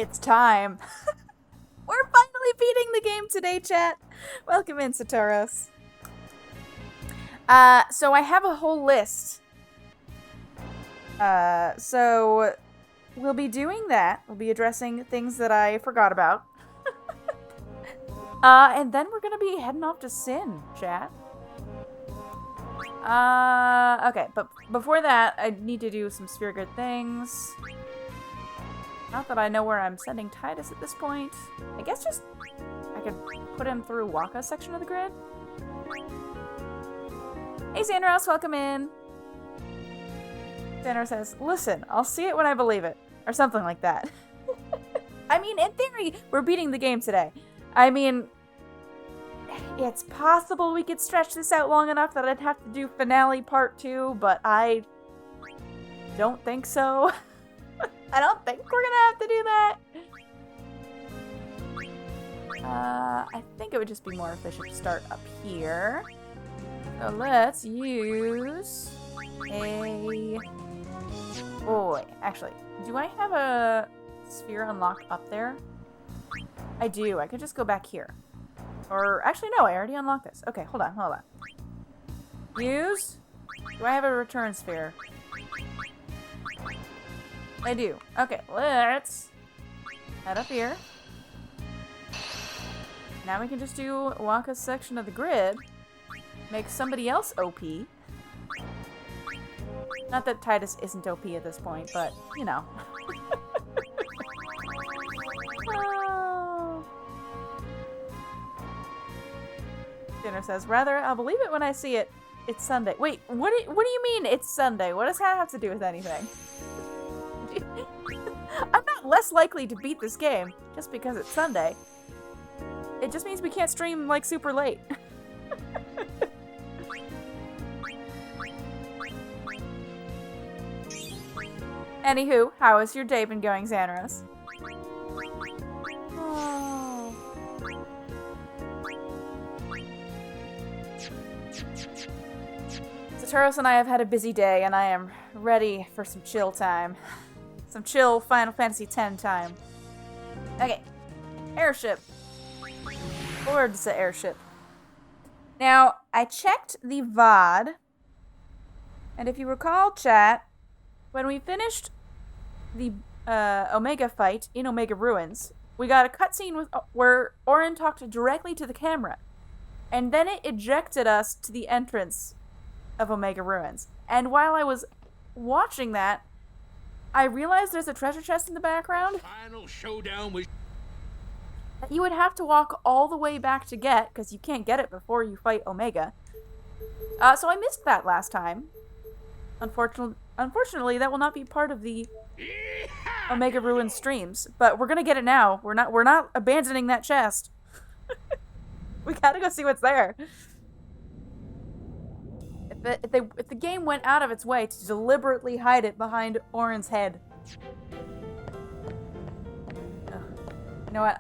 It's time. We're finally beating the game today, chat. Welcome in, Satoros. So I have a whole list. So we'll be doing that. We'll be addressing things that I forgot about. And then we're gonna be heading off to Sin, chat. Okay, but before that, I need to do some Sphere Grid things. Not that I know where I'm sending Titus at this point. I guess just I could put him through Waka's section of the grid. Hey, Xandros, welcome in. Xandros says, listen, I'll see it when I believe it. Or something like that. I mean, in theory, we're beating the game today. I mean, it's possible we could stretch this out long enough that I'd have to do finale part 2, but I don't think so. I don't think we're gonna have to do that. I think it would just be more efficient to start up here. So let's use a... Oh, wait, actually, do I have a sphere unlock up there? I do. I could just go back here. Or, actually, no, I already unlocked this. Okay, hold on. Use? Do I have a return sphere? I do. Okay, let's head up here. Now we can just do Waka's section of the grid. Make somebody else OP. Not that Titus isn't OP at this point, but, you know. Oh. Dinner says, rather, I'll believe it when I see it. It's Sunday. Wait, what do you mean it's Sunday? What does that have to do with anything? I'm not less likely to beat this game just because it's Sunday. It just means we can't stream, like, super late. Anywho, how has your day been going, Xandros? Oh. Satoros and I have had a busy day, and I am ready for some chill time. Some chill Final Fantasy X time. Okay. Airship. Towards the airship. Now, I checked the VOD, and if you recall, chat, when we finished the Omega fight in Omega Ruins, we got a cutscene with where Auron talked directly to the camera, and then it ejected us to the entrance of Omega Ruins. And while I was watching that, I realized there's a treasure chest in the background. Final showdown was That you would have to walk all the way back to get, because you can't get it before you fight Omega. So I missed that last time. Unfortunately, that will not be part of the Omega Ruins streams, but we're gonna get it now. We're not abandoning that chest. We gotta go see what's there. If the game went out of its way to deliberately hide it behind Auron's head. You know what?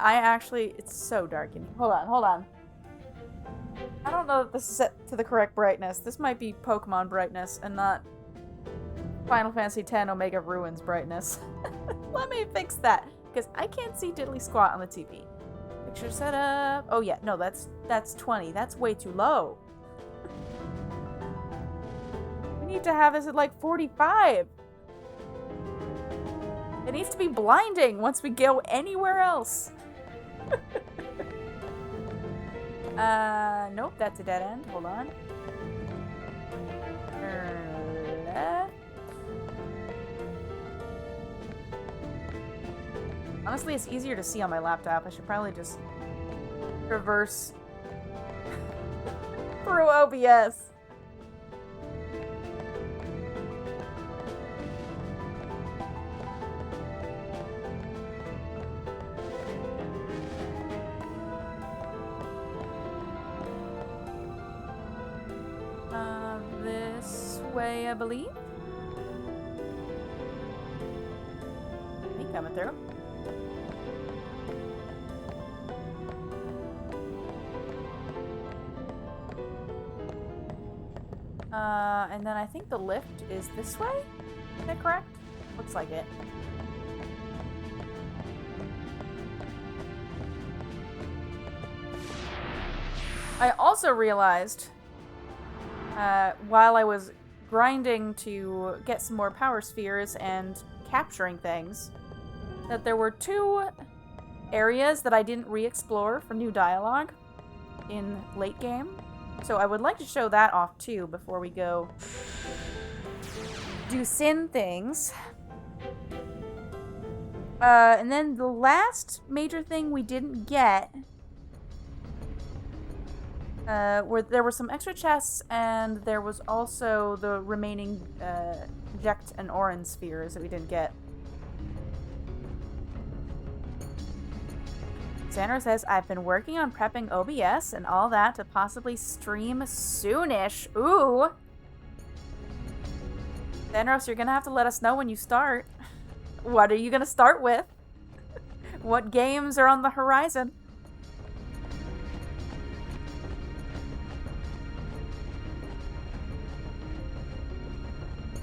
It's so dark in here. Hold on. I don't know that this is set to the correct brightness. This might be Pokemon brightness and not Final Fantasy X Omega Ruins brightness. Let me fix that, because I can't see diddly squat on the TV. Picture setup. Oh yeah, no, that's 20. That's way too low. We need to have this at like 45. It needs to be blinding once we go anywhere else. Nope, that's a dead end. Hold on. Turn left. Honestly, it's easier to see on my laptop. I should probably just reverse through OBS. This way, I believe. Me coming through. And then I think the lift is this way? Is that correct? Looks like it. I also realized, while I was grinding to get some more power spheres and capturing things, that there were 2 areas that I didn't re-explore for new dialogue in late game. So I would like to show that off too before we go do sin things. And then the last major thing we didn't get, where there were some extra chests, and there was also the remaining Ject and Orin spheres that we didn't get. Sandra says, I've been working on prepping OBS and all that to possibly stream soonish. Ooh! Sandros, you're gonna have to let us know when you start. What are you gonna start with? What games are on the horizon?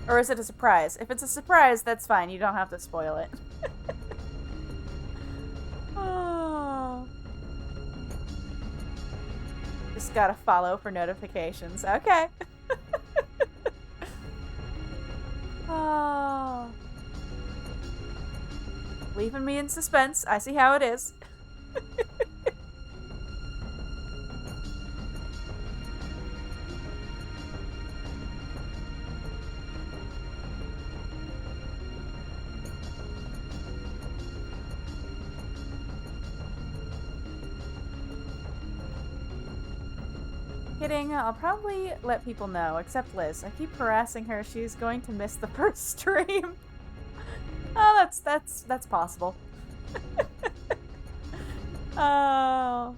Or is it a surprise? If it's a surprise, that's fine. You don't have to spoil it. Oh. Just gotta follow for notifications. Okay. Oh. Leaving me in suspense. I see how it is. Kidding, I'll probably let people know, except Liz. I keep harassing her. She's going to miss the first stream. Oh, that's possible. Oh.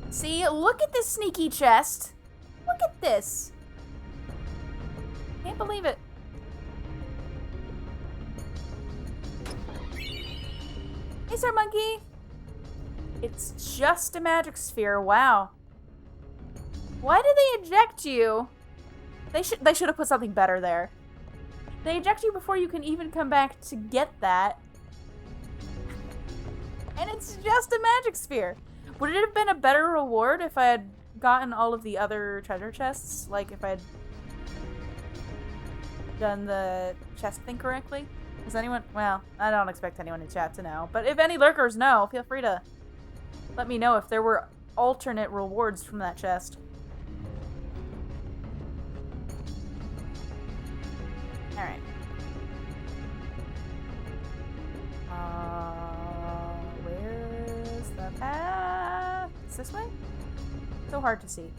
See, look at this sneaky chest. Look at this. Can't believe it. Hey, Sir Monkey. It's just a magic sphere. Wow. Why did they eject you? They should have put something better there. They eject you before you can even come back to get that. And it's just a magic sphere. Would it have been a better reward if I had gotten all of the other treasure chests? Like if I had done the chest thing correctly? Does anyone... Well, I don't expect anyone in chat to know. But if any lurkers know, feel free to let me know if there were alternate rewards from that chest. Alright. Where's the path? It's this way? So hard to see.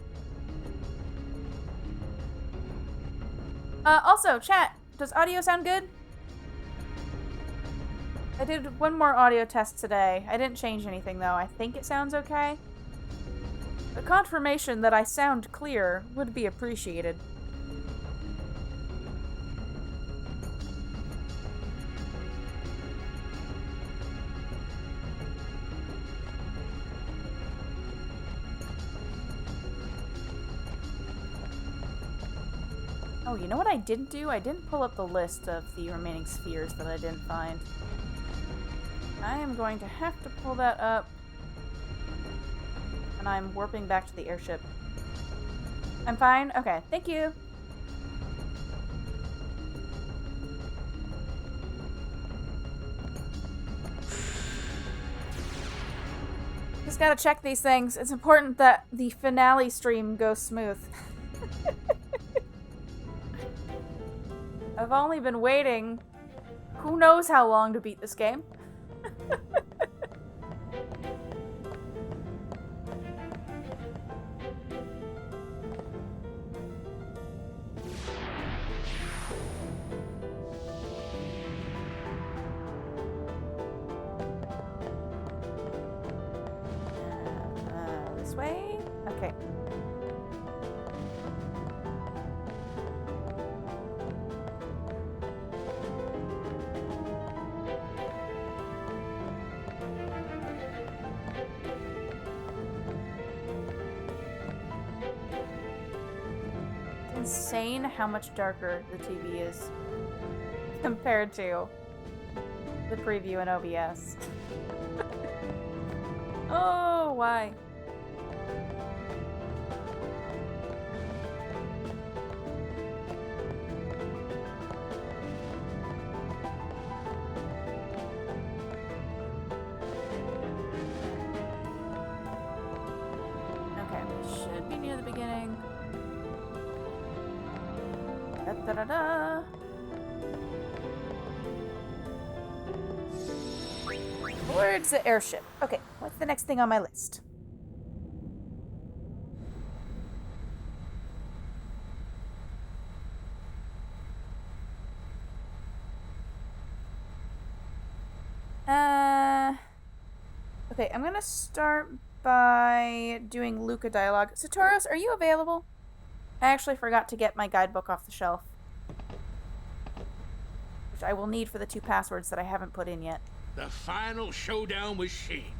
Also, chat, does audio sound good? I did one more audio test today. I didn't change anything, though. I think it sounds okay. The confirmation that I sound clear would be appreciated. Oh, you know what I didn't do? I didn't pull up the list of the remaining spheres that I didn't find. I am going to have to pull that up. And I'm warping back to the airship. I'm fine? Okay, thank you. Just gotta check these things. It's important that the finale stream goes smooth. I've only been waiting who knows how long to beat this game. This way? Okay. Insane how much darker the TV is compared to the preview in OBS. Oh, why? Okay, we should be near the beginning. Da-da-da-da. Towards the airship. Okay, what's the next thing on my list? Okay, I'm gonna start by doing Luca dialogue. Satoros, are you available? I actually forgot to get my guidebook off the shelf, which I will need for the 2 passwords that I haven't put in yet. The final showdown with Sheen.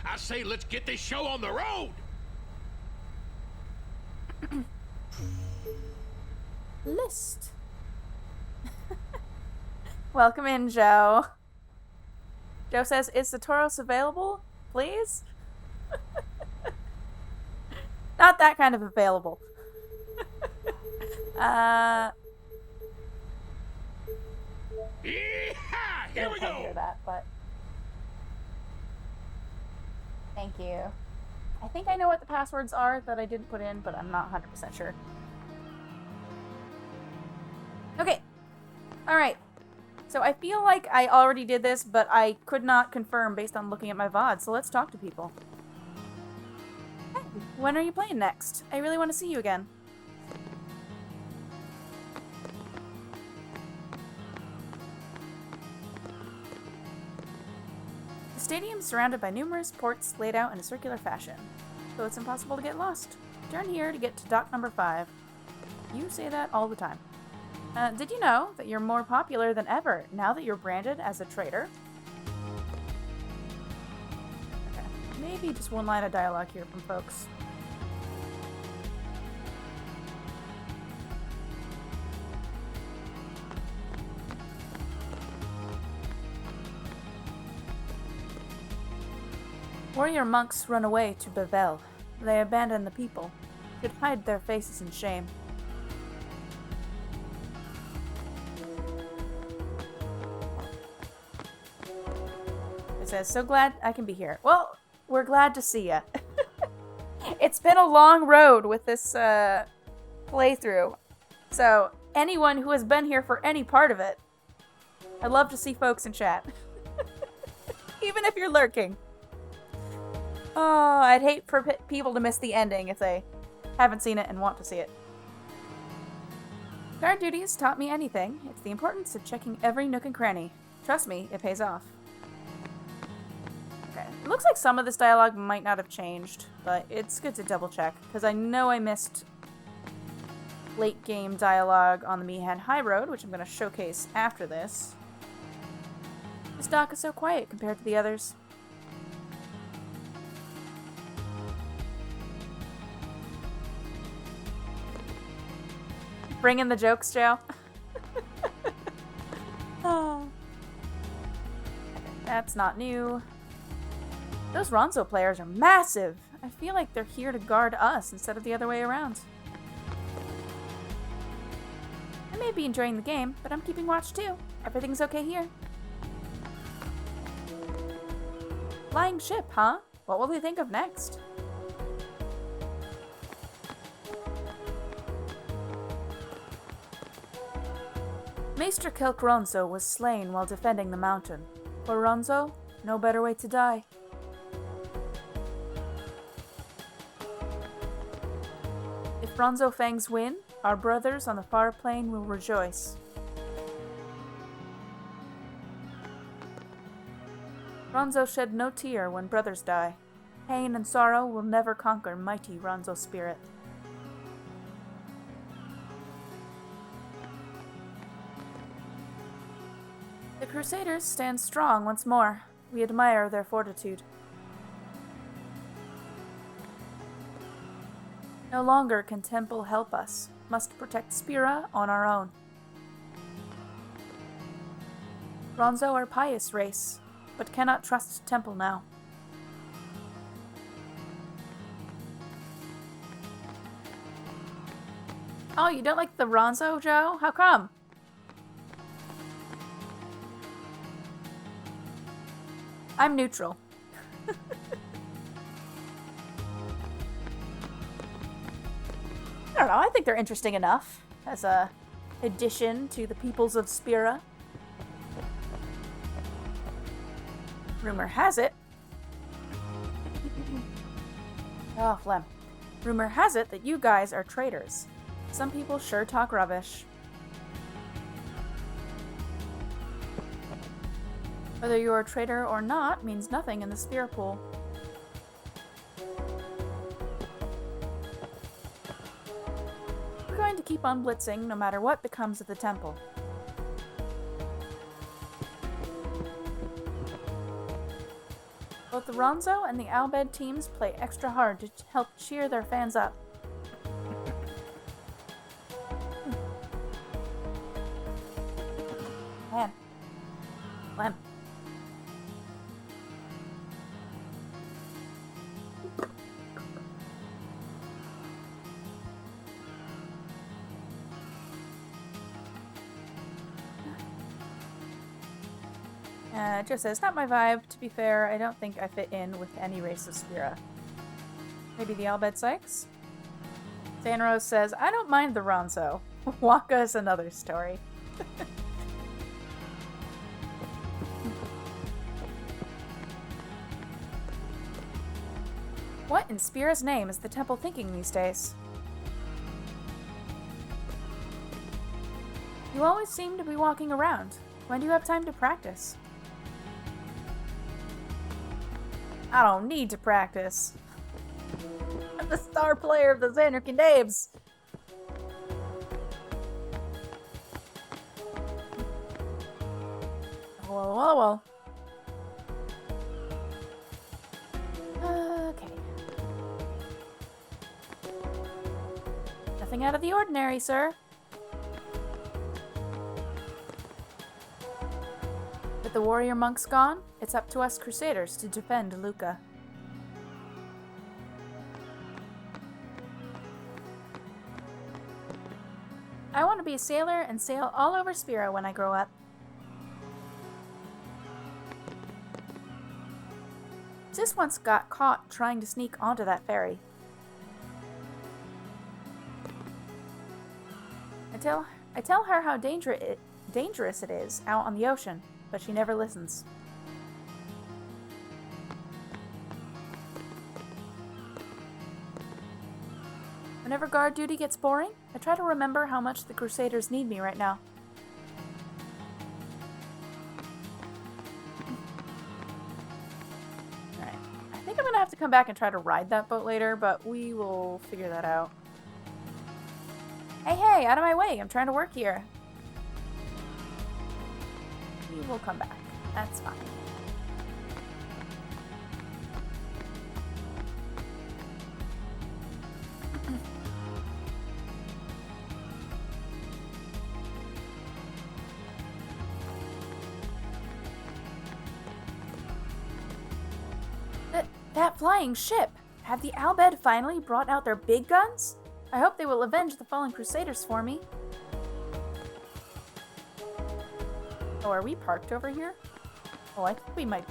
I say let's get this show on the road! List. Welcome in, Joe. Joe says, is Satoros available? Please? Not that kind of available. Yeehaw! Here we I go! hear that, but thank you. I think I know what the passwords are that I didn't put in, but I'm not 100% sure. Okay. Alright. So I feel like I already did this, but I could not confirm based on looking at my VOD, so let's talk to people. Hey, when are you playing next? I really want to see you again. The stadium is surrounded by numerous ports laid out in a circular fashion, so it's impossible to get lost. Turn here to get to dock number 5. You say that all the time. Did you know that you're more popular than ever now that you're branded as a traitor? Okay, maybe just one line of dialogue here from folks. Warrior monks run away to Bevel. They abandon the people, should hide their faces in shame. It says, so glad I can be here. Well, we're glad to see ya. It's been a long road with this playthrough. So, anyone who has been here for any part of it, I'd love to see folks in chat. Even if you're lurking. Oh, I'd hate for people to miss the ending if they haven't seen it and want to see it. Guard duties taught me anything. It's the importance of checking every nook and cranny. Trust me, it pays off. Okay, it looks like some of this dialogue might not have changed, but it's good to double check, because I know I missed late game dialogue on the Mihan High Road, which I'm going to showcase after this. This dock is so quiet compared to the others. Bring in the jokes, Joe. Oh. That's not new. Those Ronzo players are massive. I feel like they're here to guard us instead of the other way around. I may be enjoying the game, but I'm keeping watch too. Everything's okay here. Flying ship, huh? What will they think of next? Maester Kelk Ronzo was slain while defending the mountain. For Ronzo, no better way to die. If Ronzo Fangs win, our brothers on the far plain will rejoice. Ronzo shed no tear when brothers die. Pain and sorrow will never conquer mighty Ronzo spirit. The Crusaders stand strong once more. We admire their fortitude. No longer can Temple help us. Must protect Spira on our own. Ronzo are pious race, but cannot trust Temple now. Oh, you don't like the Ronzo, Joe? How come? I'm neutral. I don't know, I think they're interesting enough as a addition to the peoples of Spira. Rumor has it... Oh, phlegm. Rumor has it that you guys are traitors. Some people sure talk rubbish. Whether you're a traitor or not means nothing in the Spira pool. We're going to keep on blitzing no matter what becomes of the temple. Both the Ronzo and the Albed teams play extra hard to help cheer their fans up. Man. Lem. Joe says, not my vibe. To be fair, I don't think I fit in with any race of Spira. Maybe the Albed Sykes? Zanrose says, I don't mind the Ronzo. Waka is another story. What in Spira's name is the temple thinking these days? You always seem to be walking around. When do you have time to practice? I don't need to practice. I'm the star player of the Xanarkin Daves. Well. Okay. Nothing out of the ordinary, sir. With the warrior monks gone, it's up to us crusaders to defend Luca. I want to be a sailor and sail all over Spira when I grow up. Sis once got caught trying to sneak onto that ferry. I tell her how dangerous it is out on the ocean, but she never listens. Whenever guard duty gets boring, I try to remember how much the Crusaders need me right now. Alright. I think I'm gonna have to come back and try to ride that boat later, but we will figure that out. Hey, out of my way! I'm trying to work here. We will come back. That's fine. That flying ship! Have the Albed finally brought out their big guns? I hope they will avenge the fallen Crusaders for me. Oh, are we parked over here? Oh, I think we might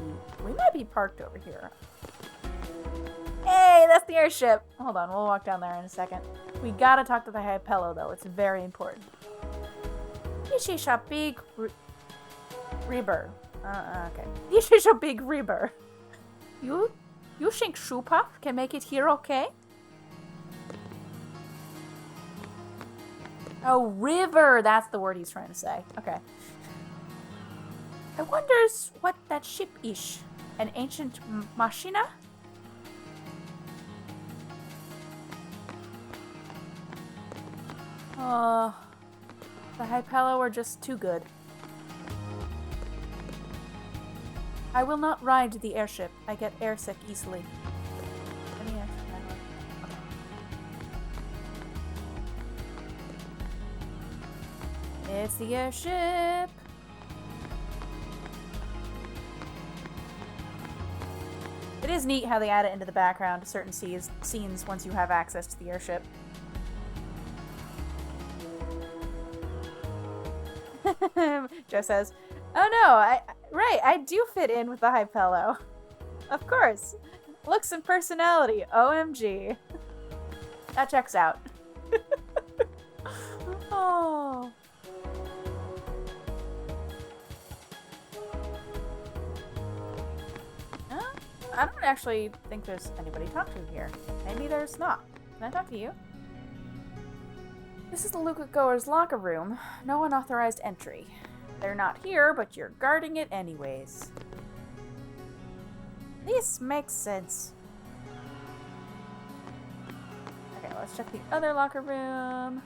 be parked over here. Hey, that's the airship! Hold on, we'll walk down there in a second. We gotta talk to the Hypello, though. It's very important. Yishisha big Reber. Okay. Yishisha big Reber. You think Shupa can make it here okay? Oh, river! That's the word he's trying to say. Okay. I wonders what that ship is. An ancient machina? Oh, the Hypello are just too good. I will not ride the airship. I get airsick easily. It's the airship! It is neat how they add it into the background to certain scenes once you have access to the airship. Joe says, "Oh no, I do fit in with the high pillow. Of course. Looks and personality, OMG. That checks out." Oh. I don't actually think there's anybody to talk to here. Maybe there's not. Can I talk to you? This is the Luca Goer's locker room. No unauthorized entry. They're not here, but you're guarding it anyways. This makes sense. Okay, let's check the other locker room.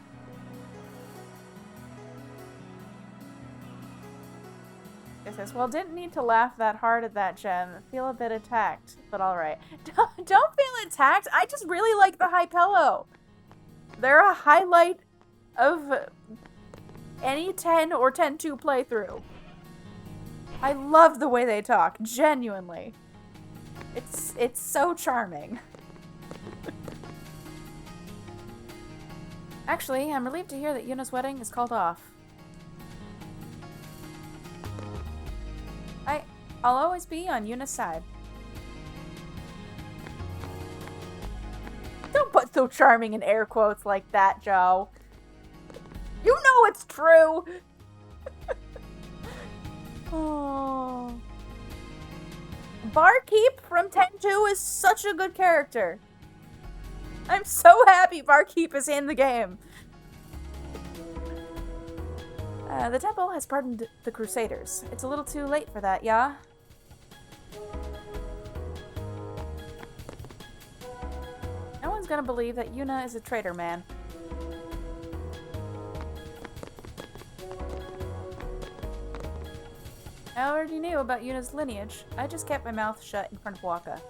It says, "Well, didn't need to laugh that hard at that gem. Feel a bit attacked, but alright." Don't feel attacked. I just really like the high pillow. They're a highlight of any 10 or 10-2 playthrough. I love the way they talk, genuinely. It's so charming. Actually, I'm relieved to hear that Yuna's wedding is called off. I'll always be on Yuna's side. Don't put "so charming" in air quotes like that, Joe. You know it's true! Oh. Barkeep from 10-2 is such a good character. I'm so happy Barkeep is in the game. The temple has pardoned the Crusaders. It's a little too late for that, yeah? No one's gonna believe that Yuna is a traitor, man. I already knew about Yuna's lineage. I just kept my mouth shut in front of Waka.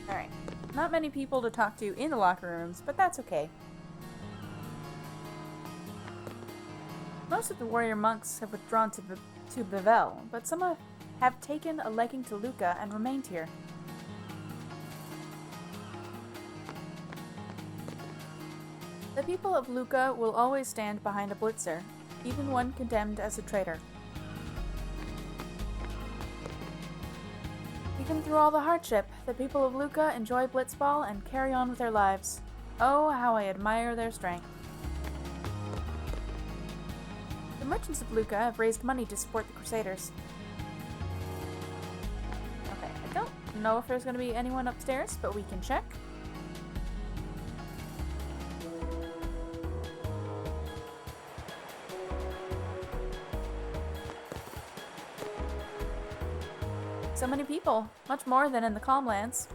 Alright. Not many people to talk to in the locker rooms, but that's okay. Most of the warrior monks have withdrawn to Bevel, but some have taken a liking to Luca and remained here. The people of Luca will always stand behind a blitzer, even one condemned as a traitor. Even through all the hardship, the people of Luca enjoy blitzball and carry on with their lives. Oh, how I admire their strength. The merchants of Luca have raised money to support the Crusaders. Okay, I don't know if there's going to be anyone upstairs, but we can check. So many people. Much more than in the Calmlands.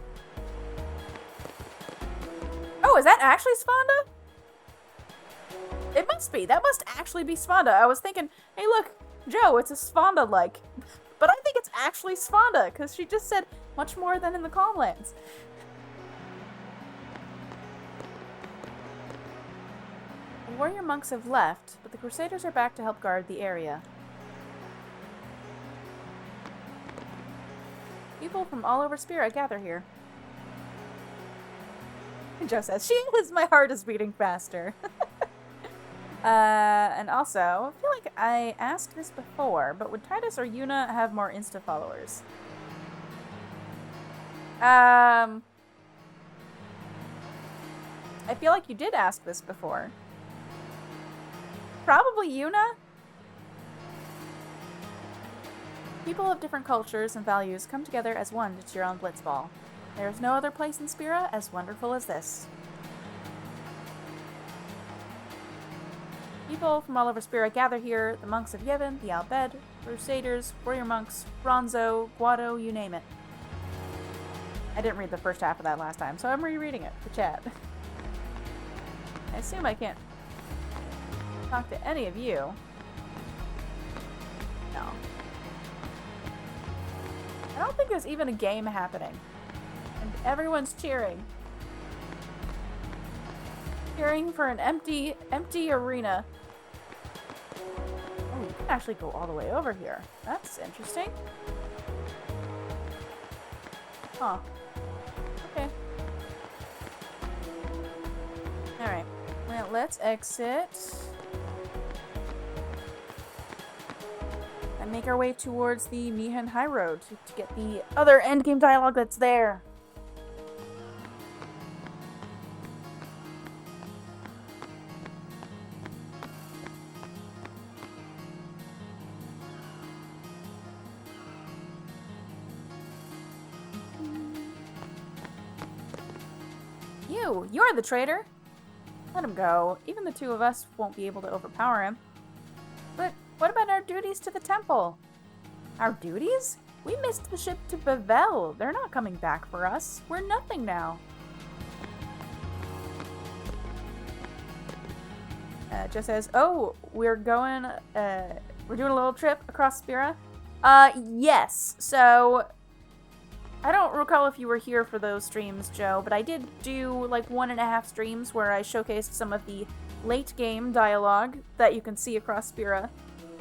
Oh, is that actually Sfonda? It must be. That must actually be Sfonda. I was thinking, hey look, Joe, it's a Sfonda-like. But I think it's actually Sfonda, because she just said much more than in the Calmlands. The warrior monks have left, but the Crusaders are back to help guard the area. People from all over Spira gather here. Joe says, my heart is beating faster. And also, I feel like I asked this before, but would Titus or Yuna have more Insta followers? I feel like you did ask this before. Probably Yuna? People of different cultures and values come together as one to cheer on Blitzball. There is no other place in Spira as wonderful as this. People from all over Spira gather here, the monks of Yevon, the Albed, Crusaders, warrior monks, Bronzo, Guado, you name it. I didn't read the first half of that last time, so I'm rereading it for chat. I assume I can't talk to any of you. No. I don't think there's even a game happening. And everyone's cheering. Cheering for an empty arena. Oh, you can actually go all the way over here. That's interesting. Huh. Okay. let's exit. And make our way towards the Mihan High Road to get the other endgame dialogue that's there. You're the traitor! Let him go. Even the two of us won't be able to overpower him. But what about our duties to the temple? Our duties? We missed the ship to Bavel. They're not coming back for us. We're nothing now. Just says, oh, we're doing a little trip across Spira. Yes. So, I don't recall if you were here for those streams, Joe, but I did do like 1.5 streams where I showcased some of the late game dialogue that you can see across Spira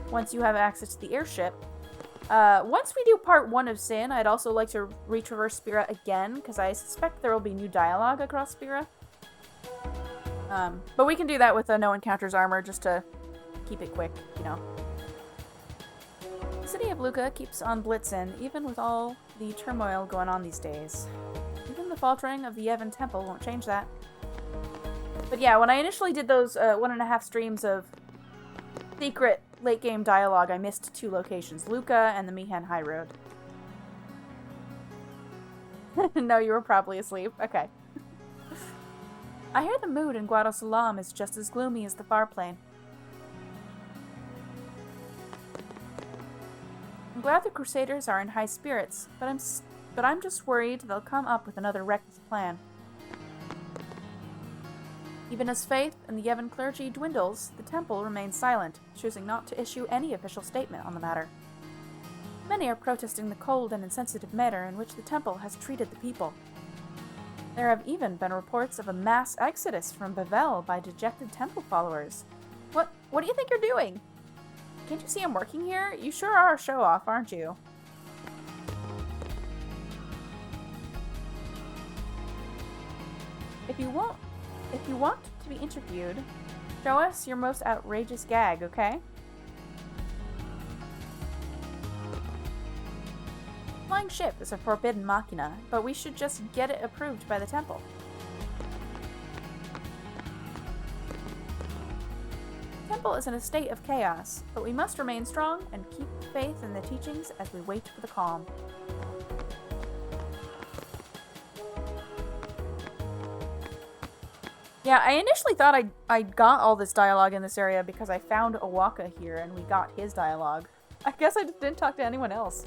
once you have access to the airship. Once we do part 1 of Sin, I'd also like to retraverse Spira again, because I suspect there will be new dialogue across Spira. But we can do that with a No Encounters armor just to keep it quick, you know. The city of Luca keeps on blitzing, even with all the turmoil going on these days. Even the faltering of the Yevon Temple won't change that. But yeah, when I initially did those 1.5 streams of secret late-game dialogue, I missed 2 locations, Luca and the Mihan High Road. No, you were probably asleep. Okay. I hear the mood in Guadalsalam is just as gloomy as the far plane. I'm glad the Crusaders are in high spirits, but I'm just worried they'll come up with another reckless plan. Even as faith in the Yevon clergy dwindles, the temple remains silent, choosing not to issue any official statement on the matter. Many are protesting the cold and insensitive manner in which the temple has treated the people. There have even been reports of a mass exodus from Bavel by dejected temple followers. What do you think you're doing? Can't you see I'm working here? You sure are a show-off, aren't you? If you want to be interviewed, show us your most outrageous gag, okay? Flying ship is a forbidden machina, but we should just get it approved by the temple. The temple is in a state of chaos, but we must remain strong and keep faith in the teachings as we wait for the calm. Yeah, I initially thought I got all this dialogue in this area because I found Owaka here and we got his dialogue. I guess I just didn't talk to anyone else.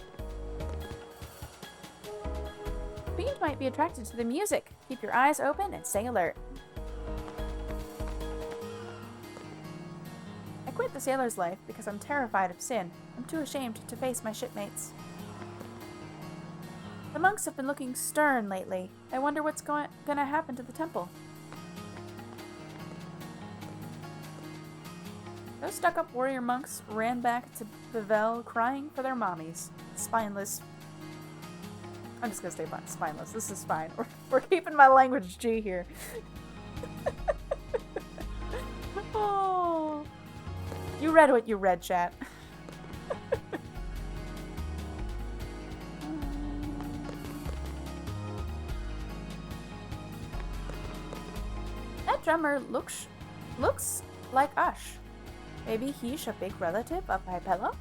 Fiend might be attracted to the music. Keep your eyes open and stay alert. I quit the sailor's life because I'm terrified of sin. I'm too ashamed to face my shipmates. The monks have been looking stern lately. I wonder what's gonna happen to the temple. Those stuck-up warrior monks ran back to Bavel crying for their mommies. Spineless. I'm just gonna stay spineless. This is fine. We're keeping my language G here. Oh. You read what you read, chat. That drummer looks like Ush. Maybe he's a big relative of Hypello?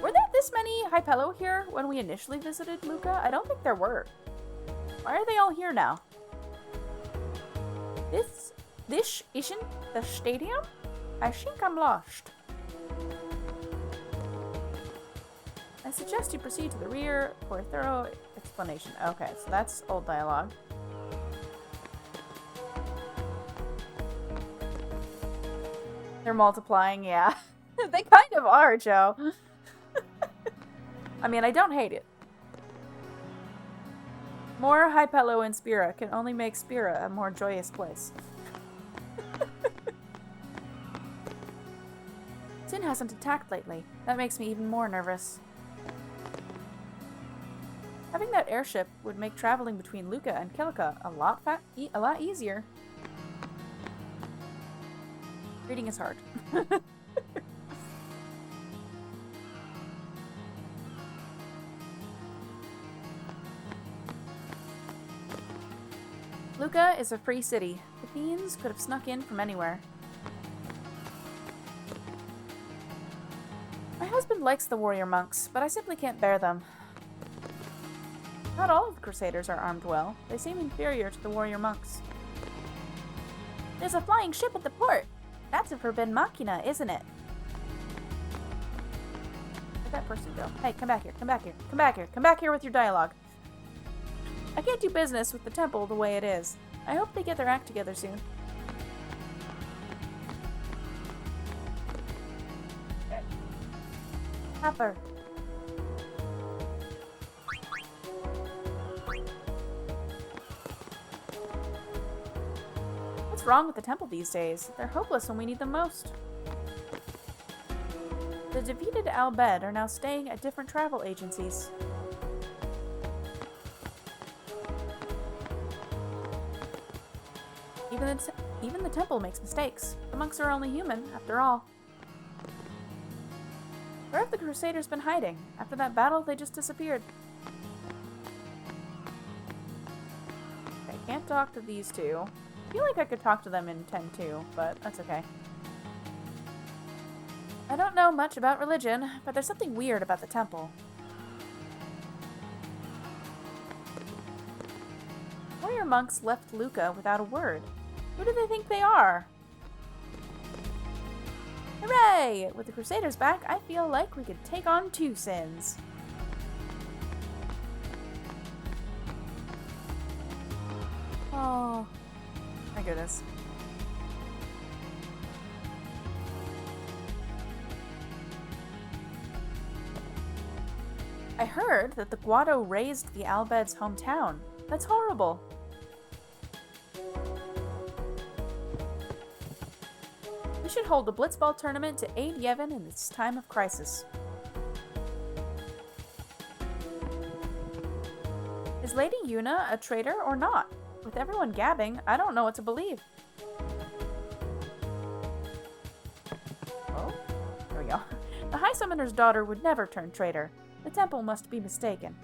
Were there this many Hypello here when we initially visited Luca? I don't think there were. Why are they all here now? This isn't the stadium? I think I'm lost. I suggest you proceed to the rear for a thorough explanation. Okay, so that's old dialogue. They're multiplying, yeah. They kind of are, Joe. I mean, I don't hate it. More Hypello and Spira can only make Spira a more joyous place. Sin hasn't attacked lately. That makes me even more nervous. Having that airship would make traveling between Luca and Kilika a lot easier. Reading is hard. Luca is a free city. The fiends could have snuck in from anywhere. My husband likes the warrior monks, but I simply can't bear them. Not all of the Crusaders are armed well. They seem inferior to the warrior monks. There's a flying ship at the port. That's a forbidden machina, isn't it? Where'd that person go? Hey, come back here, come back here, come back here, come back here with your dialogue. I can't do business with the temple the way it is. I hope they get their act together soon. Hopper. What's wrong with the temple these days? They're hopeless when we need them most. The defeated Al Bhed are now staying at different travel agencies. Even the temple makes mistakes. The monks are only human, after all. Where have the Crusaders been hiding? After that battle, they just disappeared. I can't talk to these two. I feel like I could talk to them in 10-2, but that's okay. I don't know much about religion, but there's something weird about the temple. Warrior monks left Luca without a word. Who do they think they are? Hooray! With the Crusaders back, I feel like we could take on 2 sins. Oh, my goodness. I heard that the Guado razed the Al Bhed's hometown. That's horrible. We should hold a blitzball tournament to aid Yevon in this time of crisis. Is Lady Yuna a traitor or not? With everyone gabbing, I don't know what to believe. Oh, there we go. The High Summoner's daughter would never turn traitor. The temple must be mistaken.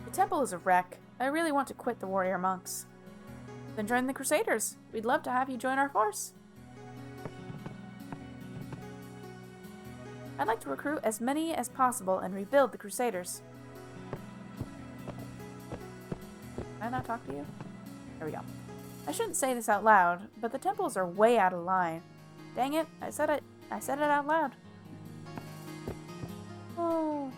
The temple is a wreck. I really want to quit the warrior monks. Then join the Crusaders. We'd love to have you join our force. I'd like to recruit as many as possible and rebuild the Crusaders. Can I not talk to you? There we go. I shouldn't say this out loud, but the temples are way out of line. Dang it, I said it out loud. Oh.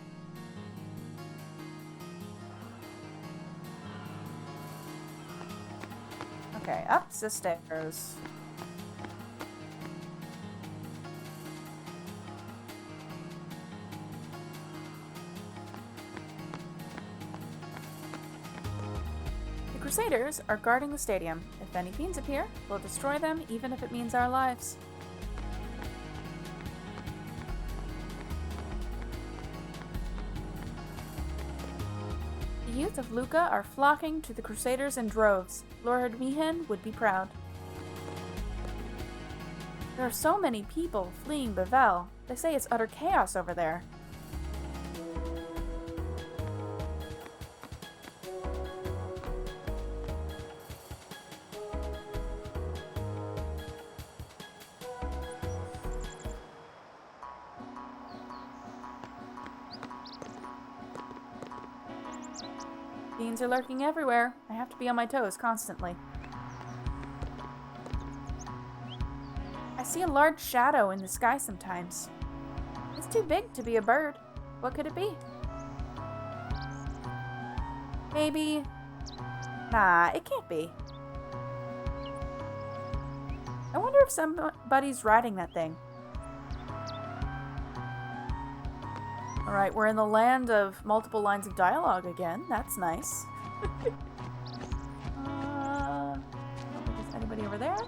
Okay, up the stairs. The Crusaders are guarding the stadium. If any fiends appear, we'll destroy them even if it means our lives. The youth of Luca are flocking to the Crusaders in droves. Lord Mihen would be proud. There are so many people fleeing Bevel. They say it's utter chaos over there. Fiends are lurking everywhere. I have to be on my toes constantly. I see a large shadow in the sky sometimes. It's too big to be a bird. What could it be? Maybe... Nah, it can't be. I wonder if somebody's riding that thing. Alright, we're in the land of multiple lines of dialogue again. That's nice. I don't think there's anybody over there.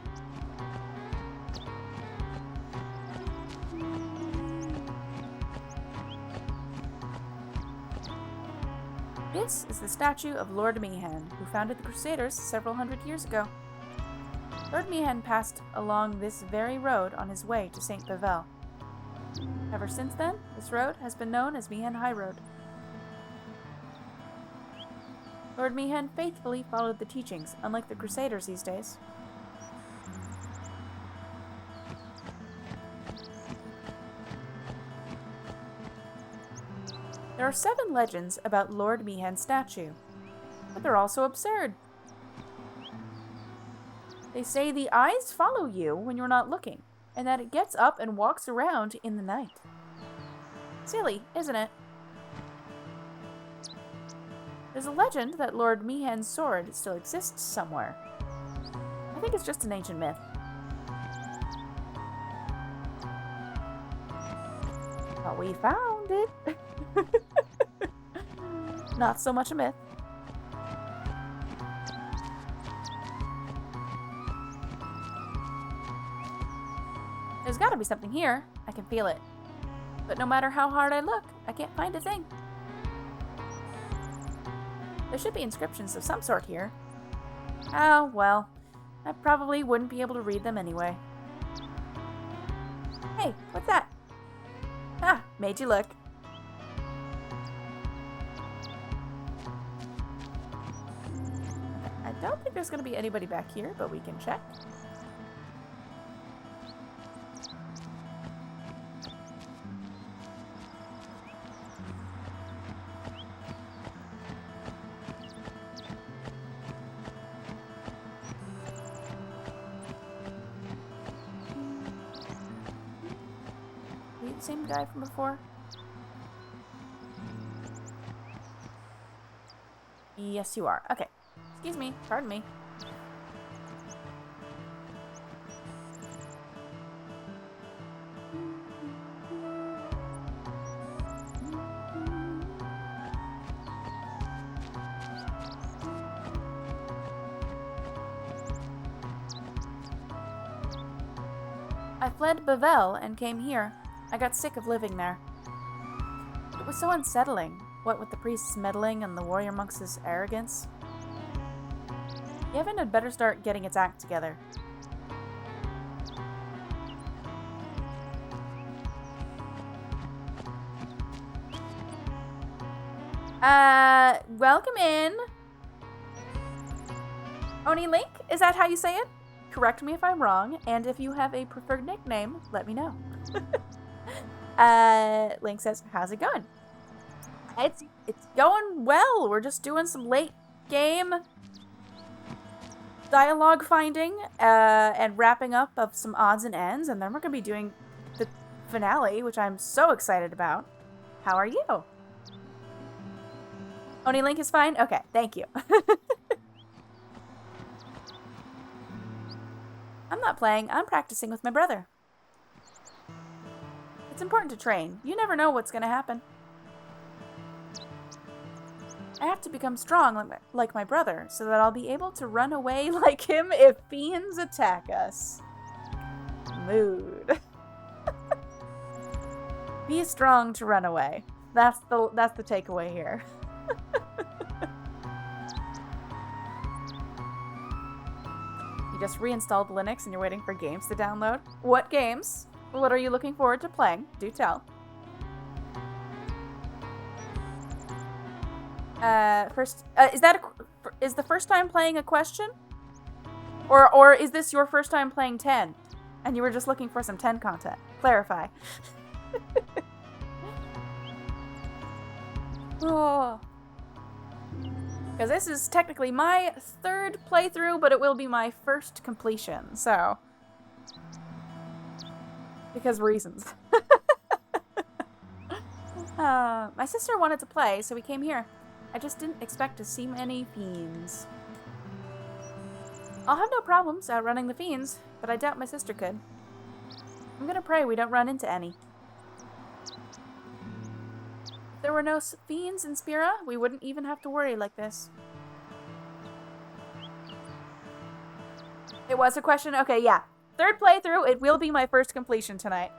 This is the statue of Lord Meehan, who founded the Crusaders several hundred years ago. Lord Meehan passed along this very road on his way to St. Pavel. Ever since then, this road has been known as Meehan High Road. Lord Meehan faithfully followed the teachings, unlike the Crusaders these days. There are 7 legends about Lord Meehan's statue, but they're also absurd. They say the eyes follow you when you're not looking, and that it gets up and walks around in the night. Silly, isn't it? There's a legend that Lord Meehan's sword still exists somewhere. I think it's just an ancient myth. But we found it. Not so much a myth. There's gotta be something here. I can feel it. But no matter how hard I look, I can't find a thing. There should be inscriptions of some sort here. Oh, well. I probably wouldn't be able to read them anyway. Hey, what's that? Ah, made you look. I don't think there's going to be anybody back here, but we can check. Same guy from before? Yes, you are. Okay. Excuse me. Pardon me. I fled Bavel and came here. I got sick of living there. It was so unsettling, what with the priests meddling and the warrior monks' arrogance. Yevon had better start getting its act together. Welcome in. Oni Link, is that how you say it? Correct me if I'm wrong, and if you have a preferred nickname, let me know. Link says, how's it going? It's going well. We're just doing some late game dialogue finding and wrapping up of some odds and ends, and then we're going to be doing the finale, which I'm so excited about. How are you? Oni Link is fine? Okay, thank you. I'm not playing, I'm practicing with my brother. It's important to train. You never know what's going to happen. I have to become strong like my brother, so that I'll be able to run away like him if fiends attack us. Mood. Be strong to run away. That's the takeaway here. You just reinstalled Linux and you're waiting for games to download? What games? What are you looking forward to playing? Do tell. Is the first time playing a question? Or is this your first time playing 10? And you were just looking for some 10 content? Clarify. Oh. Because this is technically my 3rd playthrough, but it will be my 1st completion, so... Because reasons. My sister wanted to play, so we came here. I just didn't expect to see many fiends. I'll have no problems outrunning the fiends, but I doubt my sister could. I'm gonna pray we don't run into any. If there were no fiends in Spira, we wouldn't even have to worry like this. It was a question? Okay, yeah. 3rd playthrough, it will be my 1st completion tonight.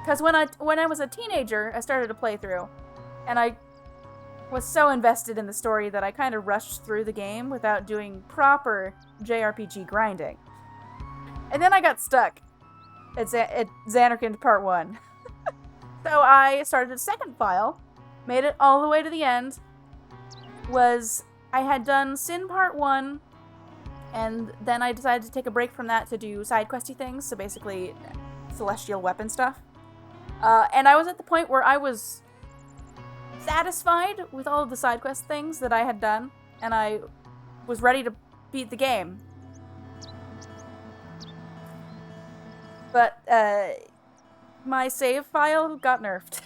Because when I was a teenager, I started a playthrough, and I was so invested in the story that I kind of rushed through the game without doing proper JRPG grinding. And then I got stuck at Xanarkand Part 1. So I started a second file, made it all the way to the end. I had done Sin Part 1, and then I decided to take a break from that to do side questy things, so basically celestial weapon stuff. And I was at the point where I was satisfied with all of the side quest things that I had done, and I was ready to beat the game. But my save file got nerfed.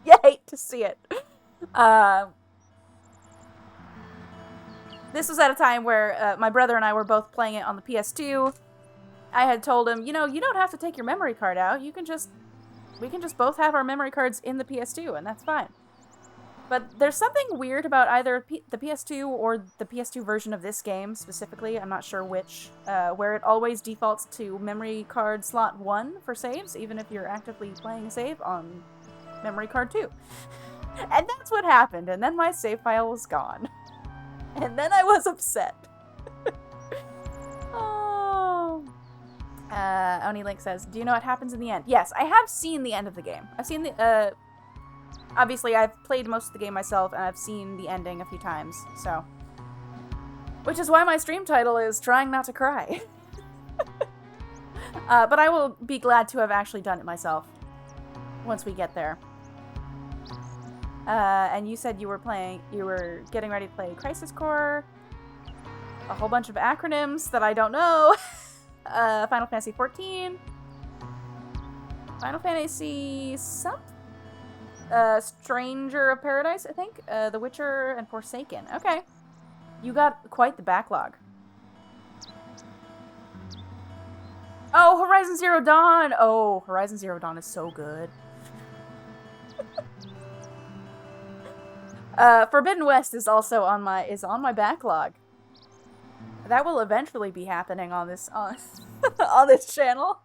You hate to see it. This was at a time where my brother and I were both playing it on the PS2. I had told him, you don't have to take your memory card out. We can just both have our memory cards in the PS2, and that's fine. But there's something weird about either the PS2 or the PS2 version of this game specifically. I'm not sure which, where it always defaults to memory card slot 1 for saves, even if you're actively playing a save on memory card 2. And that's what happened, and then my save file was gone. And then I was upset. Oh. Oni Link says, do you know what happens in the end? Yes, I have seen the end of the game. I've seen the, obviously I've played most of the game myself, and I've seen the ending a few times, so. Which is why my stream title is Trying Not to Cry. But I will be glad to have actually done it myself once we get there. And you said you were getting ready to play Crisis Core, a whole bunch of acronyms that I don't know, Final Fantasy XIV, Final Fantasy Stranger of Paradise, I think, The Witcher, and Forsaken. Okay. You got quite the backlog. Oh, Horizon Zero Dawn! Oh, Horizon Zero Dawn is so good. Forbidden West is also on my backlog. That will eventually be happening on this on this channel.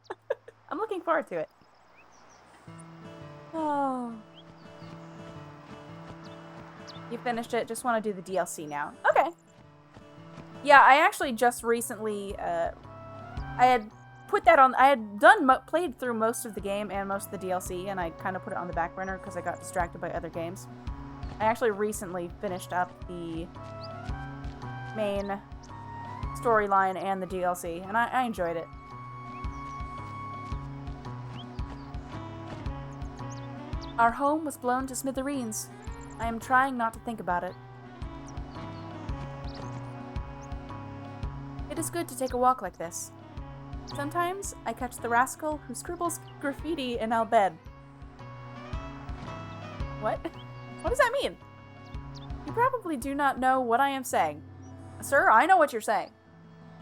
I'm looking forward to it. Oh. You finished it, just want to do the DLC now. Okay. Yeah, I actually just recently I had put that on. I had played through most of the game and most of the DLC, and I kind of put it on the back burner because I got distracted by other games. I actually recently finished up the main storyline and the DLC, and I enjoyed it. Our home was blown to smithereens. I am trying not to think about it. It is good to take a walk like this. Sometimes I catch the rascal who scribbles graffiti in our bed. What? What does that mean? You probably do not know what I am saying. Sir, I know what you're saying.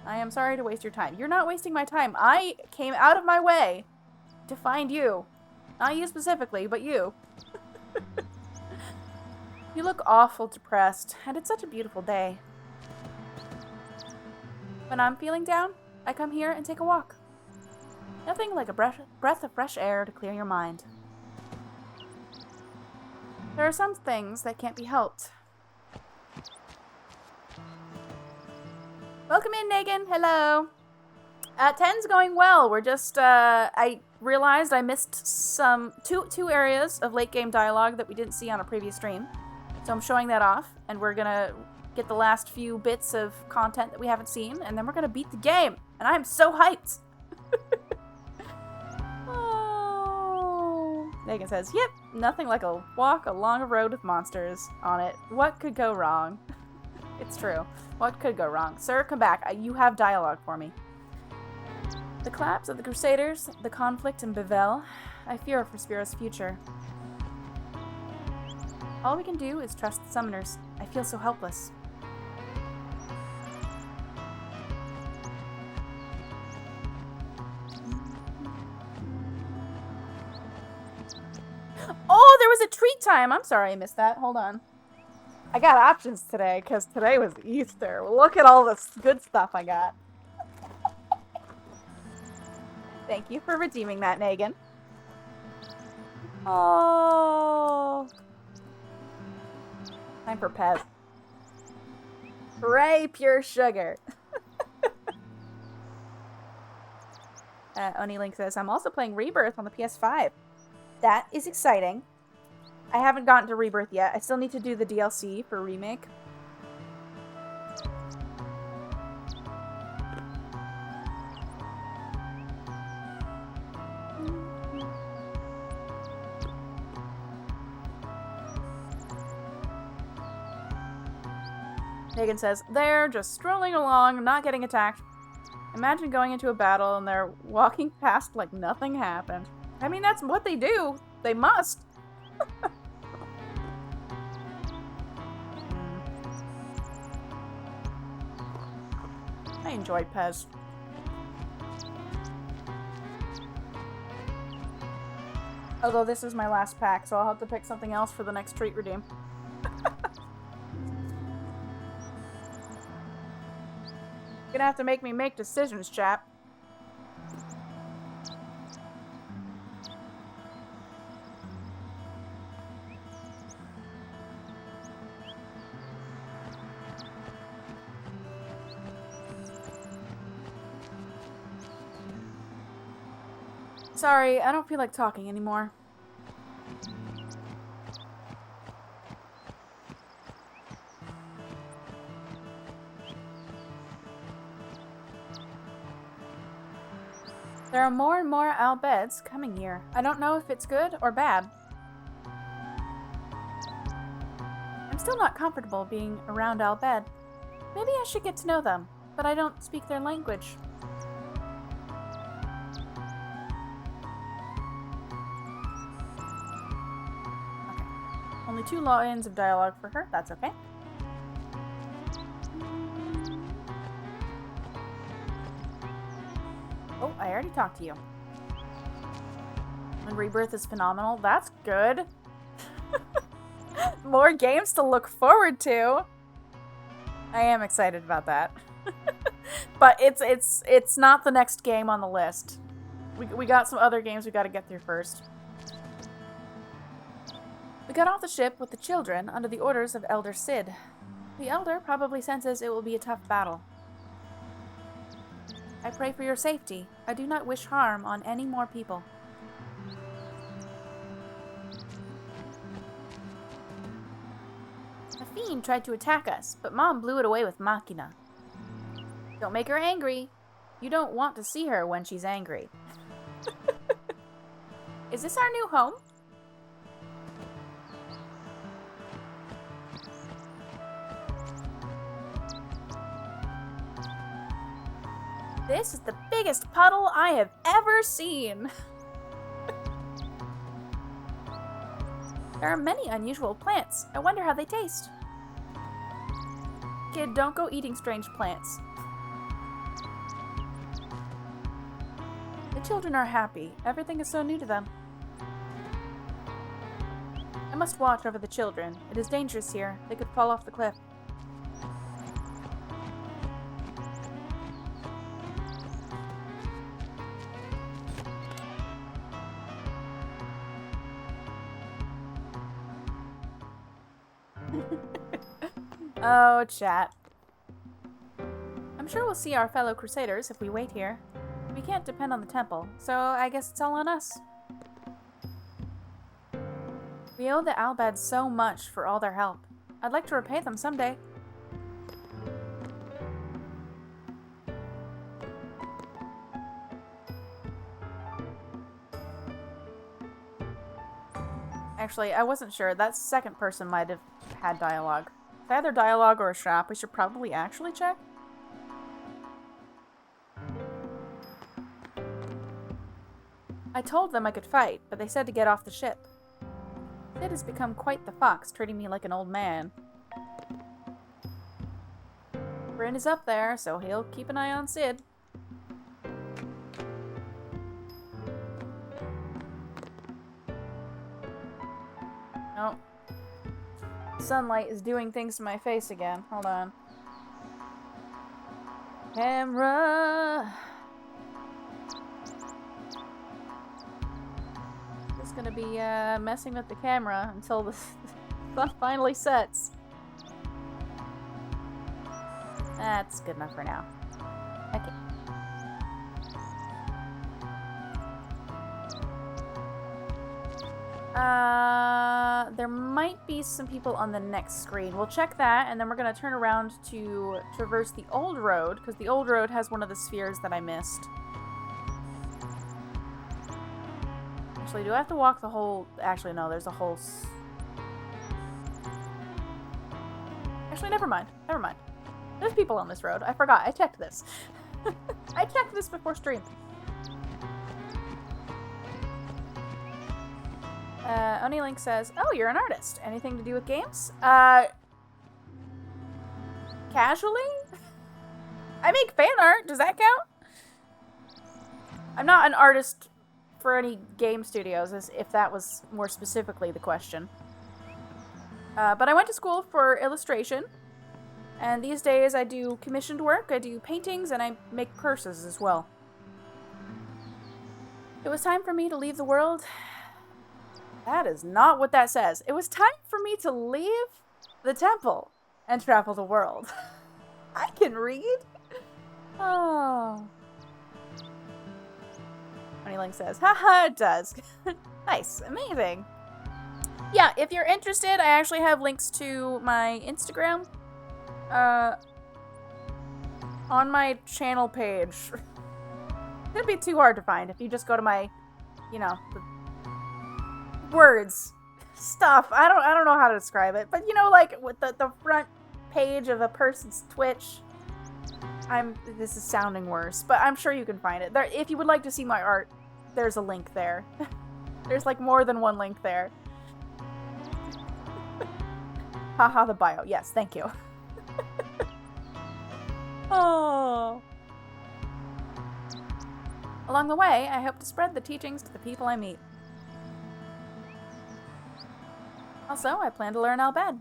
I am sorry to waste your time. You're not wasting my time. I came out of my way to find you. Not you specifically, but you. You look awful depressed, and it's such a beautiful day. When I'm feeling down, I come here and take a walk. Nothing like a breath of fresh air to clear your mind. There are some things that can't be helped. Welcome in, Negan. Hello. 10's going well. We're just, I realized I missed two areas of late game dialogue that we didn't see on a previous stream. So I'm showing that off, and we're gonna get the last few bits of content that we haven't seen, and then we're gonna beat the game. And I am so hyped. Oh. Negan says, yep, nothing like a walk along a road with monsters on it. What could go wrong? It's true. What could go wrong? Sir, come back. You have dialogue for me. The collapse of the Crusaders, the conflict in Bevelle. I fear for Spira's future. All we can do is trust the summoners. I feel so helpless. Oh, there was a treat time! I'm sorry I missed that. Hold on. I got options today, because today was Easter. Look at all this good stuff I got. Thank you for redeeming that, Negan. Oh. Time for Pez. Hooray, pure sugar. Oni Link says, I'm also playing Rebirth on the PS5. That is exciting. I haven't gotten to Rebirth yet. I still need to do the DLC for Remake. Megan says, they're just strolling along, not getting attacked. Imagine going into a battle and they're walking past like nothing happened. I mean, that's what they do. They must. I enjoyed Pez. Although this is my last pack, so I'll have to pick something else for the next treat redeem. Gonna have to make me make decisions, chap. Sorry, I don't feel like talking anymore. There are more and more Al beds coming here. I don't know if it's good or bad. I'm still not comfortable being around Al bed. Maybe I should get to know them, but I don't speak their language. Okay. Only 2 lines of dialogue for her. That's okay. Oh, I already talked to you. And Rebirth is phenomenal. That's good. More games to look forward to. I am excited about that. But it's not the next game on the list. We got some other games we got to get through first. We got off the ship with the children under the orders of Elder Sid. The Elder probably senses it will be a tough battle. I pray for your safety. I do not wish harm on any more people. A fiend tried to attack us, but Mom blew it away with Machina. Don't make her angry. You don't want to see her when she's angry. Is this our new home? This is the biggest puddle I have ever seen. There are many unusual plants. I wonder how they taste. Kid, don't go eating strange plants. The children are happy. Everything is so new to them. I must watch over the children. It is dangerous here. They could fall off the cliff. Oh, chat. I'm sure we'll see our fellow crusaders if we wait here. We can't depend on the temple, so I guess it's all on us. We owe the Albads so much for all their help. I'd like to repay them someday. Actually, I wasn't sure. That second person might have had dialogue. It's either dialogue or a shop. We should probably actually check. I told them I could fight, but they said to get off the ship. Sid has become quite the fox, treating me like an old man. Bryn is up there, so he'll keep an eye on Sid. Oh. Sunlight is doing things to my face again. Hold on. Camera. just gonna be messing with the camera until the sun finally sets. That's good enough for now. Okay. There might be some people on the next screen. We'll check that, and then we're gonna turn around to traverse the old road, because the old road has one of the spheres that I missed. Actually, do I have to walk the whole... Actually, no, there's a whole... Actually, never mind. Never mind. There's people on this road. I forgot. I checked this. I checked this before stream. OniLink says, oh, you're an artist. Anything to do with games? Casually? I make fan art. Does that count? I'm not an artist for any game studios, as if that was more specifically the question. But I went to school for illustration. And these days I do commissioned work, I do paintings, and I make purses as well. It was time for me to leave the world. That is not what that says. It was time for me to leave the temple and travel the world. I can read. Oh. OniLink says, haha, it does. Nice, amazing. Yeah, if you're interested, I actually have links to my Instagram on my channel page. It'd be too hard to find if you just go to my, you know, words, stuff. I don't know how to describe it, but you know, like with the front page of a person's Twitch. This is sounding worse, but I'm sure you can find it. There, if you would like to see my art, there's a link there. There's like more than one link there. Haha, the bio. Yes, thank you. Oh. Along the way, I hope to spread the teachings to the people I meet. Also, I plan to learn Albed.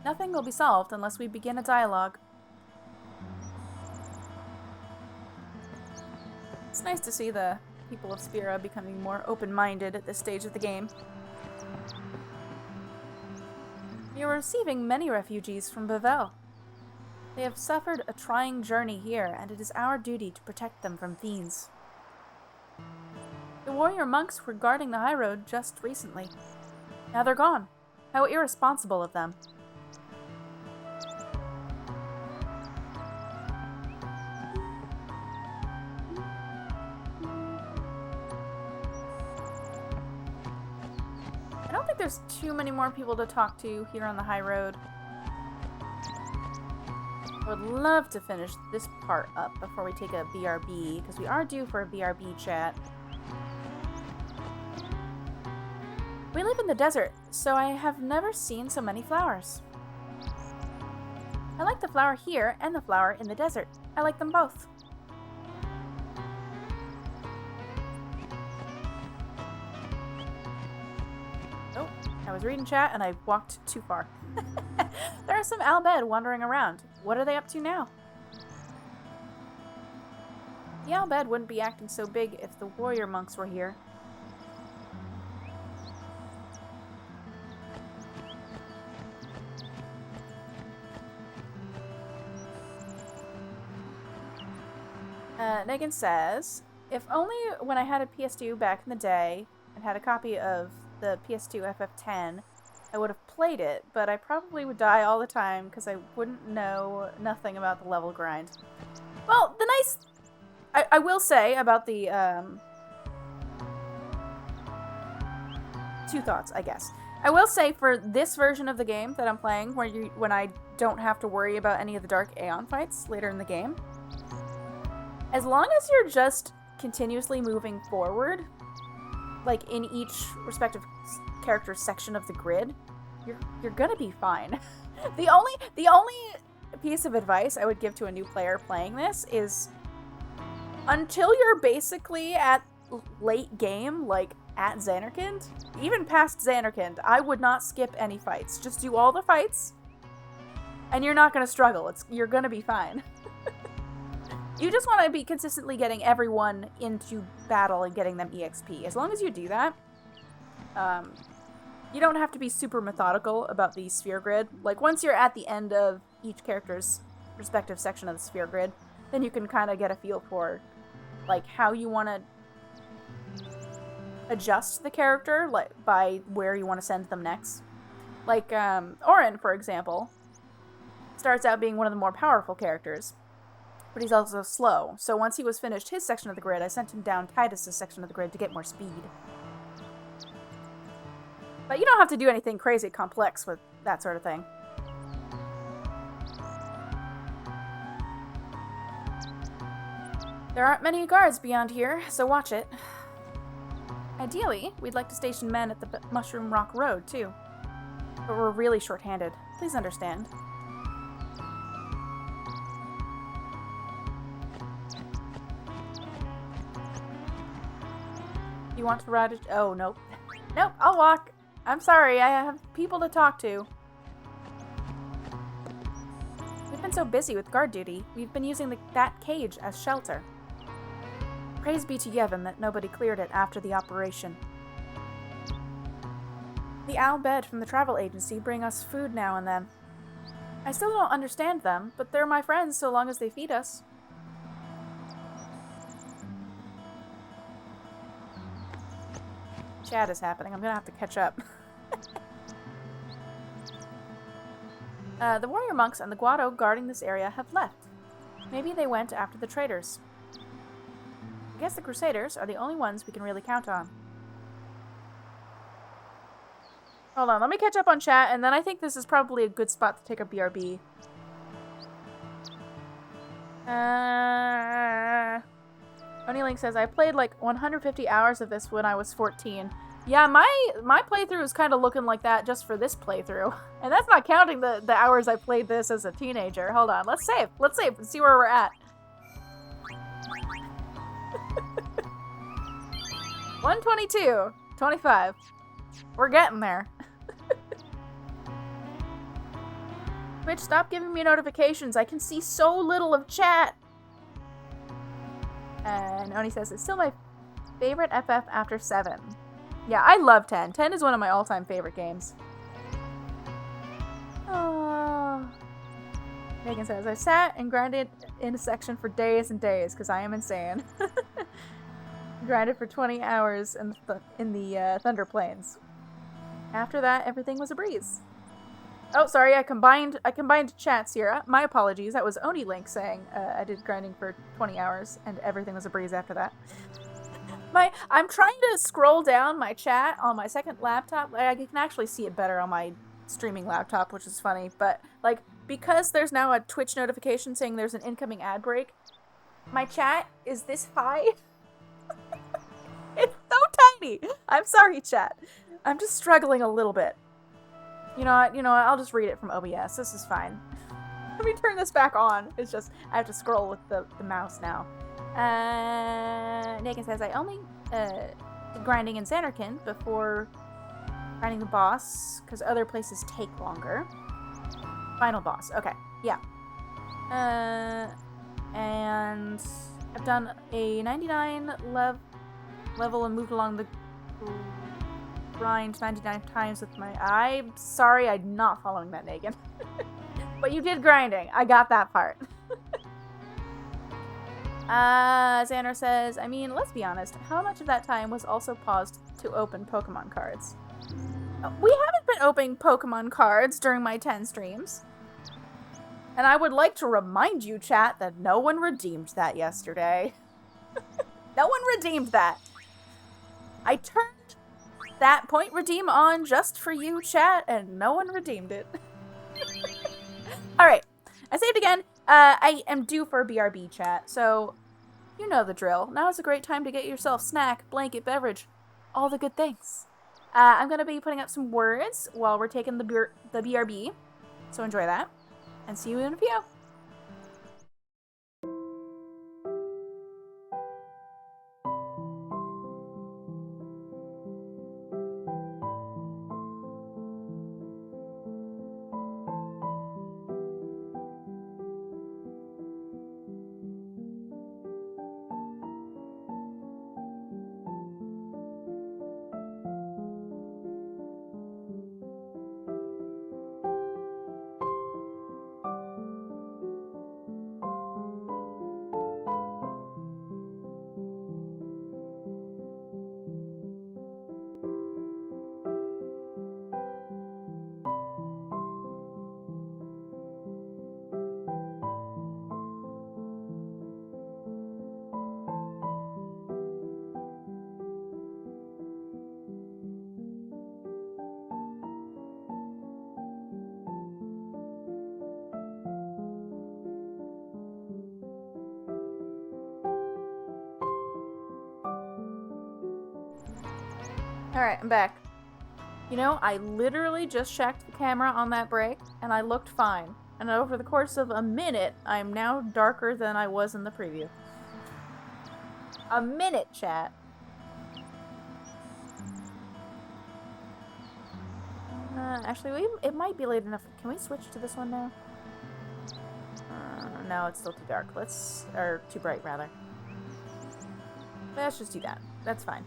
Nothing will be solved unless we begin a dialogue. It's nice to see the people of Spira becoming more open-minded at this stage of the game. We are receiving many refugees from Bavel. They have suffered a trying journey here, and it is our duty to protect them from fiends. The warrior monks were guarding the high road just recently. Now they're gone. How irresponsible of them. I don't think there's too many more people to talk to here on the high road. I would love to finish this part up before we take a BRB, because we are due for a BRB chat. We live in the desert, so I have never seen so many flowers. I like the flower here and the flower in the desert. I like them both. Oh, I was reading chat and I walked too far. There are some Albed wandering around. What are they up to now? The Albed wouldn't be acting so big if the warrior monks were here. Negan says, if only when I had a PS2 back in the day and had a copy of the PS2 FF10, I would have played it, but I probably would die all the time because I wouldn't know nothing about the level grind. Well, the nice... I will say about the... two thoughts, I guess. I will say for this version of the game that I'm playing, when I don't have to worry about any of the Dark Aeon fights later in the game, as long as you're just continuously moving forward, like in each respective character section of the grid, you're gonna be fine. The only piece of advice I would give to a new player playing this is, until you're basically at late game, like at Xanarkand, even past Xanarkand, I would not skip any fights. Just do all the fights, and you're not gonna struggle. You're gonna be fine. You just want to be consistently getting everyone into battle and getting them EXP. As long as you do that, You don't have to be super methodical about the sphere grid. Like, once you're at the end of each character's respective section of the sphere grid, then you can kind of get a feel for, like, how you want to adjust the character, like, by where you want to send them next. Like, Orin, for example, starts out being one of the more powerful characters, but he's also slow. So once he was finished his section of the grid, I sent him down Titus's section of the grid to get more speed. But you don't have to do anything crazy complex with that sort of thing. There aren't many guards beyond here, so watch it. Ideally, we'd like to station men at the Mushroom Rock Road, too. But we're really short-handed. Please understand. You want to ride it? Oh, nope. Nope, I'll walk. I'm sorry, I have people to talk to. We've been so busy with guard duty, we've been using that cage as shelter. Praise be to Yevon that nobody cleared it after the operation. The Al Bed from the travel agency bring us food now and then. I still don't understand them, but they're my friends so long as they feed us. Chat is happening. I'm gonna have to catch up. The warrior monks and the Guado guarding this area have left. Maybe they went after the traders. I guess the Crusaders are the only ones we can really count on. Hold on, let me catch up on chat, and then I think this is probably a good spot to take a BRB. Onylink says, I played like 150 hours of this when I was 14. Yeah, my playthrough is kind of looking like that just for this playthrough. And that's not counting the hours I played this as a teenager. Hold on, let's save. Let's save and see where we're at. 122. 25. We're getting there. Twitch, stop giving me notifications. I can see so little of chat. And Oni says, it's still my favorite FF after 7. Yeah, I love 10. 10 is one of my all-time favorite games. Oh. Megan says, I sat and grinded in a section for days and days, because I am insane. Grinded for 20 hours in the Thunder Plains. After that, everything was a breeze. Oh, sorry, I combined chats here. My apologies. That was Onylink saying I did grinding for 20 hours and everything was a breeze after that. I'm trying to scroll down my chat on my second laptop. I can actually see it better on my streaming laptop, which is funny. But, like, because there's now a Twitch notification saying there's an incoming ad break, my chat is this high. It's so tiny. I'm sorry, chat. I'm just struggling a little bit. You know what, I'll just read it from OBS. This is fine. Let me turn this back on. It's just, I have to scroll with the mouse now. Naked says, I only did grinding in Xanarkand before grinding the boss, because other places take longer. Final boss. Okay, yeah. And I've done a 99 level and moved along the grind 99 times with my... I'm sorry, I'm not following that, Negan. But you did grinding. I got that part. Xander says, I mean, let's be honest, how much of that time was also paused to open Pokemon cards? We haven't been opening Pokemon cards during my 10 streams. And I would like to remind you, chat, that no one redeemed that yesterday. No one redeemed that. I turned that point redeem on just for you, chat, and no one redeemed it. Alright, I saved again. I am due for a BRB, chat, so you know the drill. Now is a great time to get yourself snack, blanket, beverage, all the good things. I'm going to be putting up some words while we're taking the BRB, so enjoy that, and see you in a few. Alright, I'm back. You know, I literally just checked the camera on that break, and I looked fine. And over the course of a minute, I'm now darker than I was in the preview. A minute, chat. Actually, it might be late enough. Can we switch to this one now? No, it's still too dark. Or too bright, rather. Let's just do that. That's fine.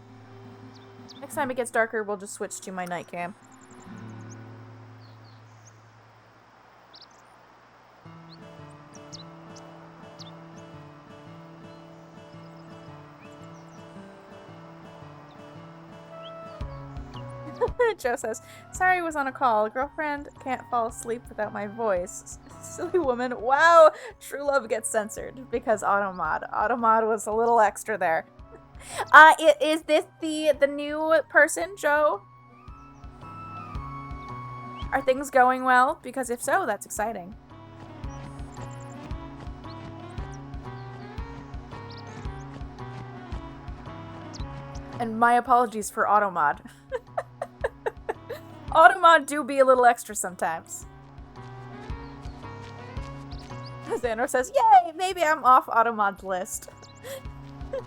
Next time it gets darker, we'll just switch to my night cam. Joe says, sorry I was on a call. Girlfriend can't fall asleep without my voice. Silly woman. Wow, True Love gets censored because Automod. Automod was a little extra there. Is this the new person, Joe? Are things going well? Because if so, that's exciting. And my apologies for Automod. Automod do be a little extra sometimes. Xandro says, yay, maybe I'm off Automod's list.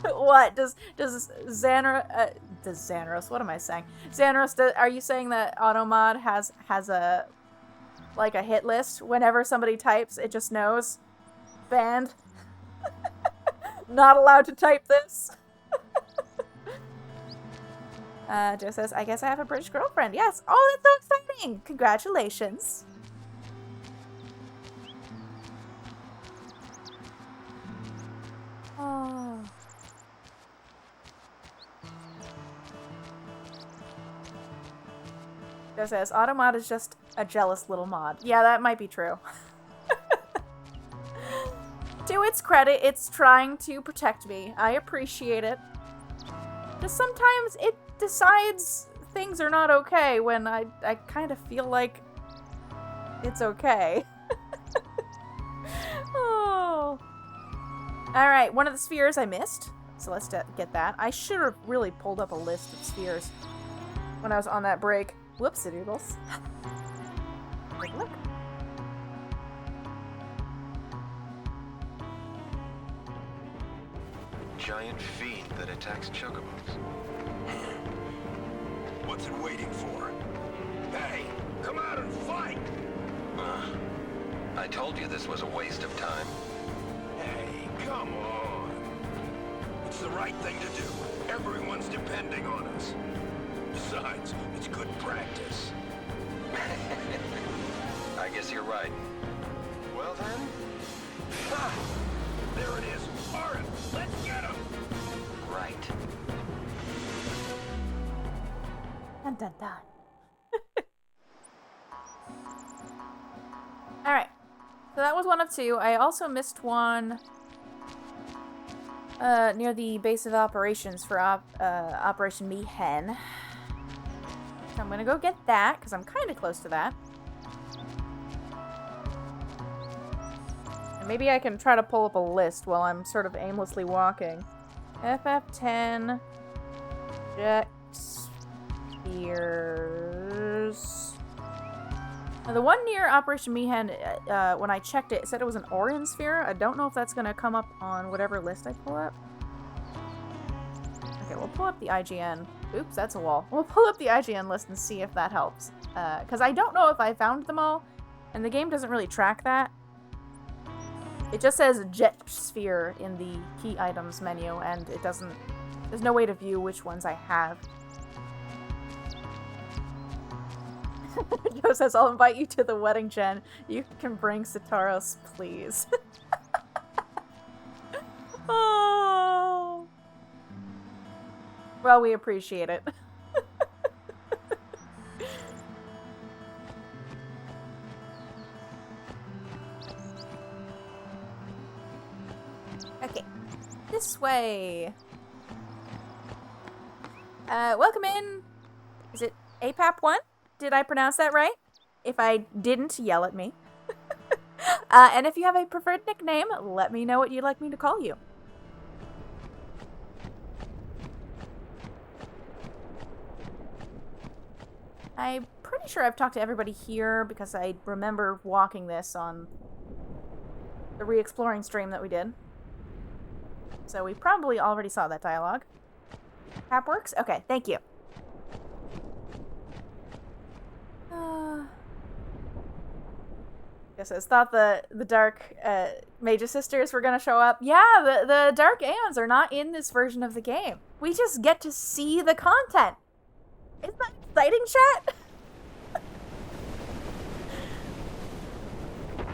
What? Does Xandros, what am I saying? Xandros, are you saying that Automod has a hit list? Whenever somebody types, it just knows? Banned? Not allowed to type this? Joe says, I guess I have a British girlfriend. Yes. Oh, that's so exciting. Congratulations. Oh. Joe says, Automod is just a jealous little mod. Yeah, that might be true. To its credit, it's trying to protect me. I appreciate it. Just sometimes it decides things are not okay when I kind of feel like it's okay. Oh. Alright, one of the spheres I missed. So let's get that. I should have really pulled up a list of spheres when I was on that break. Whoopsie doodles. Take a look. Giant fiend that attacks chocobos. What's it waiting for? Hey, come out and fight! I told you this was a waste of time. Hey, come on. It's the right thing to do. Everyone's depending on us. Besides, it's good practice. I guess you're right. Well then? Ha! There it is. Alright, let's get him! Right. Dun dun dun. Alright. So that was one of two. I also missed one near the base of operations for Operation Mayhem. So I'm gonna go get that, because I'm kind of close to that. And maybe I can try to pull up a list while I'm sort of aimlessly walking. FF10. Jet Spheres. Now, the one near Operation Mayhem, when I checked it, it said it was an Orion sphere. I don't know if that's going to come up on whatever list I pull up. Okay, we'll pull up the IGN. Oops, that's a wall. We'll pull up the IGN list and see if that helps. Because I don't know if I found them all, and the game doesn't really track that. It just says Jet Sphere in the key items menu, and it doesn't... There's no way to view which ones I have. Joe says, I'll invite you to the wedding, Jen. You can bring Sitaros, please. Oh. Well, we appreciate it. Okay. This way. Welcome in. Is it APAP1? Did I pronounce that right? If I didn't, yell at me. And if you have a preferred nickname, let me know what you'd like me to call you. I'm pretty sure I've talked to everybody here because I remember walking this on the re-exploring stream that we did. So we probably already saw that dialogue. Tap works? Okay, thank you. Guess I thought the dark Magus sisters were gonna show up. Yeah, the dark Aeons are not in this version of the game. We just get to see the content. Isn't that exciting, chat?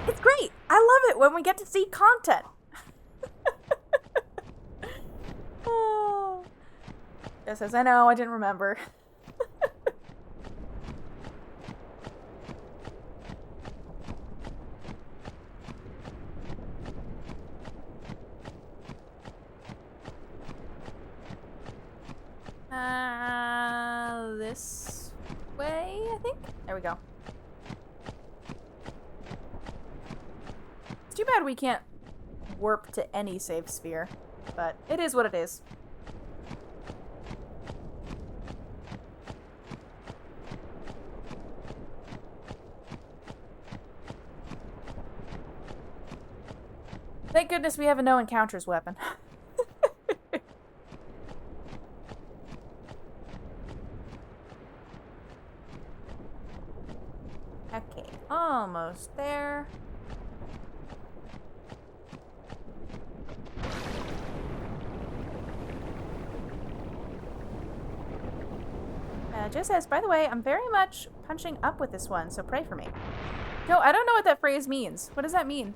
It's great. I love it when we get to see content. Oh. Just as I know, I didn't remember. This way, I think? There we go. It's too bad we can't warp to any save sphere, but it is what it is. Thank goodness we have a no encounters weapon. Okay, almost there. Just says, by the way, I'm very much punching up with this one, so pray for me. No, I don't know what that phrase means. What does that mean?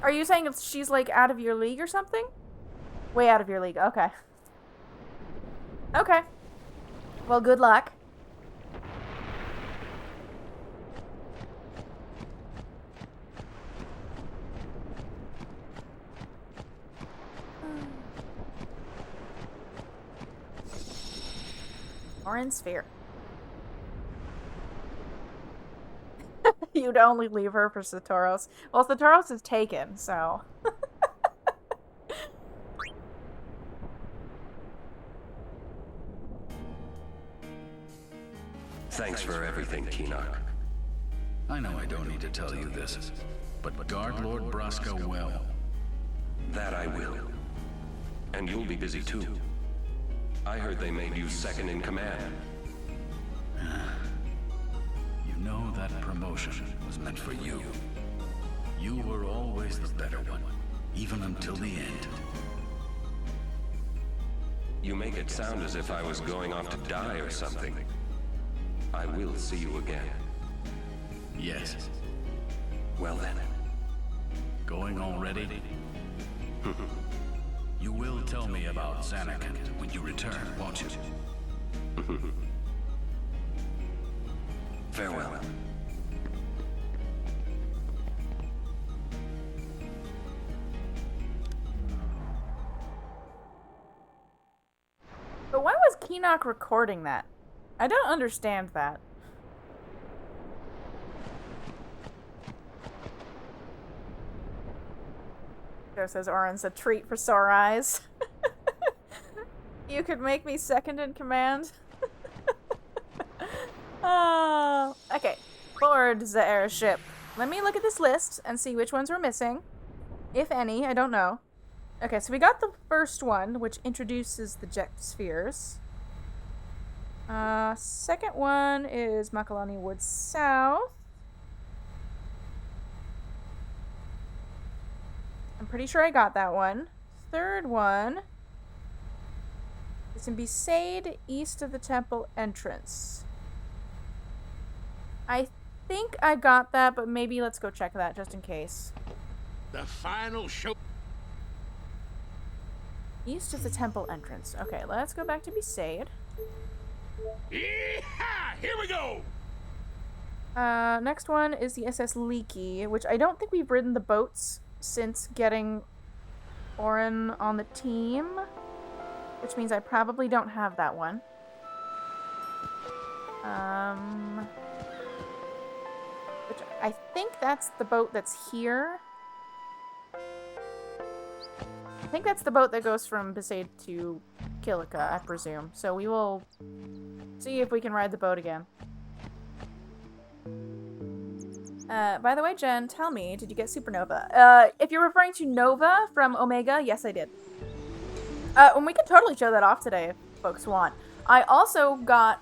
Are you saying if she's, like, out of your league or something? Way out of your league. Okay. Okay. Well, good luck. Orange sphere. You'd only leave her for Satoros. Well, Satoros is taken, so... Thanks for everything, Keenock. I know I don't need to tell you this, but guard Lord Brasco well. That I will. And you'll be busy too. I heard they made you second in command. You know that promotion was meant for you. You were always the better one, even until the end. You make it sound as if I was going off to die or something. I will see you again. Yes. Well then. Going already? You will tell me about Zanarkand when you return, won't you? Farewell. But why was Keenock recording that? I don't understand that. Joe says Orin's a treat for sore eyes. You could make me second in command. Oh, okay. Board the airship. Let me look at this list and see which ones we're missing. If any, I don't know. Okay, so we got the first one, which introduces the jet spheres. Second one is Makalani Woods South. I'm pretty sure I got that one. Third one is in Besaid, east of the temple entrance. I think I got that, but maybe let's go check that just in case. The final show. East of the temple entrance. Okay, let's go back to Besaid. Yeehaw! Here we go! Next one is the SS Leaky, which I don't think we've ridden the boats since getting Orin on the team, which means I probably don't have that one. Which I think that's the boat that's here. I think that's the boat that goes from Besaid to Kilika, I presume. So we will see if we can ride the boat again. By the way, Jen, tell me, did you get Supernova? If you're referring to Nova from Omega, yes, I did. And we can totally show that off today if folks want. I also got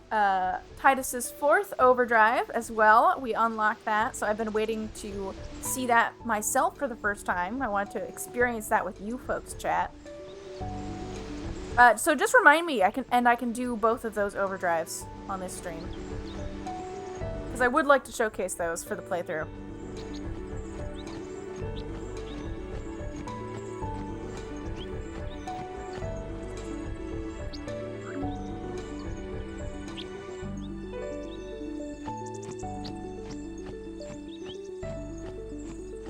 Titus's 4th overdrive as well. We unlocked that, so I've been waiting to see that myself for the first time. I wanted to experience that with you folks, chat. So just remind me, I can do both of those overdrives on this stream. Because I would like to showcase those for the playthrough.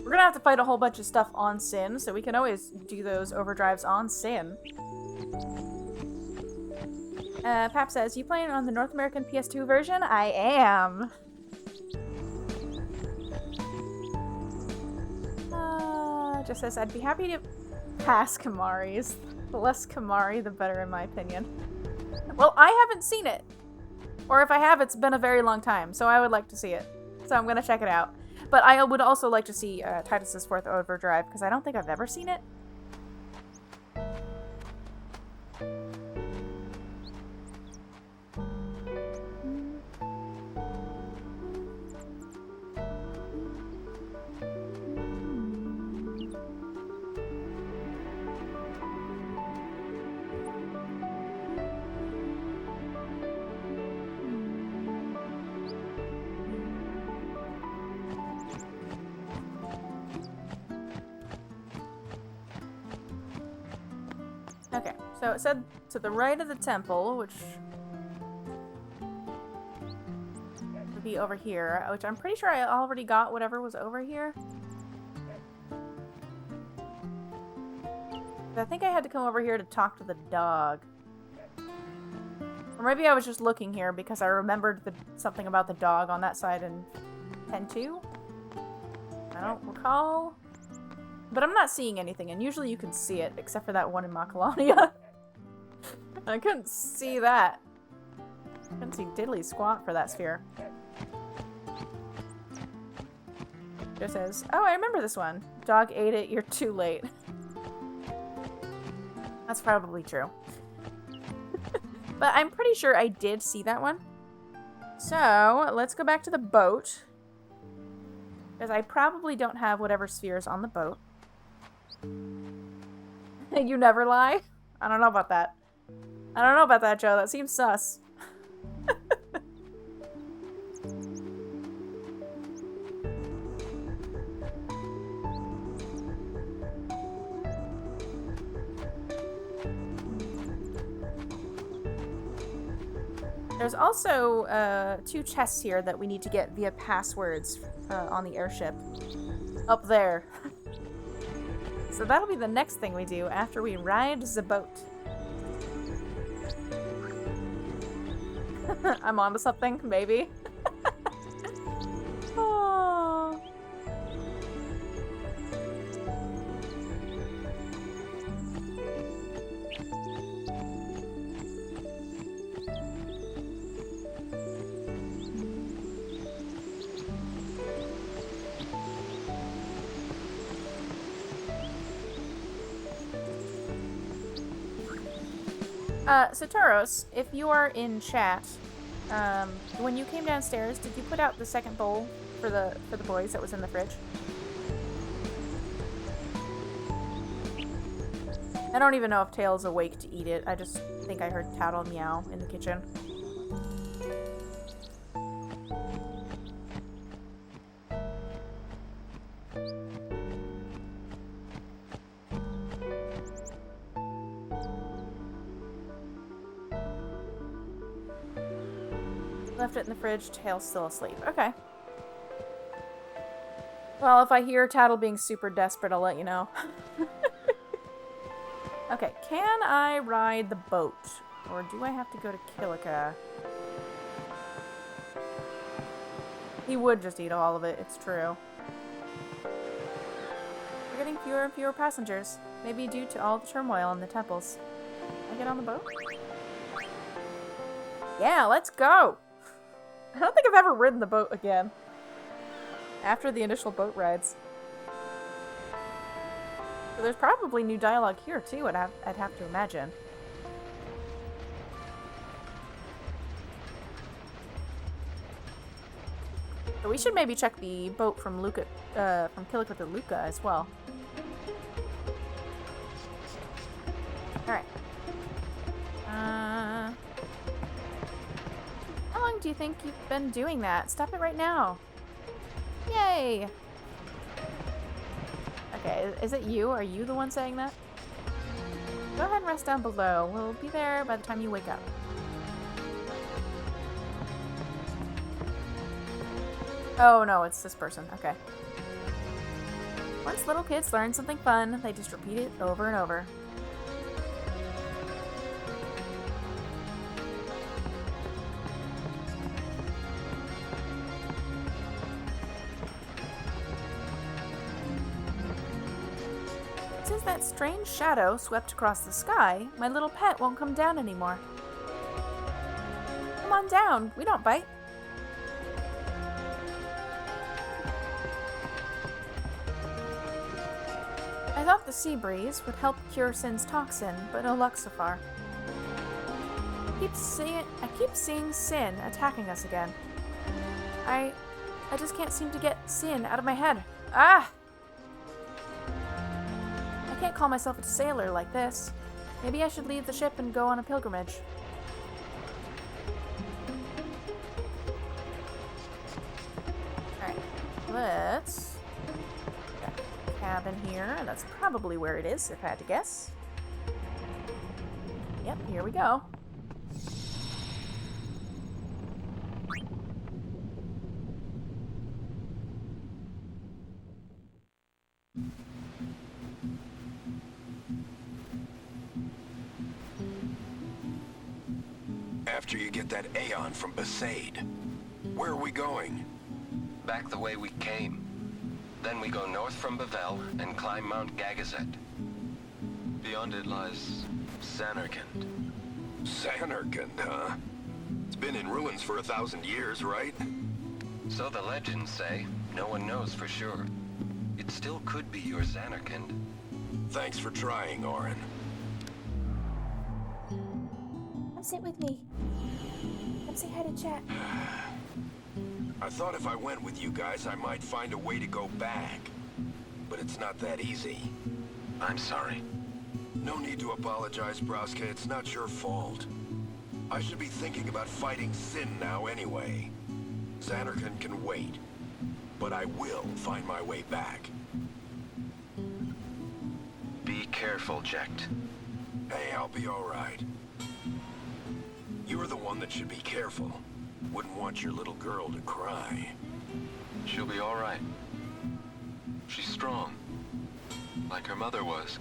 We're gonna have to fight a whole bunch of stuff on Sin, so we can always do those overdrives on Sin. Pap says, you playing on the North American PS2 version? I am. Just says, I'd be happy to pass Kamari's. The less Kamari, the better in my opinion. Well, I haven't seen it. Or if I have, it's been a very long time, so I would like to see it. So I'm gonna check it out. But I would also like to see Titus's 4th overdrive, because I don't think I've ever seen it. Okay, so it said to the right of the temple, which would be over here, which I'm pretty sure I already got whatever was over here. But I think I had to come over here to talk to the dog. Or maybe I was just looking here because I remembered something about the dog on that side in Pen 2. I don't recall. But I'm not seeing anything, and usually you can see it, except for that one in Macalonia. I couldn't see that. Couldn't see diddly squat for that sphere. Just says, oh, I remember this one. Dog ate it, you're too late. That's probably true. But I'm pretty sure I did see that one. So, let's go back to the boat. Because I probably don't have whatever spheres on the boat. You never lie? I don't know about that. I don't know about that, Joe. That seems sus. There's also 2 chests here that we need to get via passwords on the airship. Up there. So that'll be the next thing we do after we ride the boat. I'm onto something, maybe. Oh. So Tauros, if you are in chat, when you came downstairs, did you put out the second bowl for the boys that was in the fridge? I don't even know if Tail's awake to eat it. I just think I heard Tattle meow in the kitchen. Left it in the fridge, Tail's still asleep. Okay. Well, if I hear Tattle being super desperate, I'll let you know. Okay, can I ride the boat? Or do I have to go to Kilika? He would just eat all of it, it's true. We're getting fewer and fewer passengers. Maybe due to all the turmoil in the temples. Can I get on the boat? Yeah, let's go! I don't think I've ever ridden the boat again. After the initial boat rides. So there's probably new dialogue here too, I'd have to imagine. So we should maybe check the boat from Kiliko to Luca as well. Alright. How long do you think you've been doing that? Stop it right now. Yay! Okay, is it you? Are you the one saying that? Go ahead and rest down below. We'll be there by the time you wake up. Oh no, it's this person. Okay. Once little kids learn something fun, they just repeat it over and over. Since that strange shadow swept across the sky, my little pet won't come down anymore. Come on down. We don't bite. I thought the sea breeze would help cure Sin's toxin, but no luck so far. I keep seeing Sin attacking us again. I just can't seem to get Sin out of my head. Ah! I can't call myself a sailor like this. Maybe I should leave the ship and go on a pilgrimage. Alright, let's... cabin here, and that's probably where it is, if I had to guess. Yep, here we go. After you get that Aeon from Besaid, where are we going? Back the way we came. Then we go north from Bavel and climb Mount Gagazet. Beyond it lies Samarkand. Samarkand, huh? It's been in ruins for 1,000 years, right? So the legends say. No one knows for sure. It still could be your Samarkand. Thanks for trying, Orin. Come sit with me. Come say hi to chat. I thought if I went with you guys, I might find a way to go back. But it's not that easy. I'm sorry. No need to apologize, Braska. It's not your fault. I should be thinking about fighting Sin now anyway. Zanarkand can wait. But I will find my way back. Be careful, Jekt. Hey, I'll be alright. You're the one that should be careful. Wouldn't want your little girl to cry. She'll be all right. She's strong. Like her mother was.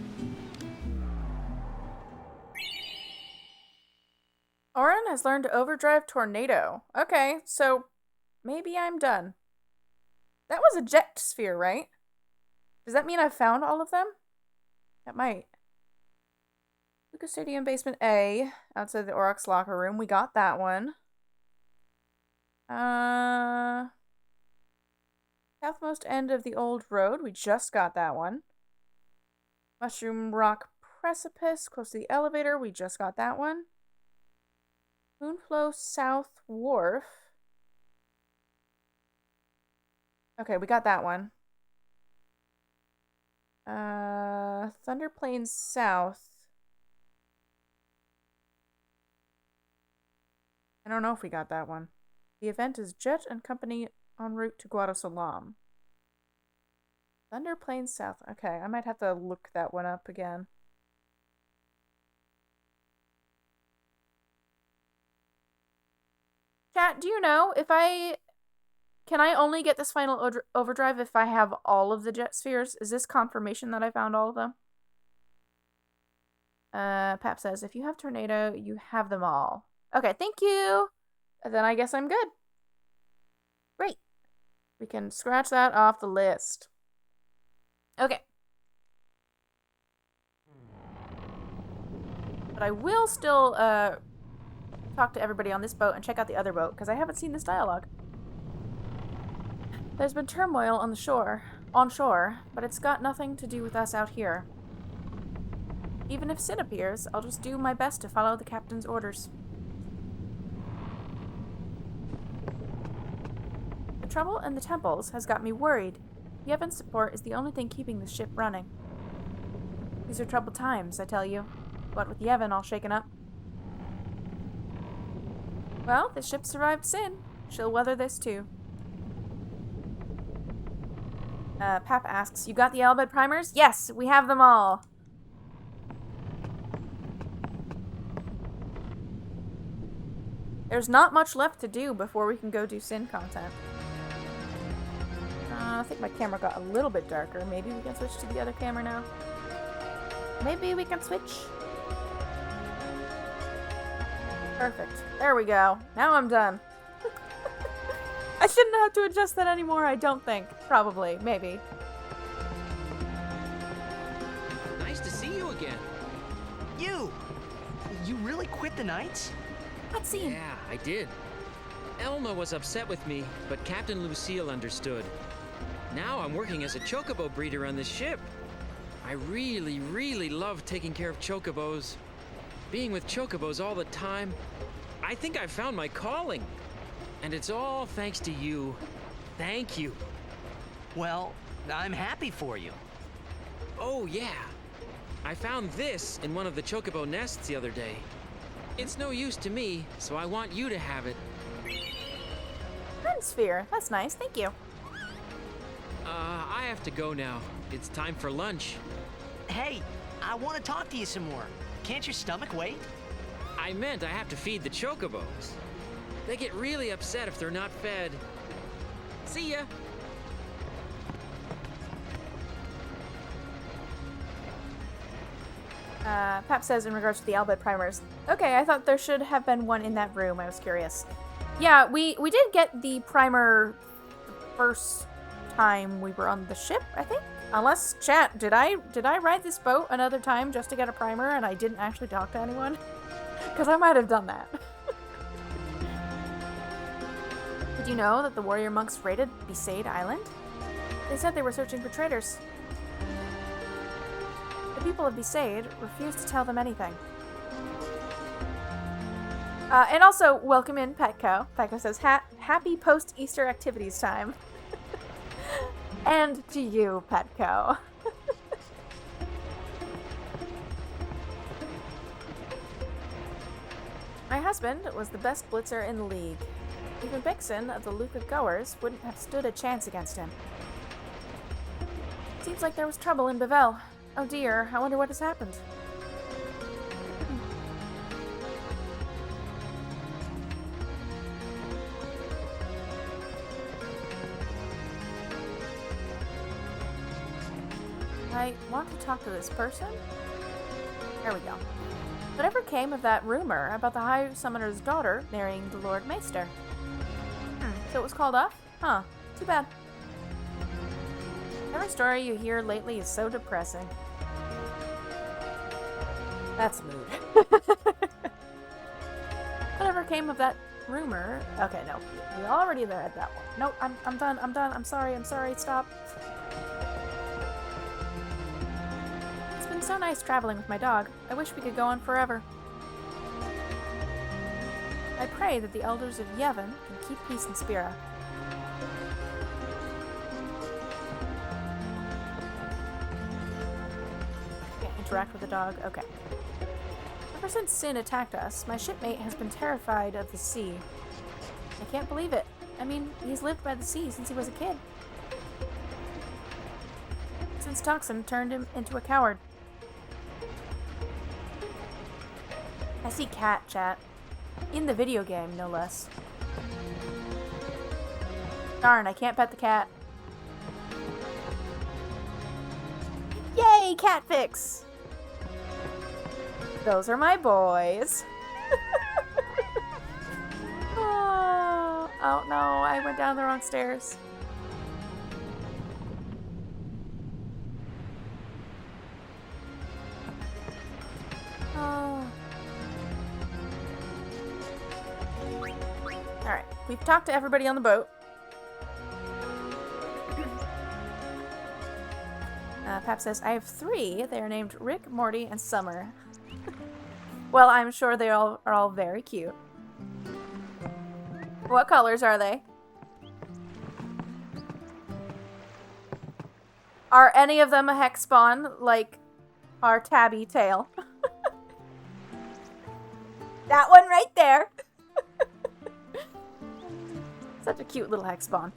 Orin has learned to overdrive Tornado. Okay, so maybe I'm done. That was a jet sphere, right? Does that mean I've found all of them? That might. Lucas Stadium Basement A, outside the Aurochs locker room. We got that one. Southmost end of the old road. We just got that one. Mushroom Rock Precipice, close to the elevator. We just got that one. Moonflow South Wharf. Okay, we got that one. Thunder Plains South. I don't know if we got that one. The event is Jet and Company en route to Guadosalam. Thunder Plains South. Okay, I might have to look that one up again. Chat, do you know if can I only get this final overdrive if I have all of the jet spheres? Is this confirmation that I found all of them? Pap says, if you have Tornado, you have them all. Okay, thank you. Then I guess I'm good. Great. We can scratch that off the list. Okay. But I will still talk to everybody on this boat and check out the other boat, because I haven't seen this dialogue. There's been turmoil on shore, but it's got nothing to do with us out here. Even if Sin appears, I'll just do my best to follow the captain's orders. The trouble in the temples has got me worried. Yevon's support is the only thing keeping the ship running. These are troubled times, I tell you. What with Yevon all shaken up. Well, the ship survived Sin. She'll weather this too. Pap asks, you got the Albed primers? Yes, we have them all. There's not much left to do before we can go do Sin content. I think my camera got a little bit darker. Maybe we can switch to the other camera now. Maybe we can switch. Perfect. There we go. Now I'm done. I shouldn't have to adjust that anymore, I don't think. Probably. Maybe. Nice to see you again. You really quit the Knights? Cutscene. Yeah, I did. Elma was upset with me, but Captain Lucille understood. Now I'm working as a chocobo breeder on this ship. I really, really love taking care of chocobos. Being with chocobos all the time, I think I've found my calling. And it's all thanks to you. Thank you. Well, I'm happy for you. Oh, yeah. I found this in one of the chocobo nests the other day. It's no use to me, so I want you to have it. Sphere. That's nice. Thank you. I have to go now. It's time for lunch. Hey, I want to talk to you some more. Can't your stomach wait? I meant I have to feed the chocobos. They get really upset if they're not fed. See ya! Pap says in regards to the Albed primers. Okay, I thought there should have been one in that room. I was curious. Yeah, we did get the primer the first time we were on the ship, I think. Unless, chat, did I ride this boat another time just to get a primer and I didn't actually talk to anyone? Because I might have done that. Did you know that the warrior monks raided Besaid Island? They said they were searching for traitors. The people of Besaid refused to tell them anything. And also, welcome in, Petco. Petco says, happy post-Easter activities time. And to you, Petco. My husband was the best blitzer in the league. Even Bixen of the Luca Goers wouldn't have stood a chance against him. Seems like there was trouble in Bevel. Oh dear, I wonder what has happened. I want to talk to this person. There we go. Whatever came of that rumor about the High Summoner's daughter marrying the Lord Maester? So it was called off? Huh. Too bad. Every story you hear lately is so depressing. That's mood. Whatever came of that rumor? Okay, no. We already read that one. Nope, I'm done. I'm sorry, stop. It's been so nice traveling with my dog. I wish we could go on forever. I pray that the elders of Yevon can keep peace in Spira. Can't interact with the dog? Okay. Ever since Sin attacked us, my shipmate has been terrified of the sea. I can't believe it. I mean, he's lived by the sea since he was a kid. Since Toxin turned him into a coward. I see cat, chat. In the video game, no less. Darn, I can't pet the cat. Yay, cat fix! Those are my boys. Oh no, I went down the wrong stairs. We've talked to everybody on the boat. Pap says, I have 3. They are named Rick, Morty, and Summer. Well, I'm sure they are all very cute. What colors are they? Are any of them a hex spawn, like our tabby tail? That one right there! Such a cute little hex spawn.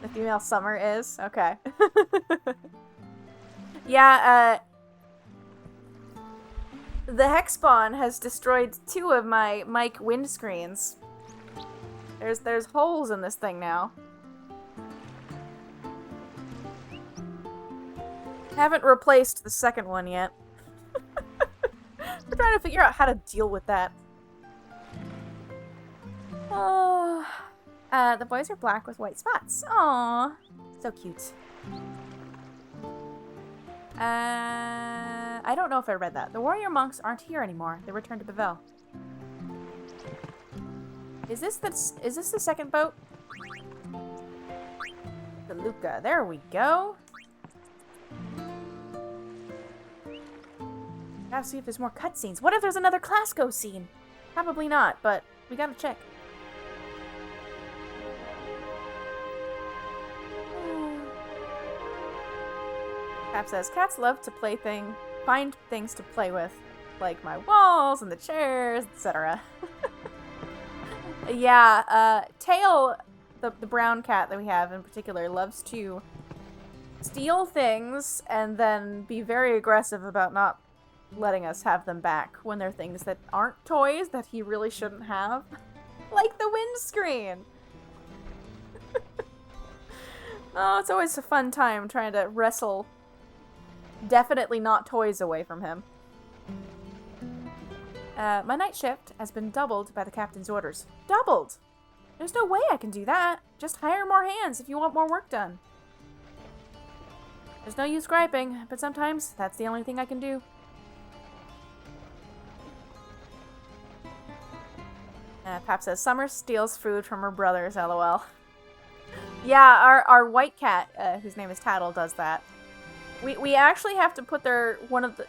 The female Summer is? Okay. Yeah, the hex spawn has destroyed 2 of my mic windscreens. There's holes in this thing now. Haven't replaced the second one yet. We're trying to figure out how to deal with that. Oh, the boys are black with white spots. Aww, so cute. I don't know if I read that. The warrior monks aren't here anymore. They returned to Bevel. Is this the second boat? The Luca. There we go. Gotta see if there's more cutscenes. What if there's another Classco scene? Probably not, but we gotta check. Cap says, cats love to find things to play with, like my walls and the chairs, etc. Yeah, Tail, the brown cat that we have in particular, loves to steal things and then be very aggressive about not letting us have them back when they're things that aren't toys that he really shouldn't have. Like the windscreen! Oh, it's always a fun time trying to wrestle definitely not toys away from him. My night shift has been doubled by the captain's orders. Doubled? There's no way I can do that. Just hire more hands if you want more work done. There's no use griping, but sometimes that's the only thing I can do. Pap says, Summer steals food from her brothers, lol. Yeah, our white cat, whose name is Tattle, does that. We actually have to put one of the...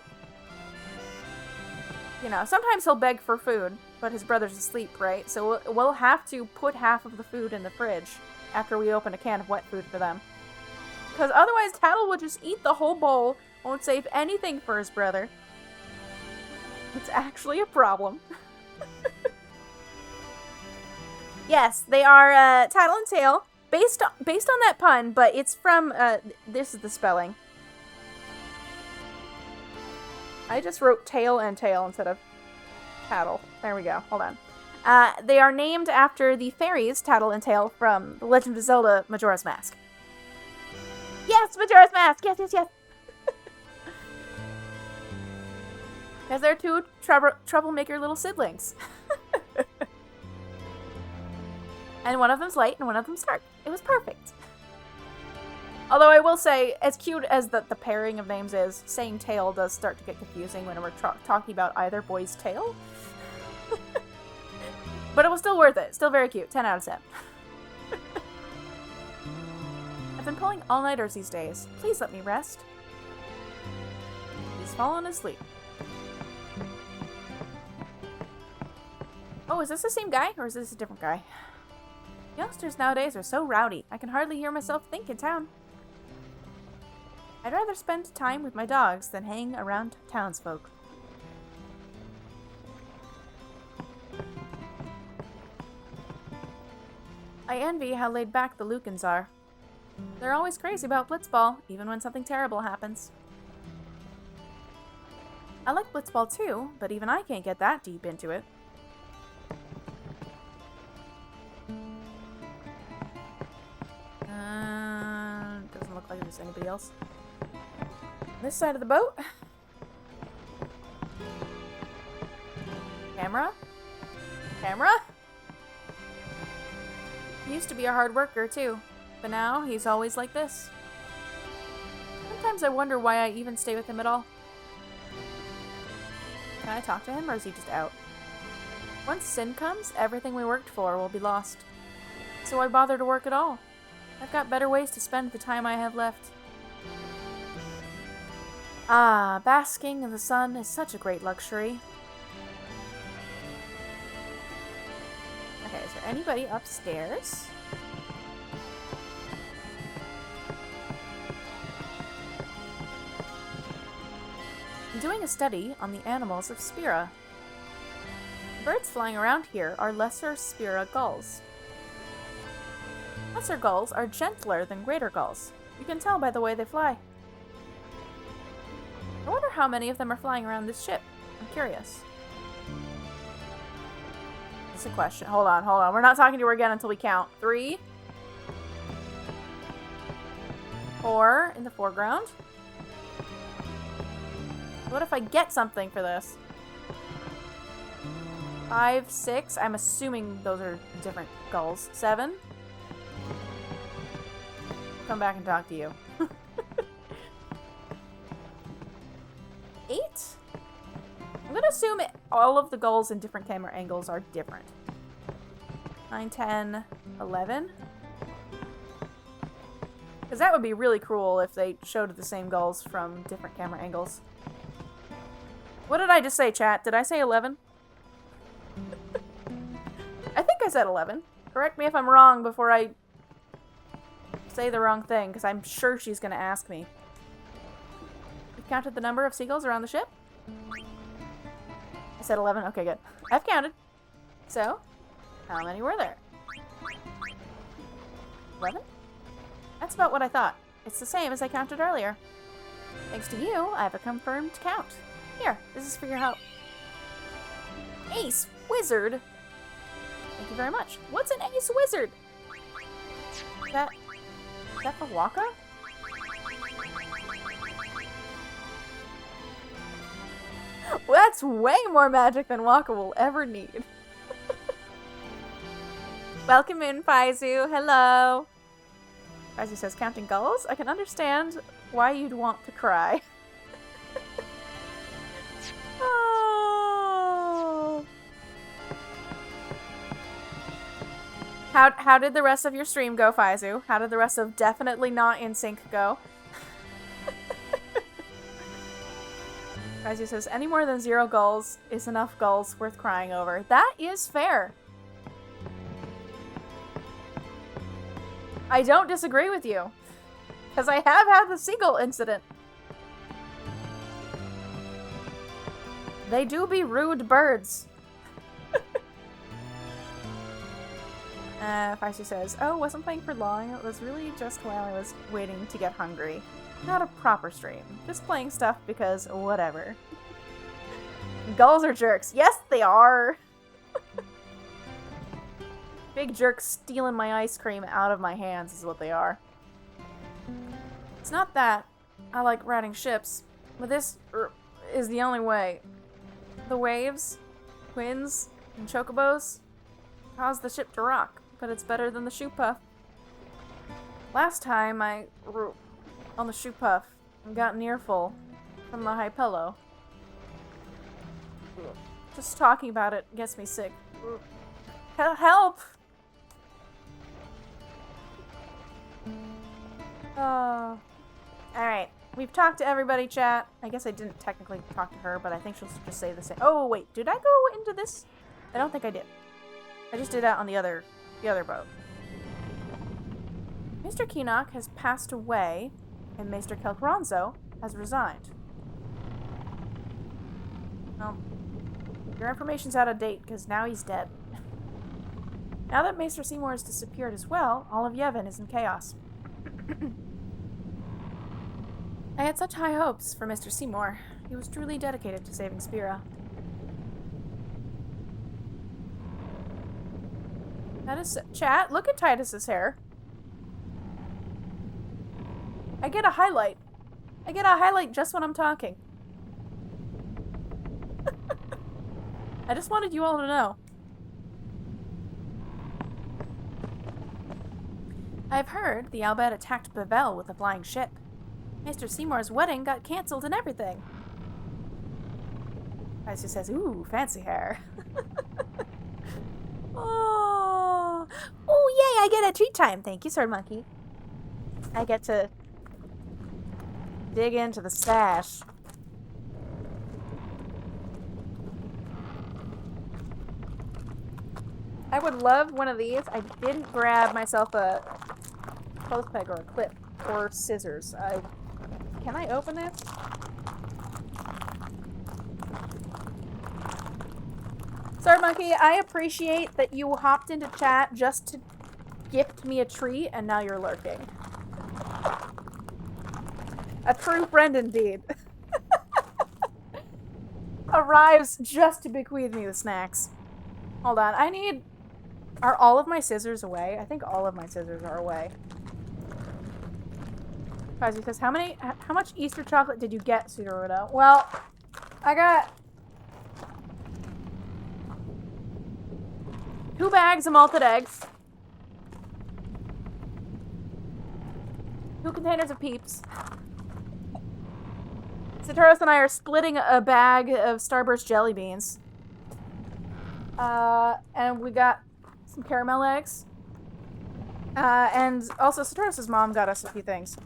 You know, sometimes he'll beg for food, but his brother's asleep, right? So we'll have to put half of the food in the fridge after we open a can of wet food for them. Because otherwise Tattle will just eat the whole bowl, won't save anything for his brother. It's actually a problem. Yes, they are Tattle and Tail, based on that pun, but it's from, this is the spelling. I just wrote tail and tail instead of Tattle. There we go. Hold on. They are named after the fairies Tattle and Tail from The Legend of Zelda Majora's Mask. Yes, Majora's Mask! Yes, yes, yes! Because they're 2 troublemaker little siblings. And one of them's light and one of them's dark. It was perfect. Although I will say, as cute as the pairing of names is, saying tail does start to get confusing when we're talking about either boy's tail. But it was still worth it. Still very cute. 10 out of 10. I've been pulling all-nighters these days. Please let me rest. He's fallen asleep. Oh, is this the same guy? Or is this a different guy? Youngsters nowadays are so rowdy. I can hardly hear myself think in town. I'd rather spend time with my dogs than hang around townsfolk. I envy how laid back the Lucans are. They're always crazy about Blitzball, even when something terrible happens. I like Blitzball too, but even I can't get that deep into it. Doesn't look like there's anybody else. This side of the boat. Camera? Camera? He used to be a hard worker too, but now he's always like this. Sometimes I wonder why I even stay with him at all. Can I talk to him, or is he just out? Once Sin comes, everything we worked for will be lost. So why bother to work at all? I've got better ways to spend the time I have left. Ah, basking in the sun is such a great luxury. Okay, is there anybody upstairs? I'm doing a study on the animals of Spira. The birds flying around here are lesser Spira gulls. Lesser gulls are gentler than greater gulls. You can tell by the way they fly. I wonder how many of them are flying around this ship. I'm curious. That's a question. Hold on. We're not talking to her again until we count. 3. 4 in the foreground. What if I get something for this? 5, 6. I'm assuming those are different gulls. 7. Come back and talk to you. 8? I'm gonna assume all of the gulls in different camera angles are different. 9, 10, 11. Because that would be really cruel if they showed the same gulls from different camera angles. What did I just say, chat? Did I say 11? I think I said 11. Correct me if I'm wrong before I say the wrong thing, because I'm sure she's going to ask me. You counted the number of seagulls around the ship? I said 11. Okay, good. I've counted. So, how many were there? 11? That's about what I thought. It's the same as I counted earlier. Thanks to you, I have a confirmed count. Here, this is for your help. Ace Wizard! Thank you very much. What's an Ace Wizard? Is that for Waka? Well, that's way more magic than Waka will ever need. Welcome in, Paizu. Hello. Paizu says, counting gulls? I can understand why you'd want to cry. Oh. How did the rest of your stream go, Faizu? How did the rest of Definitely Not in Sync go? Faizu says, any more than 0 gulls is enough gulls worth crying over. That is fair. I don't disagree with you. Because I have had the seagull incident. They do be rude birds. Faizu says, oh, wasn't playing for long. It was really just while I was waiting to get hungry. Not a proper stream. Just playing stuff because whatever. Gulls are jerks. Yes, they are. Big jerks stealing my ice cream out of my hands is what they are. It's not that I like riding ships, but this is the only way. The waves, winds, and chocobos cause the ship to rock, but it's better than the shoe puff. Last time I on the shoe puff and got an earful from the high pillow. Just talking about it gets me sick. Help! Oh. Alright. We've talked to everybody, chat. I guess I didn't technically talk to her, but I think she'll just say the same. Oh, wait. Did I go into this? I don't think I did. I just did that on the other boat. Mr. Keenock has passed away, and Maester Kelkronzo has resigned. Well, your information's out of date, because now he's dead. Now that Maester Seymour has disappeared as well, all of Yevon is in chaos. I had such high hopes for Mr. Seymour. He was truly dedicated to saving Spira. Chat, look at Titus's hair. I get a highlight. I get a highlight just when I'm talking. I just wanted you all to know. I've heard the Albed attacked Bevel with a flying ship. Mr. Seymour's wedding got cancelled and everything. As he says, ooh, fancy hair. Oh, yay, I get a treat time. Thank you, Sword Monkey. I get to dig into the stash. I would love one of these. I didn't grab myself a clothes peg or a clip or scissors. Can I open this? Sword Monkey, I appreciate that you hopped into chat just to gift me a treat, and now you're lurking. A true friend indeed. Arrives just to bequeath me the snacks. Hold on, I need... Are all of my scissors away? I think all of my scissors are away. Fuzzy says, how much Easter chocolate did you get, Sudorito? Well, I got 2 bags of malted eggs. 2 containers of Peeps. Satoros and I are splitting a bag of Starburst jelly beans. And we got some caramel eggs. And also Satoros' mom got us a few things.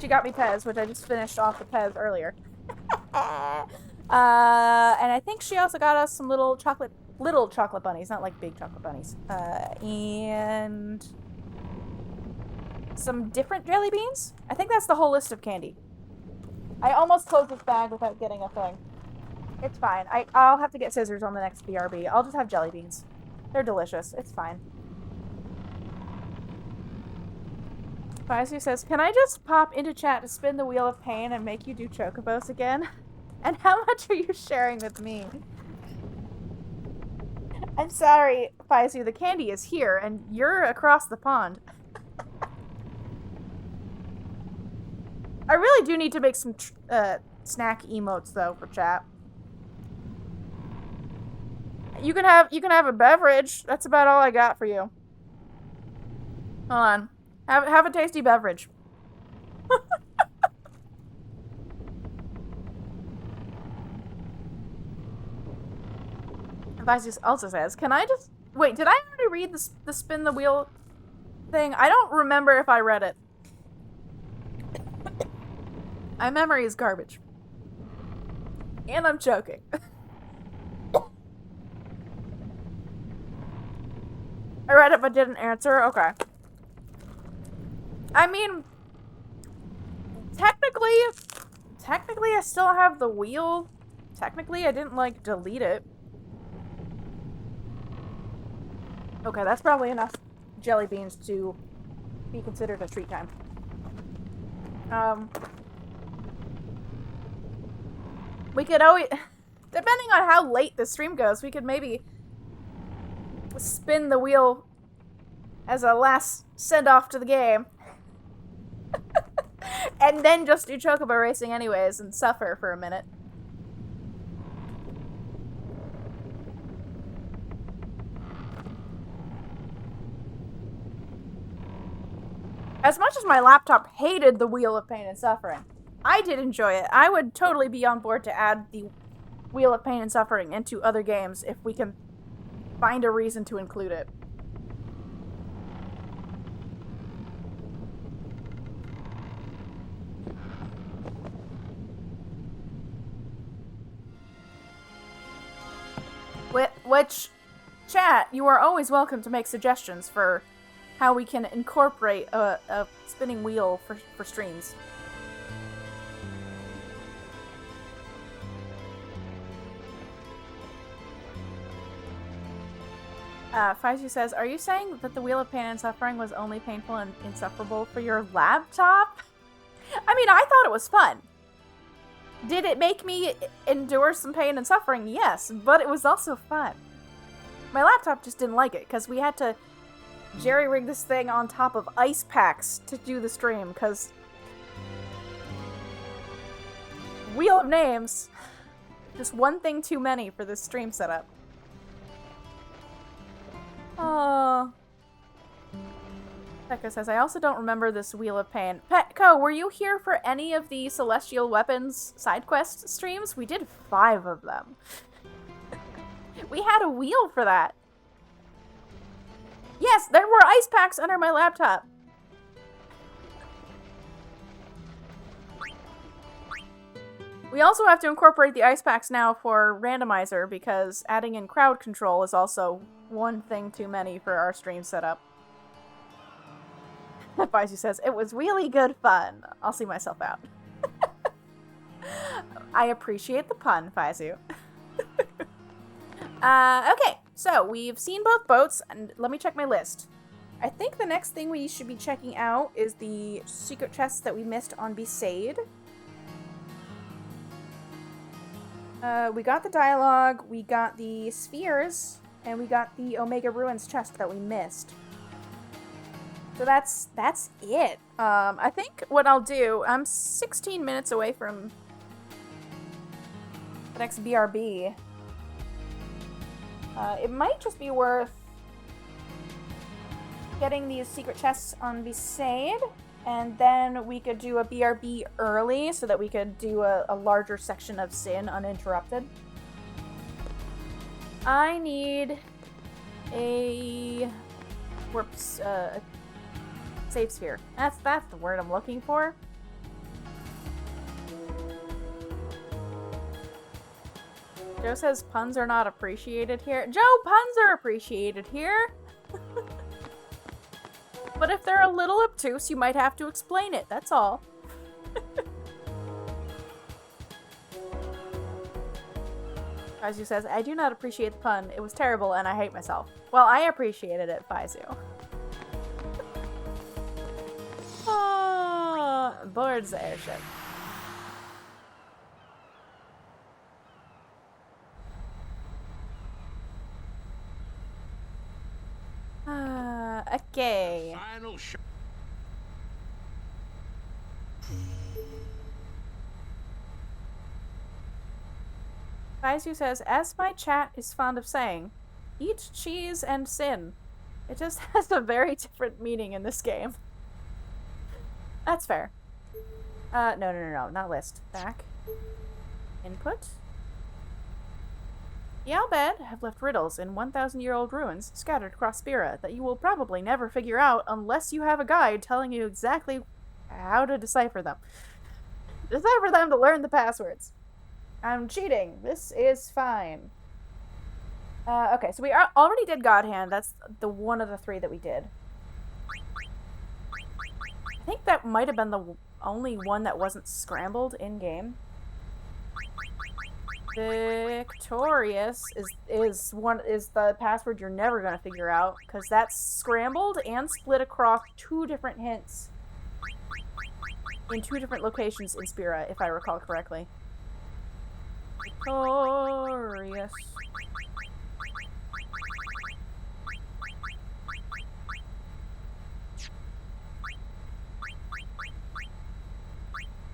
She got me Pez, which I just finished off the Pez earlier. And I think she also got us some little chocolate bunnies, not like big chocolate bunnies. And some different jelly beans. I think that's the whole list of candy. I almost closed this bag without getting a thing. It's fine. I'll have to get scissors on the next BRB. I'll just have jelly beans. They're delicious. It's fine. Faisu says, can I just pop into chat to spin the wheel of pain and make you do chocobos again? And how much are you sharing with me? I'm sorry, Faisu, the candy is here, and you're across the pond. I really do need to make some snack emotes, though, for chat. You can have a beverage. That's about all I got for you. Hold on. Have a tasty beverage. Vice also says, can I just... Wait, did I already read the spin the wheel thing? I don't remember if I read it. My memory is garbage. And I'm joking. I read it but didn't answer? Okay. I mean, technically I still have the wheel. Technically, I didn't, like, delete it. Okay, that's probably enough jelly beans to be considered a treat time. We could always, depending on how late the stream goes, we could maybe spin the wheel as a last send-off to the game. And then just do chocobo racing anyways and suffer for a minute. As much as my laptop hated the Wheel of Pain and Suffering, I did enjoy it. I would totally be on board to add the Wheel of Pain and Suffering into other games if we can find a reason to include it. Which, chat, you are always welcome to make suggestions for how we can incorporate a spinning wheel for streams. Faizu says, are you saying that the Wheel of Pain and Suffering was only painful and insufferable for your laptop? I mean, I thought it was fun. Did it make me endure some pain and suffering? Yes, but it was also fun. My laptop just didn't like it, because we had to jerry-rig this thing on top of ice packs to do the stream, because... Wheel of Names. Just one thing too many for this stream setup. Becca says, I also don't remember this Wheel of Pain. Petco, were you here for any of the Celestial Weapons side quest streams? We did 5 of them. We had a wheel for that. Yes, there were ice packs under my laptop. We also have to incorporate the ice packs now for randomizer because adding in crowd control is also one thing too many for our stream setup. Faizu says, it was really good fun. I'll see myself out. I appreciate the pun, Faizu. Okay, so we've seen both boats, and let me check my list. I think the next thing we should be checking out is the secret chests that we missed on Besaid. We got the dialogue, we got the spheres, and we got the Omega Ruins chest that we missed. So that's it. I think what I'll do, I'm 16 minutes away from the next BRB. It might just be worth getting these secret chests on Besaid, and then we could do a BRB early so that we could do a larger section of Sin uninterrupted. I need a save sphere. That's the word I'm looking for. Joe says puns are not appreciated here. Joe, puns are appreciated here. But if they're a little obtuse, you might have to explain it. That's all. Faizu says, I do not appreciate the pun. It was terrible and I hate myself. Well, I appreciated it, Faizu. Boards the airship. Okay. Final show. Faizu says, as my chat is fond of saying, eat cheese and sin. It just has a very different meaning in this game. That's fair. No, not list. Back. Input. The Albed have left riddles in 1,000-year-old ruins scattered across Spira that you will probably never figure out unless you have a guide telling you exactly how to decipher them. Decipher them to learn the passwords. I'm cheating. This is fine. Okay, so we already did God Hand. That's the one of the 3 that we did. I think that might have been the only one that wasn't scrambled in-game. Victorious is the password you're never gonna figure out because that's scrambled and split across 2 different hints in 2 different locations in Spira, if I recall correctly. Victorious.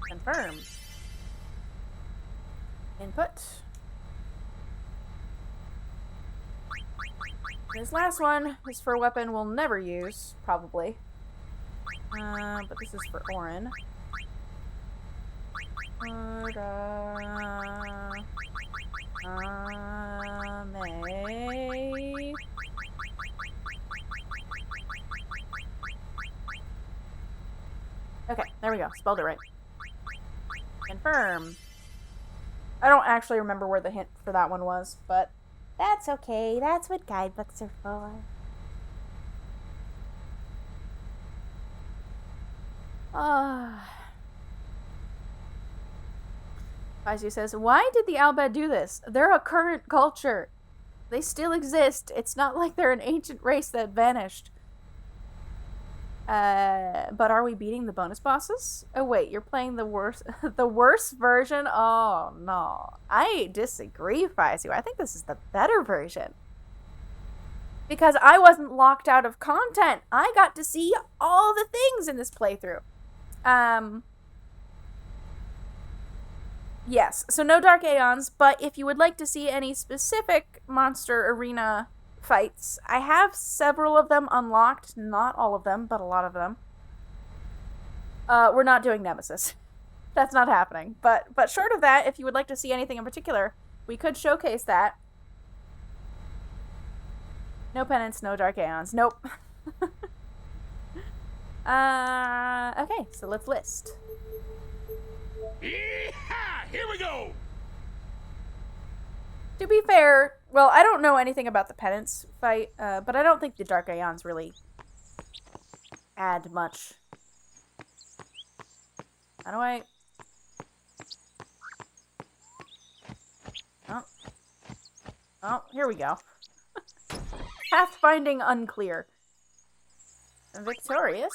Confirm. Input. This last one is for a weapon we'll never use, probably. But this is for Orin. Okay, there we go. Spelled it right. Confirm. I don't actually remember where the hint for that one was, but that's okay. That's what guidebooks are for. Faizu says, why did the Albed do this? They're a current culture. They still exist. It's not like they're an ancient race that vanished. But are we beating the bonus bosses? Oh wait, you're playing the worst version? Oh no. I disagree, Faizu. I think this is the better version. Because I wasn't locked out of content. I got to see all the things in this playthrough. Yes, so no Dark Aeons, but if you would like to see any specific Monster Arena fights. I have several of them unlocked. Not all of them, but a lot of them. We're not doing Nemesis. That's not happening. But short of that, if you would like to see anything in particular, we could showcase that. No penance, no dark aeons. Nope. Okay, so let's list. Yeehaw! Here we go! To be fair, well, I don't know anything about the penance fight, but I don't think the dark aeons really add much. How do I... Oh, here we go. Pathfinding unclear. Victorious.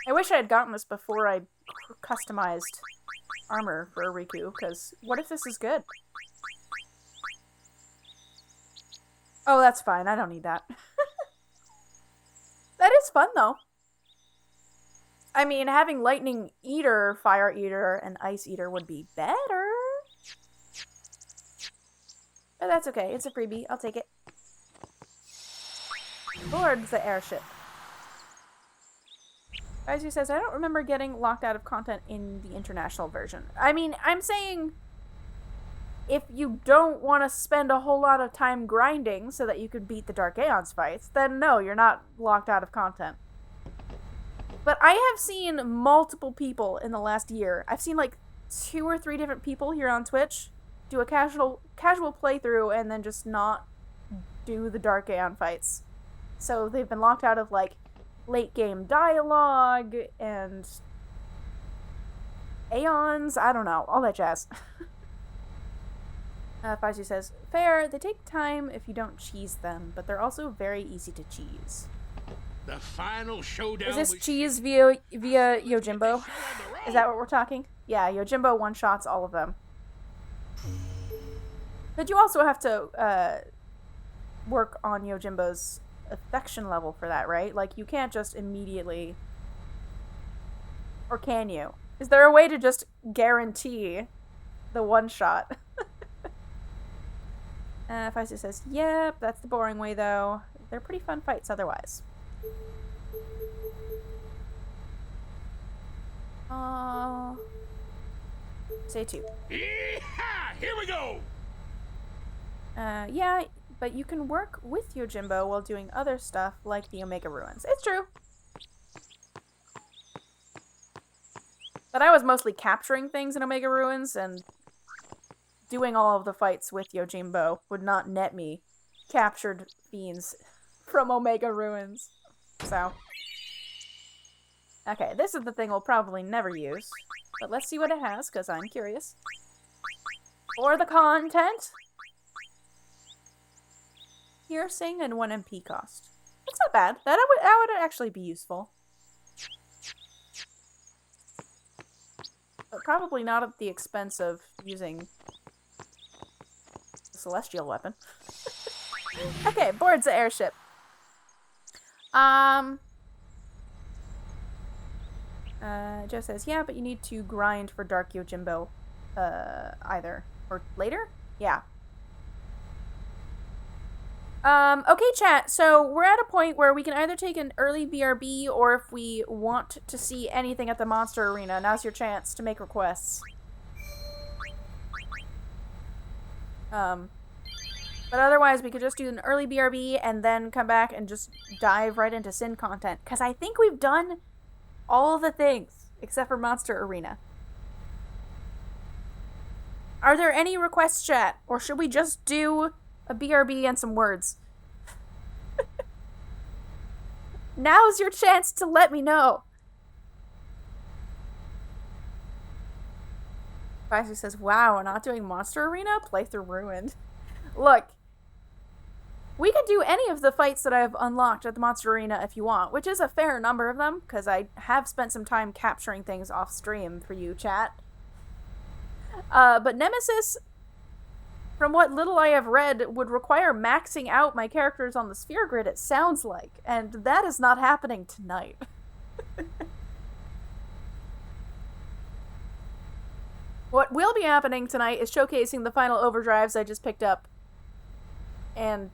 I wish I had gotten this before I customized armor for Riku, because what if this is good? Oh, that's fine. I don't need that. That is fun, though. I mean, having Lightning Eater, Fire Eater, and Ice Eater would be better. But that's okay. It's a freebie. I'll take it. Board the airship. Aizu says, I don't remember getting locked out of content in the international version. I mean, I'm saying if you don't want to spend a whole lot of time grinding so that you can beat the Dark Aeons fights, then no, you're not locked out of content. But I have seen multiple people in the last year. I've seen like 2 or 3 different people here on Twitch do a casual playthrough and then just not do the Dark Aeon fights. So they've been locked out of like late game dialogue and Aeons, I don't know, all that jazz. Faizu says, fair, they take time if you don't cheese them, but they're also very easy to cheese. The final showdown. Is this cheese via Yojimbo? Is that what we're talking? Yeah, Yojimbo one-shots all of them. But you also have to work on Yojimbo's affection level for that, right? Like, you can't just immediately... Or can you? Is there a way to just guarantee the one-shot? Faizu says, yep, that's the boring way, though. They're pretty fun fights otherwise. Say 2. Yeehaw! Here we go! Yeah, but you can work with Yojimbo while doing other stuff like the Omega Ruins. It's true. But I was mostly capturing things in Omega Ruins, and doing all of the fights with Yojimbo would not net me captured fiends from Omega Ruins. So. Okay, this is the thing we'll probably never use. But let's see what it has, because I'm curious. For the content. Piercing and 1 MP cost. That's not bad. That would actually be useful. But probably not at the expense of using the celestial weapon. Okay, boards the airship. Joe says, yeah, but you need to grind for Dark Yojimbo, either. Or later? Yeah. Okay, chat, so we're at a point where we can either take an early BRB, or if we want to see anything at the Monster Arena, now's your chance to make requests. But otherwise, we could just do an early BRB, and then come back and just dive right into Sin content, because I think we've done all the things, except for Monster Arena. Are there any requests, chat? Or should we just do a BRB and some words? Now's your chance to let me know. Faizu says, wow, we're not doing Monster Arena? Playthrough ruined. Look, we could do any of the fights that I've unlocked at the Monster Arena if you want, which is a fair number of them, because I have spent some time capturing things off stream for you, chat. But Nemesis, from what little I have read, would require maxing out my characters on the sphere grid, it sounds like, and that is not happening tonight. What will be happening tonight is showcasing the final overdrives I just picked up, and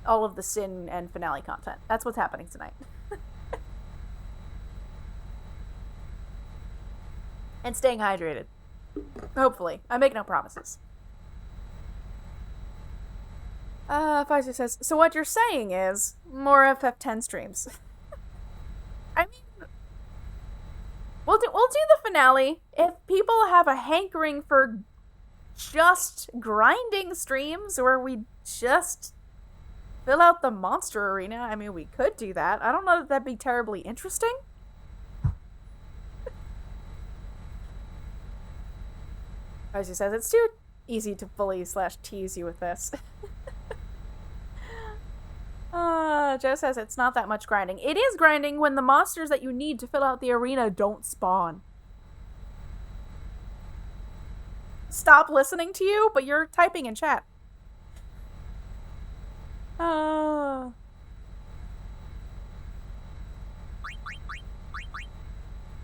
all of the Sin and finale content. That's what's happening tonight. And staying hydrated. Hopefully. I make no promises. Pfizer says, so what you're saying is more FF10 streams. I mean, we'll do the finale. If people have a hankering for just grinding streams where we just fill out the monster arena, I mean, we could do that. I don't know that that'd be terribly interesting. As he says, it's too easy to bully/tease you with this. Joe says it's not that much grinding. It is grinding when the monsters that you need to fill out the arena don't spawn. Stop listening to you, but you're typing in chat.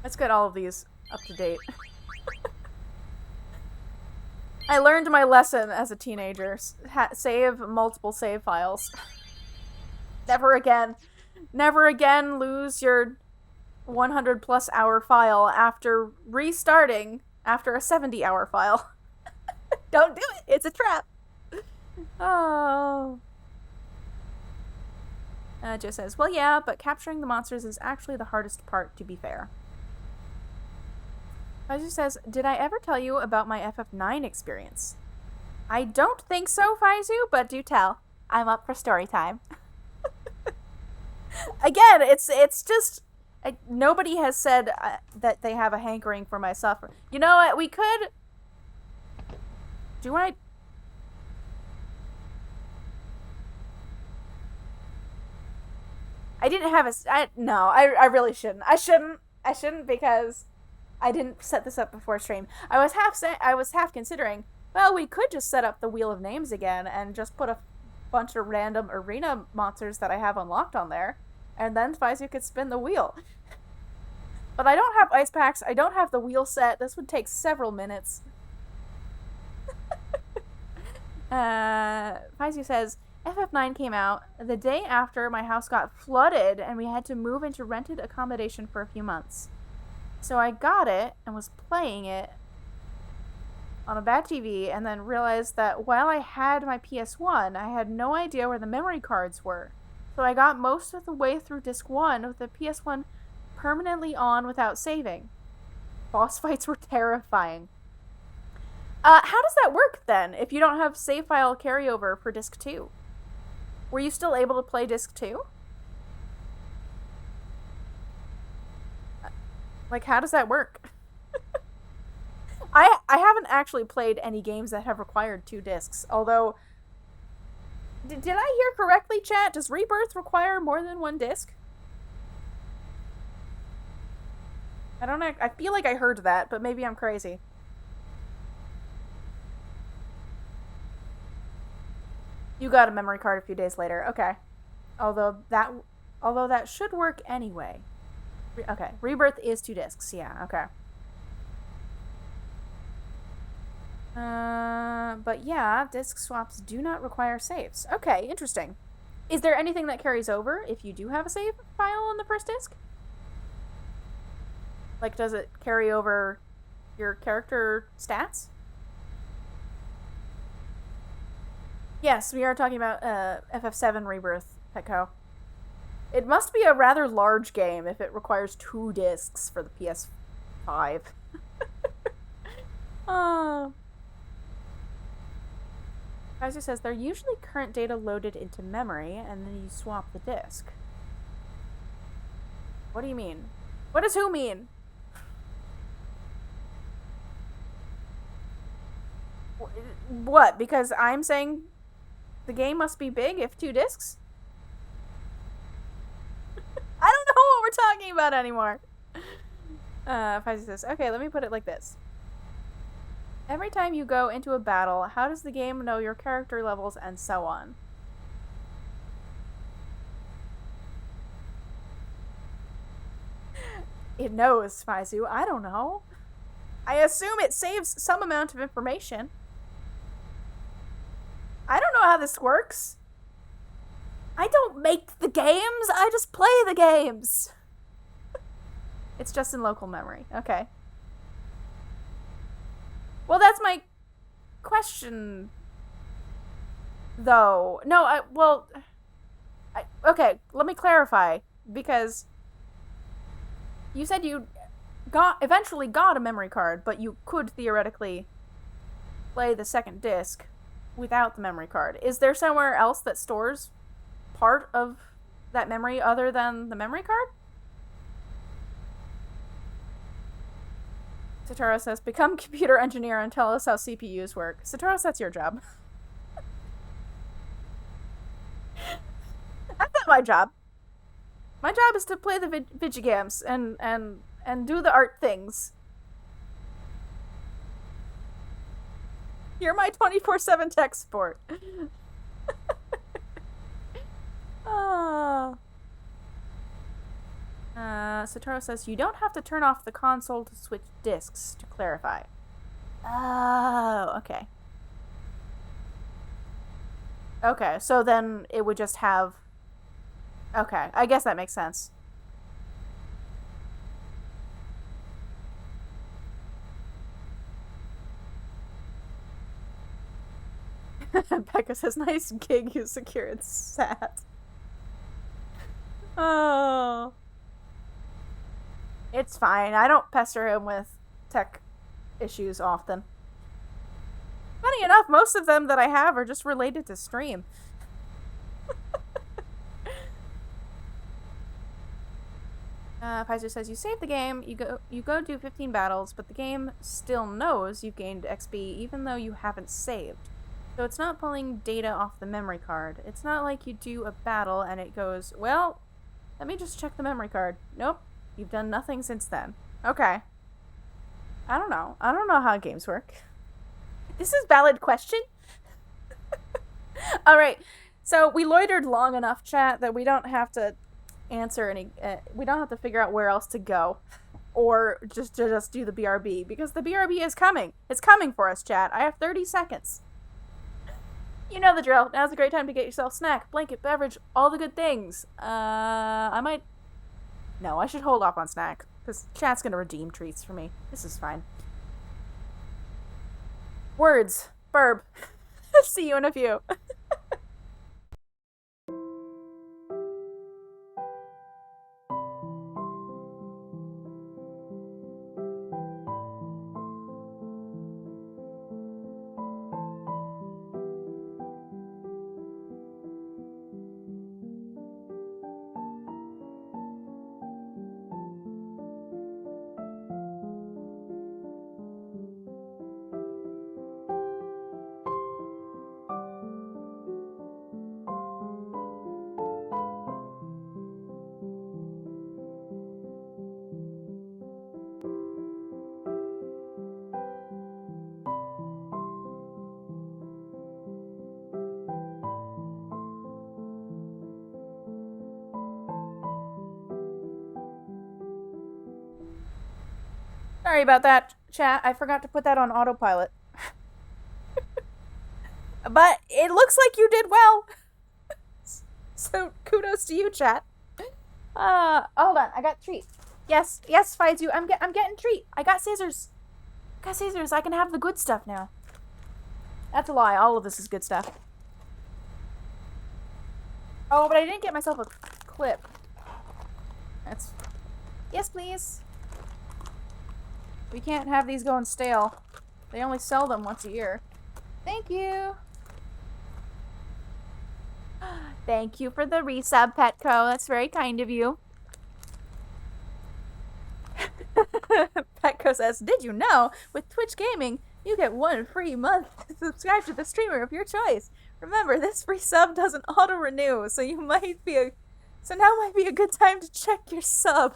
Let's get all of these up to date. I learned my lesson as a teenager. Save multiple save files. Never again. Never again lose your 100 plus hour file after restarting after a 70-hour file. Don't do it. It's a trap. Oh. Joe says, well, yeah, but capturing the monsters is actually the hardest part, to be fair. Faizu says, did I ever tell you about my FF9 experience? I don't think so, Faizu, but do tell. I'm up for story time. Again, it's just... nobody has said that they have a hankering for my suffering. You know what? We could... Do I... I didn't have a... No, I really shouldn't. I shouldn't because I didn't set this up before stream. I was half considering, well, we could just set up the Wheel of Names again and just put a bunch of random arena monsters that I have unlocked on there, and then Faizu could spin the wheel. But I don't have ice packs, I don't have the wheel set, this would take several minutes. Faizu says, FF9 came out the day after my house got flooded and we had to move into rented accommodation for a few months. So I got it and was playing it on a bad TV and then realized that while I had my PS1, I had no idea where the memory cards were. So I got most of the way through disc 1 with the PS1 permanently on without saving. Boss fights were terrifying. How does that work then, if you don't have save file carryover for disc 2? Were you still able to play disc 2? Like, how does that work? I haven't actually played any games that have required 2 discs, although... Did I hear correctly, chat? Does Rebirth require more than 1 disc? I don't know. I feel like I heard that, but maybe I'm crazy. You got a memory card a few days later. Okay. Although that should work anyway. Okay. Rebirth is 2 discs. Yeah, okay. But yeah, disc swaps do not require saves. Okay, interesting. Is there anything that carries over if you do have a save file on the first disc? Like, does it carry over your character stats? Yes, we are talking about FF7 Rebirth, Petco. It must be a rather large game if it requires 2 discs for the PS5. Kaiser says they're usually current data loaded into memory, and then you swap the disc. What do you mean? What does who mean? What? Because I'm saying the game must be big if 2 discs? I don't know what we're talking about anymore. Faisy says, okay, let me put it like this. Every time you go into a battle, how does the game know your character levels and so on? It knows, Faizu. I don't know. I assume it saves some amount of information. I don't know how this works. I don't make the games, I just play the games. It's just in local memory. Okay. Well, that's my question, though. No, okay, let me clarify, because you said you eventually got a memory card, but you could theoretically play the second disc without the memory card. Is there somewhere else that stores part of that memory other than the memory card? Satoru says, become computer engineer and tell us how CPUs work. Satoru, that's your job. That's not my job. My job is to play the Vigigams and do the art things. You're my 24/7 tech support. Oh. Satoru says, you don't have to turn off the console to switch discs, to clarify. Oh, okay. Okay, so then it would just have... Okay, I guess that makes sense. Becca says, nice gig, you secured SAT. Oh. It's fine. I don't pester him with tech issues often. Funny enough, most of them that I have are just related to stream. Pfizer says, you save the game, you go do 15 battles, but the game still knows you've gained XP even though you haven't saved. So it's not pulling data off the memory card. It's not like you do a battle and it goes, well, let me just check the memory card. Nope, you've done nothing since then. Okay. I don't know. I don't know how games work. This is a valid question. Alright, so we loitered long enough, chat, that we don't have to answer any... we don't have to figure out where else to go. Or just do the BRB, because the BRB is coming. It's coming for us, chat. I have 30 seconds. You know the drill. Now's a great time to get yourself snack, blanket, beverage, all the good things. I might... No, I should hold off on snack, because chat's gonna redeem treats for me. This is fine. Words. Burb. See you in a few. Sorry about that, chat. I forgot to put that on autopilot. But it looks like you did well. So kudos to you, chat. Hold on. I got a treat. Yes, Fides you. I'm getting a treat. I got scissors. I can have the good stuff now. That's a lie. All of this is good stuff. Oh, but I didn't get myself a clip. That's... Yes, please. We can't have these going stale. They only sell them once a year. Thank you. Thank you for the resub, Petco. That's very kind of you. Petco says, did you know, with Twitch Gaming, you get 1 free month to subscribe to the streamer of your choice. Remember, this free sub doesn't auto-renew, so now might be a good time to check your sub.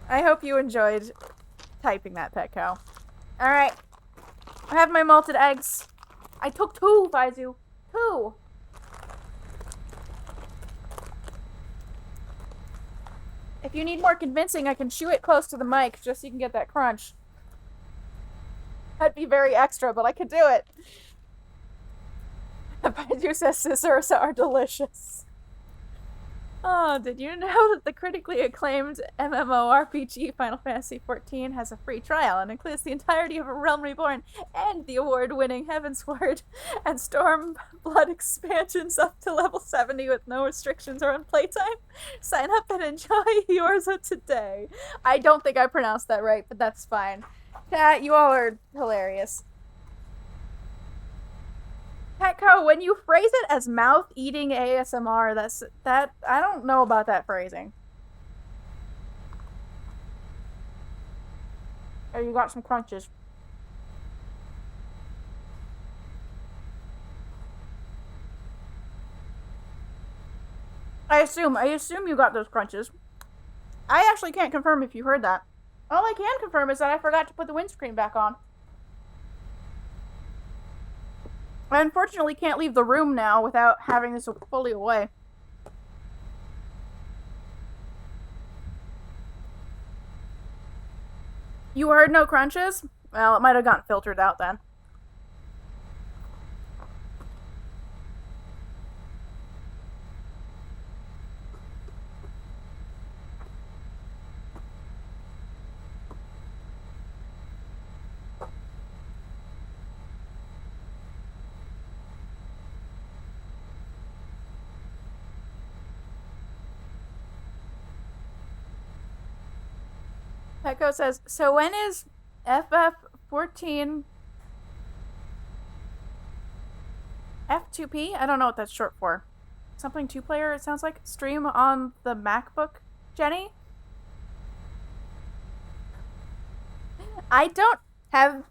I hope you enjoyed typing that, Petco. Alright. I have my malted eggs. I took 2, Faizu. 2. If you need more convincing, I can chew it close to the mic just so you can get that crunch. That'd be very extra, but I could do it. Baidu says scissors are delicious. Oh, did you know that the critically acclaimed MMORPG Final Fantasy XIV has a free trial and includes the entirety of A Realm Reborn and the award-winning Heavensward and Stormblood expansions up to level 70 with no restrictions or on playtime? Sign up and enjoy yours today. I don't think I pronounced that right, but that's fine. Cat, you all are hilarious. Petco, when you phrase it as mouth-eating ASMR, that I don't know about that phrasing. Oh, you got some crunches. I assume you got those crunches. I actually can't confirm if you heard that. All I can confirm is that I forgot to put the windscreen back on. I unfortunately can't leave the room now without having this fully away. You heard no crunches? Well, it might have gotten filtered out then. Petco says, so when is FF14 F2P? I don't know what that's short for. Something two-player, it sounds like. Stream on the MacBook, Jenny? I don't have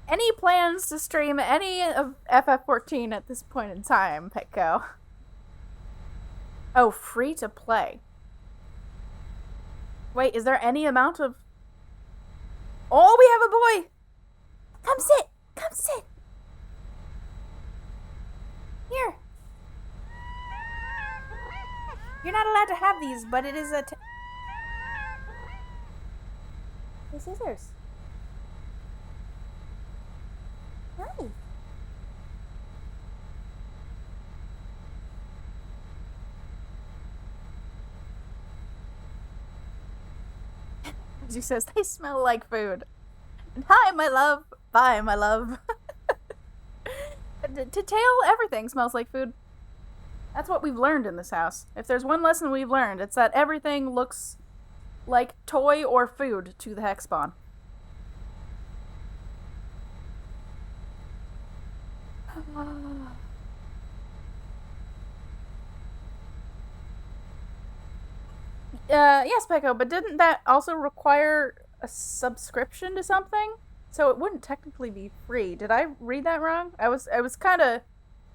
any plans to stream any of FF14 at this point in time, Petco. Oh, free to play. Wait, is there any amount of... Oh, we have a boy! Come sit! Come sit! Here! You're not allowed to have these, but it is a... The scissors. Hi. She says, they smell like food. And hi, my love. Bye, my love. To tail, everything smells like food. That's what we've learned in this house. If there's one lesson we've learned, it's that everything looks like toy or food to the Hexbon. Yes, Pecco, but didn't that also require a subscription to something? So it wouldn't technically be free. Did I read that wrong? I was kind of...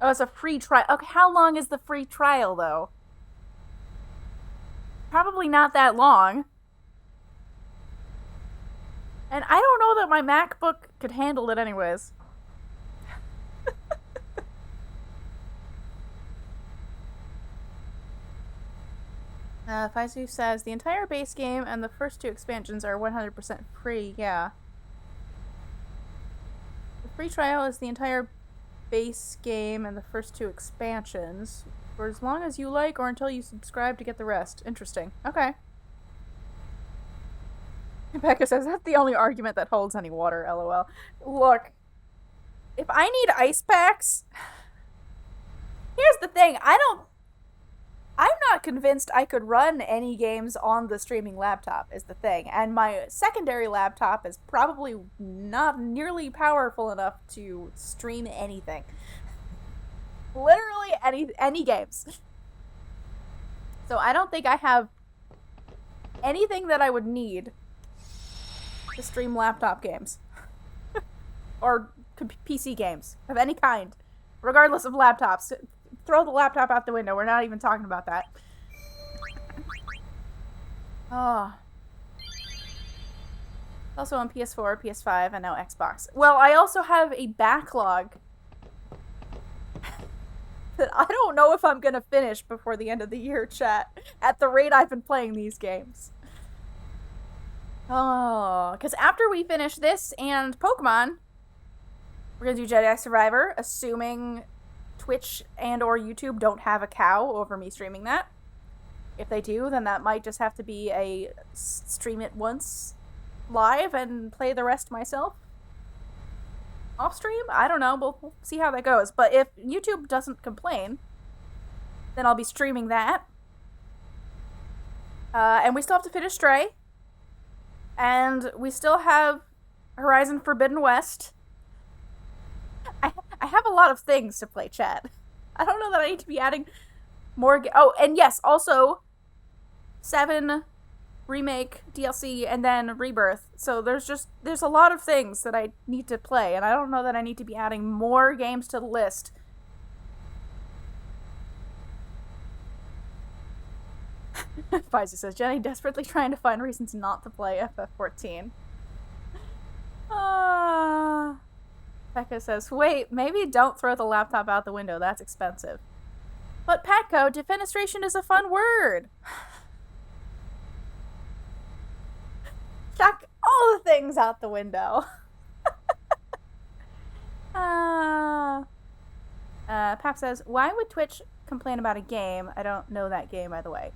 Oh, it's a free trial. Okay, how long is the free trial, though? Probably not that long. And I don't know that my MacBook could handle it anyways. Faizu says, the entire base game and the first two expansions are 100% free, yeah. The free trial is the entire base game and the first two expansions, for as long as you like or until you subscribe to get the rest. Interesting. Okay. Becca says, that's the only argument that holds any water, lol. Look, if I need ice packs... Here's the thing, I'm not convinced I could run any games on the streaming laptop, is the thing. And my secondary laptop is probably not nearly powerful enough to stream anything. Literally any games. So I don't think I have anything that I would need to stream laptop games. Or PC games of any kind. Regardless of laptops. Throw the laptop out the window. We're not even talking about that. Oh. Also on PS4, PS5, and now Xbox. Well, I also have a backlog that I don't know if I'm gonna finish before the end of the year, chat. At the rate I've been playing these games. Oh, because after we finish this and Pokemon, we're gonna do Jedi Survivor, assuming Twitch and or YouTube don't have a cow over me streaming that. If they do, then that might just have to be a stream it once live and play the rest myself off stream. I don't know. We'll see how that goes. But if YouTube doesn't complain, then I'll be streaming that. And we still have to finish Stray. And we still have Horizon Forbidden West. I have a lot of things to play, chat. I don't know that I need to be adding more... Oh, and yes, also 7 Remake, DLC, and then Rebirth. So there's a lot of things that I need to play, and I don't know that I need to be adding more games to the list. Pfizer says, Jenny desperately trying to find reasons not to play FF14. Becca says, wait, maybe don't throw the laptop out the window. That's expensive. But Patco, defenestration is a fun word. Chuck all the things out the window. Pap says, why would Twitch complain about a game? I don't know that game, by the way.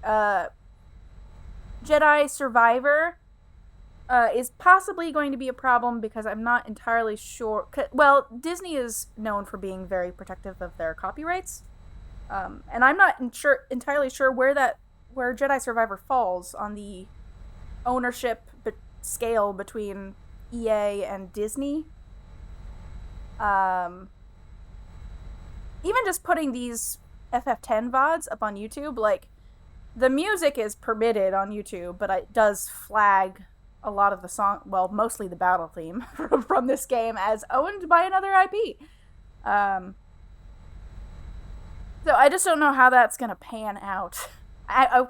Jedi Survivor is possibly going to be a problem because I'm not entirely sure. Well, Disney is known for being very protective of their copyrights. And I'm not entirely sure where Jedi Survivor falls on the ownership scale between EA and Disney. Even just putting these FF10 VODs up on YouTube, like, the music is permitted on YouTube, but it does flag a lot of the song, well, mostly the battle theme from this game as owned by another IP. So I just don't know how that's gonna pan out. I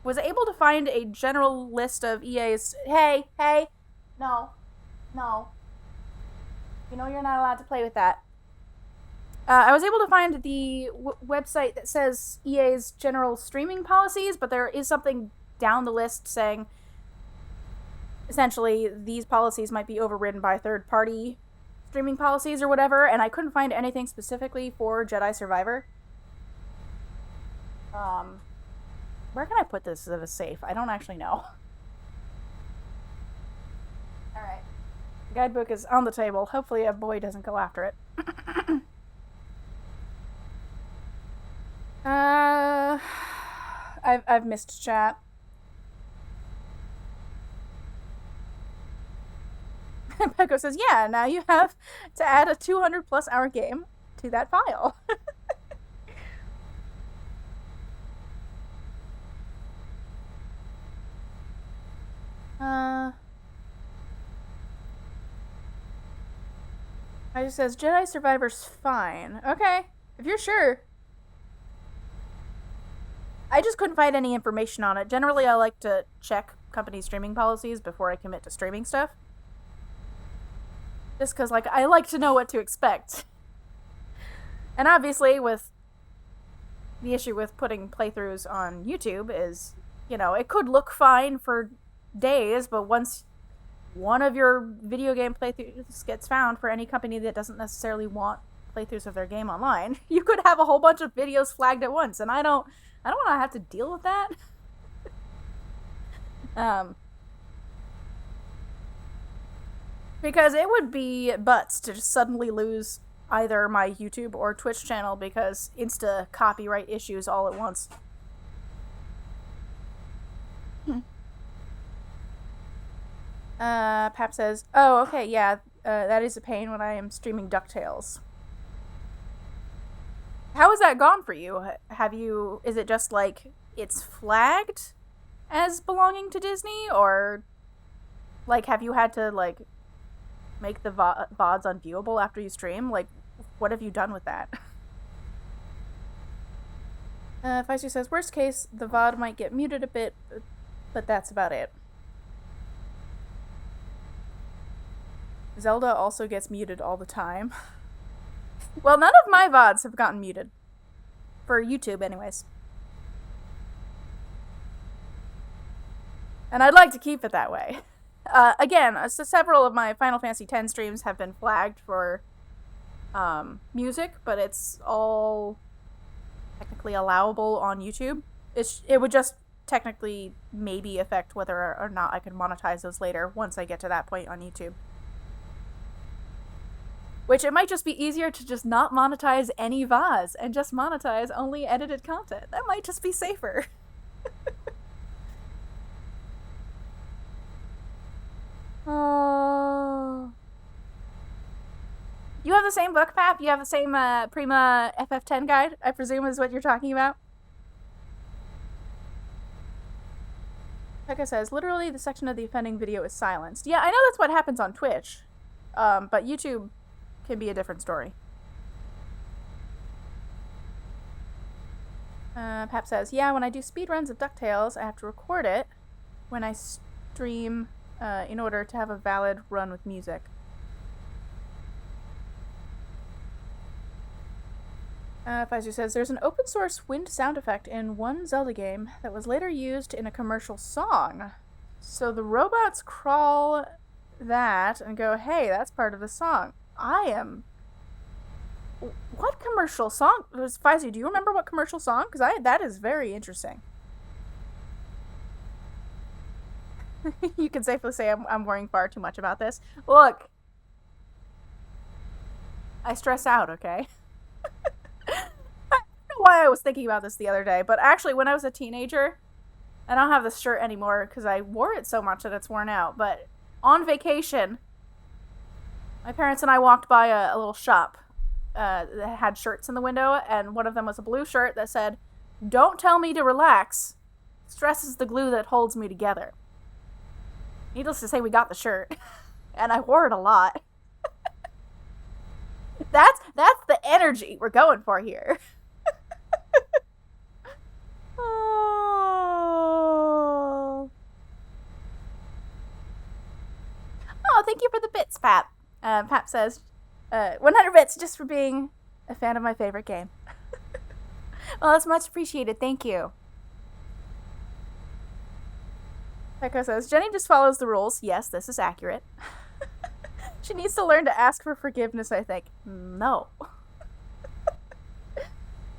was able to find a general list of EA's, hey, no, you know you're not allowed to play with that. I was able to find the website that says EA's general streaming policies, but there is something down the list saying, essentially, these policies might be overridden by third-party streaming policies or whatever, and I couldn't find anything specifically for Jedi Survivor. Where can I put this at a safe? I don't actually know. Alright. The guidebook is on the table. Hopefully a boy doesn't go after it. I've missed chat. Peko says, yeah, now you have to add a 200+ hour game to that file. I just says, Jedi Survivor's fine. Okay, if you're sure. I just couldn't find any information on it. Generally, I like to check company streaming policies before I commit to streaming stuff. Just because, like, I like to know what to expect. And obviously, with the issue with putting playthroughs on YouTube is, you know, it could look fine for days, but once one of your video game playthroughs gets found for any company that doesn't necessarily want playthroughs of their game online, you could have a whole bunch of videos flagged at once, and I don't want to have to deal with that. Because it would be butts to just suddenly lose either my YouTube or Twitch channel because insta copyright issues all at once. Pap says, oh, okay, yeah, that is a pain when I am streaming DuckTales. How has that gone for you? Is it just like, it's flagged as belonging to Disney, or, like, have you had to, like, make the VODs unviewable after you stream? Like, what have you done with that? Pfizer says, worst case, the VOD might get muted a bit, but that's about it. Zelda also gets muted all the time. Well, none of my VODs have gotten muted. For YouTube, anyways. And I'd like to keep it that way. Again, so several of my Final Fantasy X streams have been flagged for music, but it's all technically allowable on YouTube. It would just technically maybe affect whether or not I can monetize those later once I get to that point on YouTube. Which it might just be easier to just not monetize any VODs and just monetize only edited content. That might just be safer. Oh. You have the same book, Pap? You have the same Prima FF10 guide, I presume is what you're talking about? Pekka says, literally the section of the offending video is silenced. Yeah, I know that's what happens on Twitch. But YouTube can be a different story. Pap says, yeah, when I do speedruns of DuckTales, I have to record it when I stream in order to have a valid run with music. Faizu says, there's an open source wind sound effect in one Zelda game that was later used in a commercial song. So the robots crawl that and go, hey, that's part of the song. What commercial song? Faizu, do you remember what commercial song? Because that is very interesting. You can safely say I'm worrying far too much about this. Look. I stress out, okay? I don't know why I was thinking about this the other day, but actually when I was a teenager, I don't have this shirt anymore because I wore it so much that it's worn out, but on vacation, my parents and I walked by a little shop that had shirts in the window, and one of them was a blue shirt that said, "Don't tell me to relax. Stress is the glue that holds me together." Needless to say, we got the shirt, and I wore it a lot. That's the energy we're going for here. Oh, thank you for the bits, Pap. Pap says, 100 bits just for being a fan of my favorite game. Well, that's much appreciated. Thank you. Pekka says, Jenny just follows the rules. Yes, this is accurate. She needs to learn to ask for forgiveness, I think. No.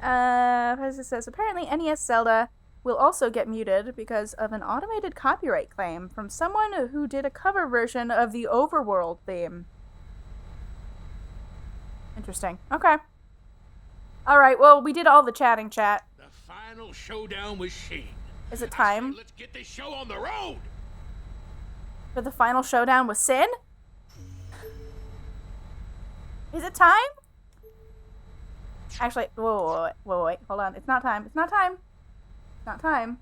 Pekka says, apparently NES Zelda will also get muted because of an automated copyright claim from someone who did a cover version of the Overworld theme. Interesting. Okay. Alright, well, we did all the chatting, chat. The final showdown with Sheen. Is it time? Let's get this show on the road. For the final showdown with Sin? Is it time? Actually, wait, hold on. It's not time. It's not time. It's not time.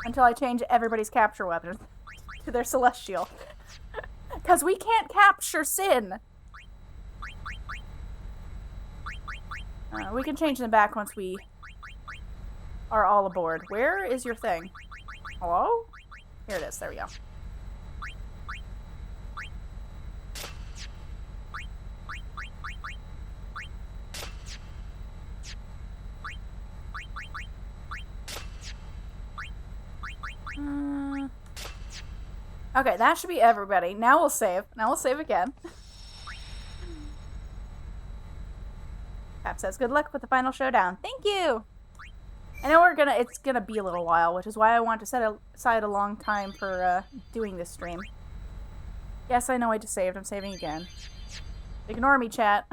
Until I change everybody's capture weapon to their celestial. Because we can't capture Sin. We can change them back once we are all aboard. Where is your thing? Hello? Here it is. There we go. Okay, that should be everybody. Now we'll save. Now we'll save again. Cap says, good luck with the final showdown. Thank you! I know it's gonna be a little while, which is why I want to set aside a long time for doing this stream. Yes, I know I just saved. I'm saving again. Ignore me, chat.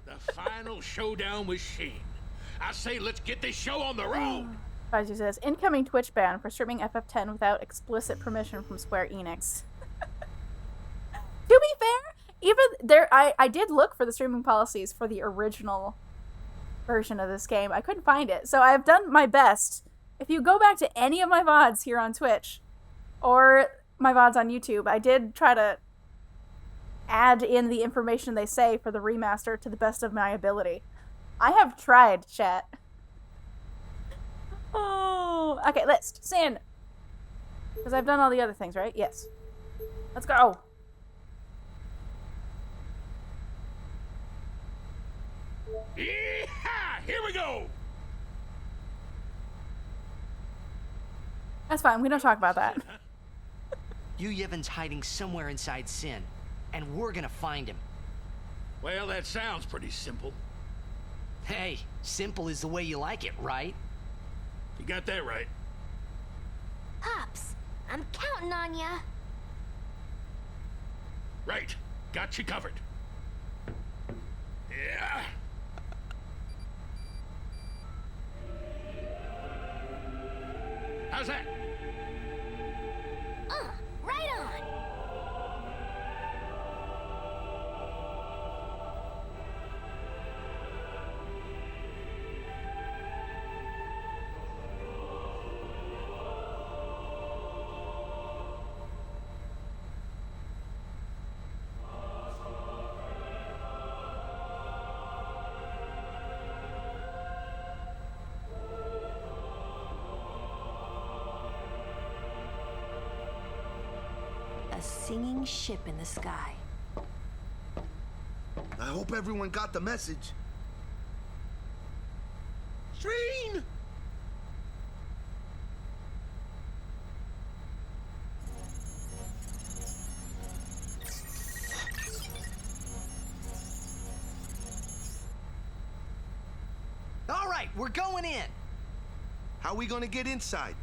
The final showdown with Sheen. I say let's get this show on the road. Fauci says, incoming Twitch ban for streaming FF10 without explicit permission from Square Enix. To be fair, even there, I did look for the streaming policies for the original version of this game. I couldn't find it, so I've done my best. If you go back to any of my VODs here on Twitch, or my VODs on YouTube, I did try to add in the information they say for the remaster to the best of my ability. I have tried, chat. Oh, okay, list. Sin. Because I've done all the other things, right? Yes. Let's go. Yeehaw! Here we go! That's fine. We don't talk about that. Yu Yevon's hiding somewhere inside Sin, and we're gonna find him. Well, that sounds pretty simple. Hey, simple is the way you like it, right? You got that right. Pops, I'm counting on ya. Right. Got you covered. Yeah. How's that? Right on. A singing ship in the sky. I hope everyone got the message. Shreen! All right, we're going in. How we gonna get inside?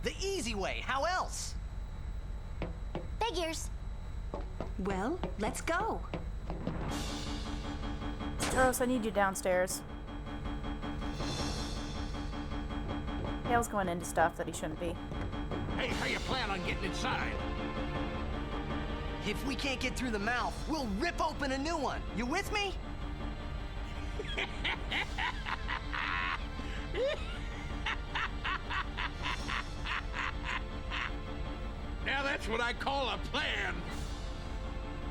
The easy way, how else? Figures. Well, let's go. Gross, I need you downstairs. Hale's going into stuff that he shouldn't be. Hey, how you plan on getting inside? If we can't get through the mouth, we'll rip open a new one. You with me? Now that's what I call a plan.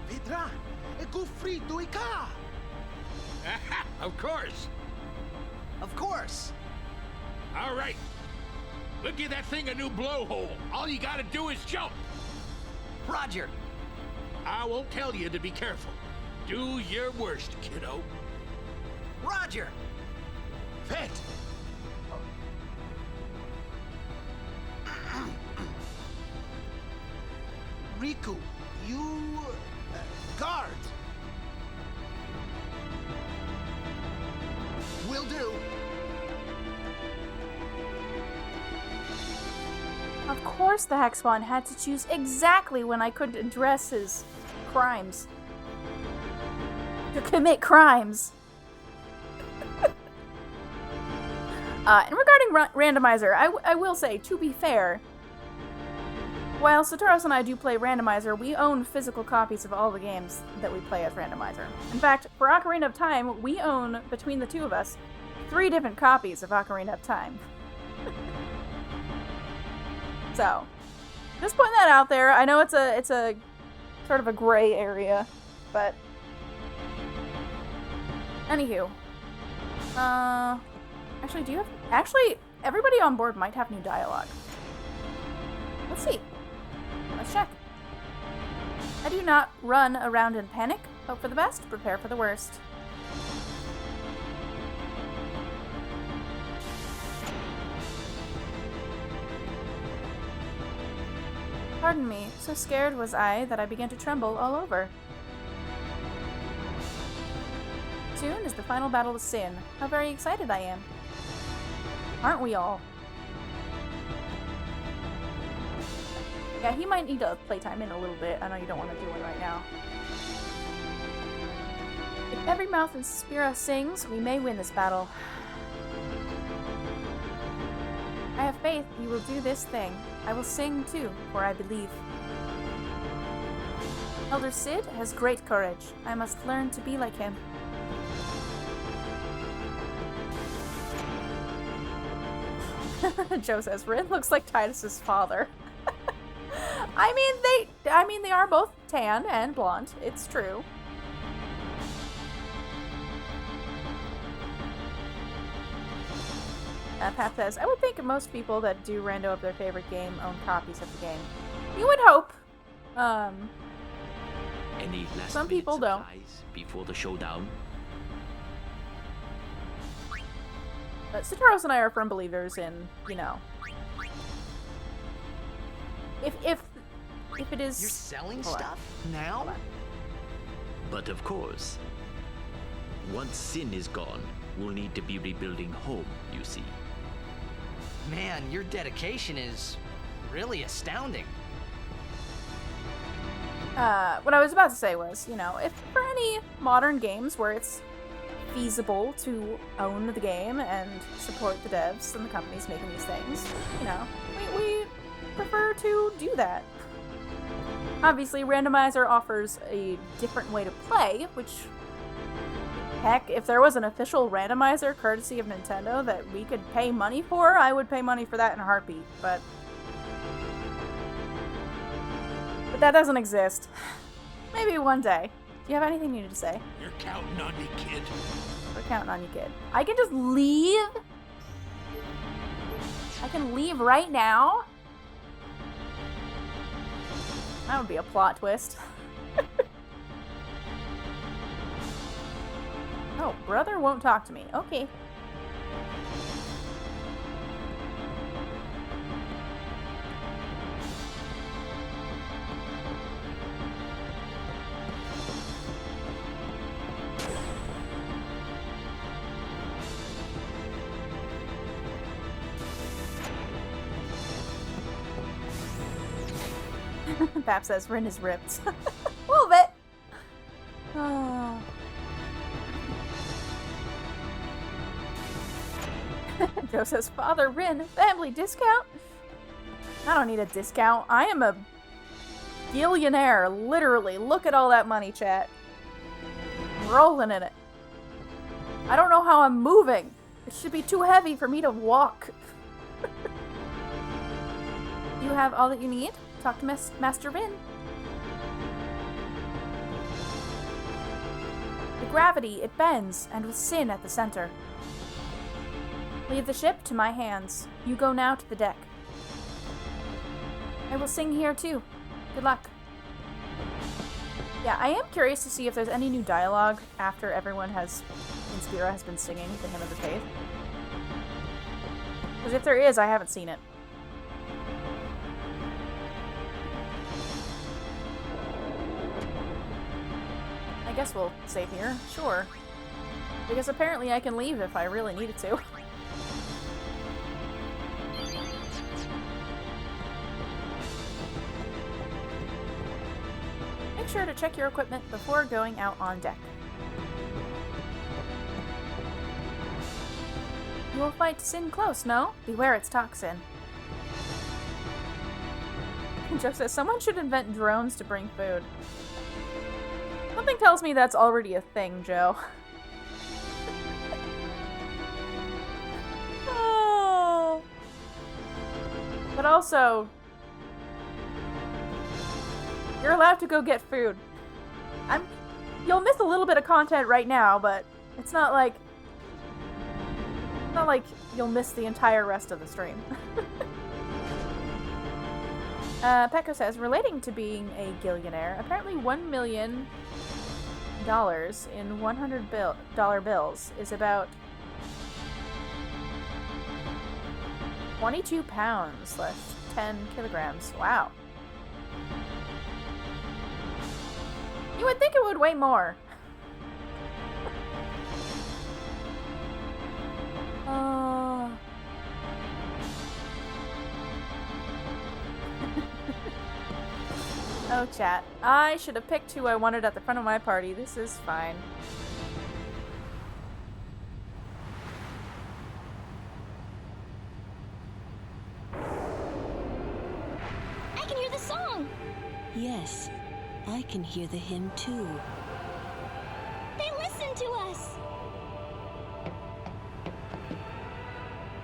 Vedrà, è fritto e ca. Of course. Of course. All right. We'll give that thing a new blowhole. All you gotta do is jump. Roger. I won't tell you to be careful. Do your worst, kiddo. Roger. Vet. Riku, you... guard. Will do. Of course the Hexbon had to choose exactly when I could address his crimes. To commit crimes. And regarding randomizer, I will say, to be fair, while Satoros and I do play randomizer, we own physical copies of all the games that we play as randomizer. In fact, for Ocarina of Time, we own, between the two of us, 3 different copies of Ocarina of Time. So, just putting that out there. I know it's a sort of a gray area, but anywho. Actually, do you have... Actually, everybody on board might have new dialogue. Let's see. Let's check. I do not run around in panic. Hope for the best, prepare for the worst. Pardon me, so scared was I that I began to tremble all over. Soon is the final battle with Sin. How very excited I am. Aren't we all? Yeah, he might need to playtime in a little bit. I know you don't want to do it right now. If every mouth in Spira sings, we may win this battle. I have faith you will do this thing. I will sing too, for I believe. Elder Sid has great courage. I must learn to be like him. Joe says, Rin looks like Titus's father. I mean they are both tan and blonde. It's true. Pat says, I would think most people that do rando of their favorite game own copies of the game. You would hope. Any last Some people don't. Before the showdown? But Satoros and I are firm believers in, you know, if it is... You're selling Hold on. stuff now? But of course, once Sin is gone, we'll need to be rebuilding home, you see. Man, your dedication is really astounding. What I was about to say was, you know, if for any modern games where it's feasible to own the game and support the devs and the companies making these things, you know, we prefer to do that. Obviously, Randomizer offers a different way to play, which, heck, if there was an official randomizer courtesy of Nintendo that we could pay money for, I would pay money for that in a heartbeat, but that doesn't exist. Maybe one day. Do you have anything you need to say? You're counting on me, kid. We're counting on you, kid. I can just leave? I can leave right now? That would be a plot twist. Oh, brother won't talk to me. Okay. Pap says Rin is ripped. A little bit. Oh. Joe says, Father Rin, family discount? I don't need a discount. I am a billionaire, literally. Look at all that money, chat. I'm rolling in it. I don't know how I'm moving. It should be too heavy for me to walk. You have all that you need? Talk to Master Rin. The gravity, it bends, and with Sin at the center. Leave the ship to my hands. You go now to the deck. I will sing here too. Good luck. Yeah, I am curious to see if there's any new dialogue after everyone in Spira has been singing the Hymn of the Faith. Because if there is, I haven't seen it. I guess we'll save here. Sure. Because apparently I can leave if I really needed to. Make sure to check your equipment before going out on deck. You will fight Sin close, no? Beware its toxin. Joe says, someone should invent drones to bring food. Something tells me that's already a thing, Joe. Oh. But also, you're allowed to go get food. You'll miss a little bit of content right now, but it's not like you'll miss the entire rest of the stream. Pekko says, relating to being a gillionaire, apparently $1 million in $100 bills is about 22 pounds / 10 kilograms. Wow. You would think it would weigh more. Oh, chat. I should have picked who I wanted at the front of my party. This is fine. I can hear the song! Yes, I can hear the hymn too. They listen to us!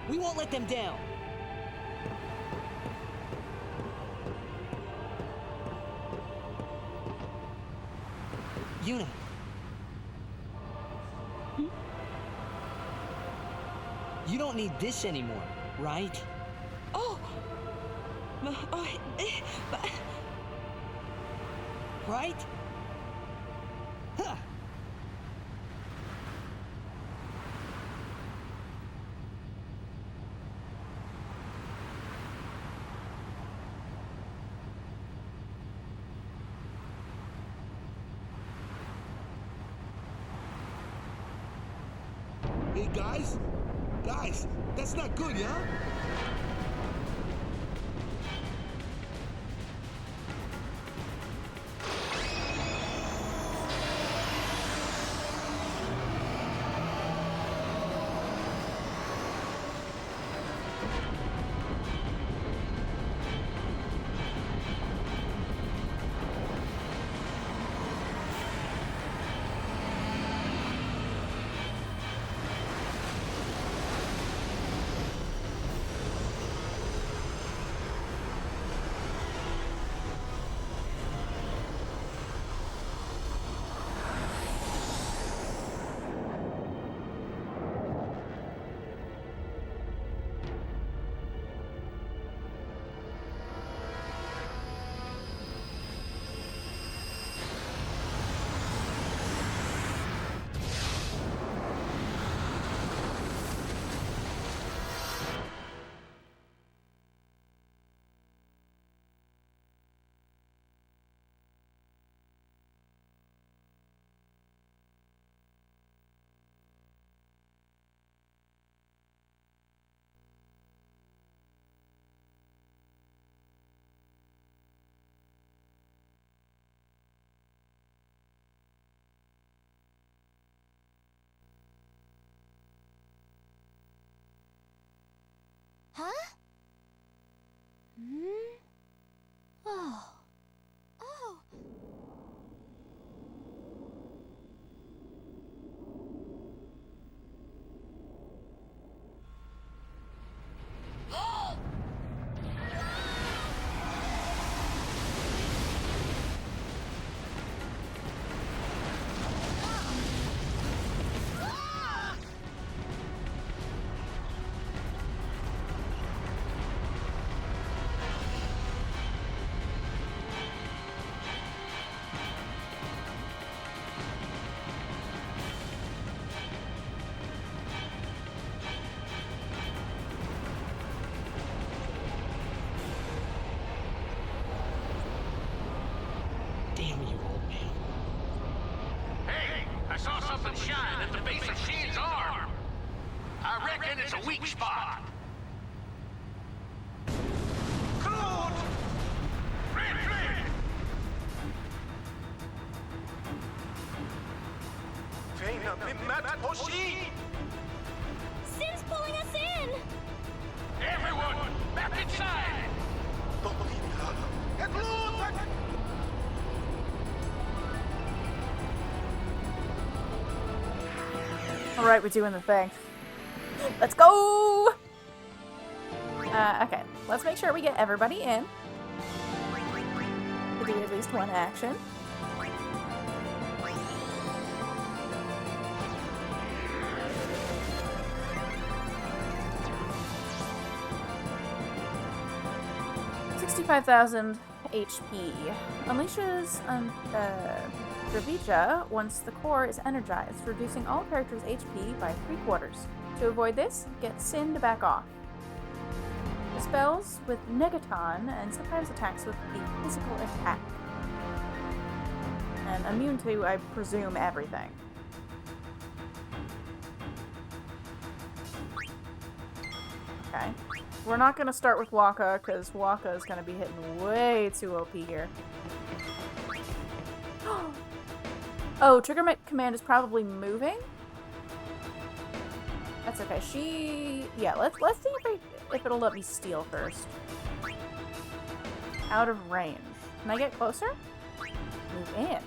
We won't let them down. Yuna. You don't need this anymore, right? Oh! Right? Huh. Hey, guys? Guys, that's not good, yeah? Huh? Hmm? Oh. Oh. Damn you, old man. Hey, I saw something shine at the base of Shane's arm. I reckon it's a weak spot. Code! Red flag! Sin's pulling us in! Everyone, back inside! Alright, we're doing the thing. Let's go! Okay, let's make sure we get everybody in. To do at least one action. $65,000 HP. Unleashes Dravija once the core is energized, reducing all characters' HP by 3/4. To avoid this, get Sin to back off. Spells with Negaton and sometimes attacks with a physical attack. And immune to, I presume, everything. Okay. We're not going to start with Waka, because Waka is going to be hitting way too OP here. Oh, Trigger Command is probably moving? That's okay. Yeah, let's see if it'll let me steal first. Out of range. Can I get closer? Move in.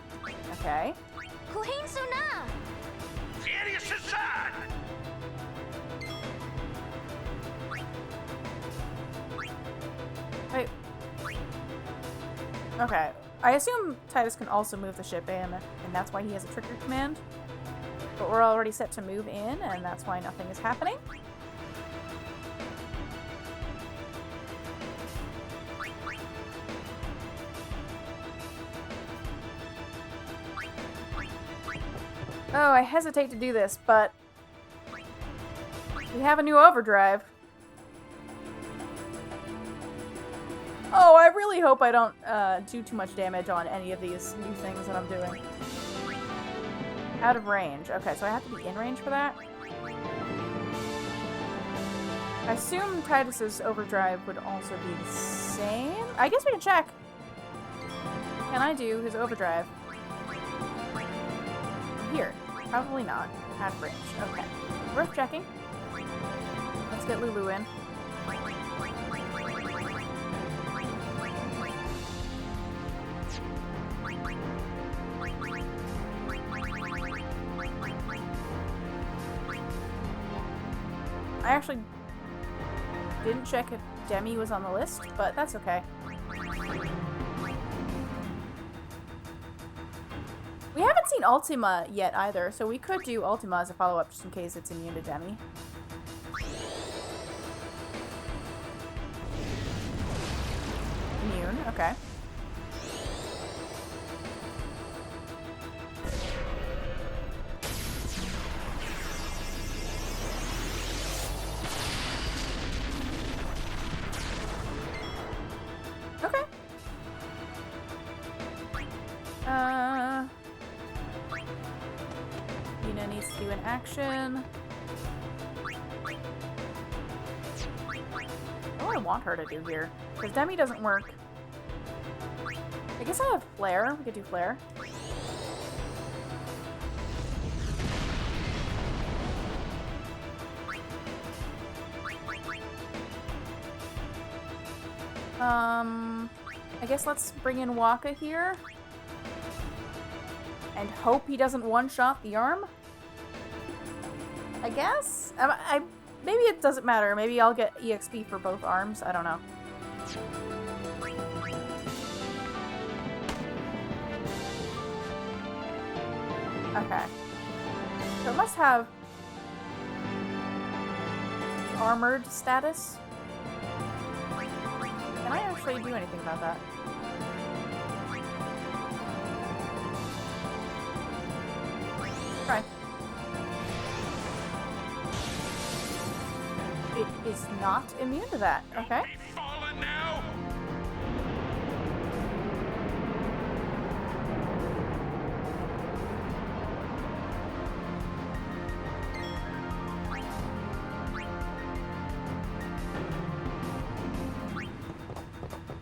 Okay. Kuhain Suna! Serious inside! Wait. Okay. I assume Titus can also move the ship in, and that's why he has a trigger command. But we're already set to move in, and that's why nothing is happening. Oh, I hesitate to do this, but we have a new overdrive. Oh, I really hope I don't do too much damage on any of these new things that I'm doing. Out of range. Okay, so I have to be in range for that? I assume Titus's overdrive would also be the same. I guess we can check. Can I do his overdrive? Here. Probably not. Out of range. Okay. Worth checking. Let's get Lulu in. I actually didn't check if Demi was on the list, but that's okay. We haven't seen Ultima yet either, so we could do Ultima as a follow-up just in case it's immune to Demi. Immune, okay. Okay. Yuna needs to do an action. What do I want her to do here? Because Demi doesn't work. I guess I have Flare. We could do Flare. I guess let's bring in Waka here. And hope he doesn't one-shot the arm? I guess? Maybe it doesn't matter. Maybe I'll get EXP for both arms. I don't know. Okay. So it must have armored status. Can I actually do anything about that? Try. It is not immune to that. Okay. Fallen now.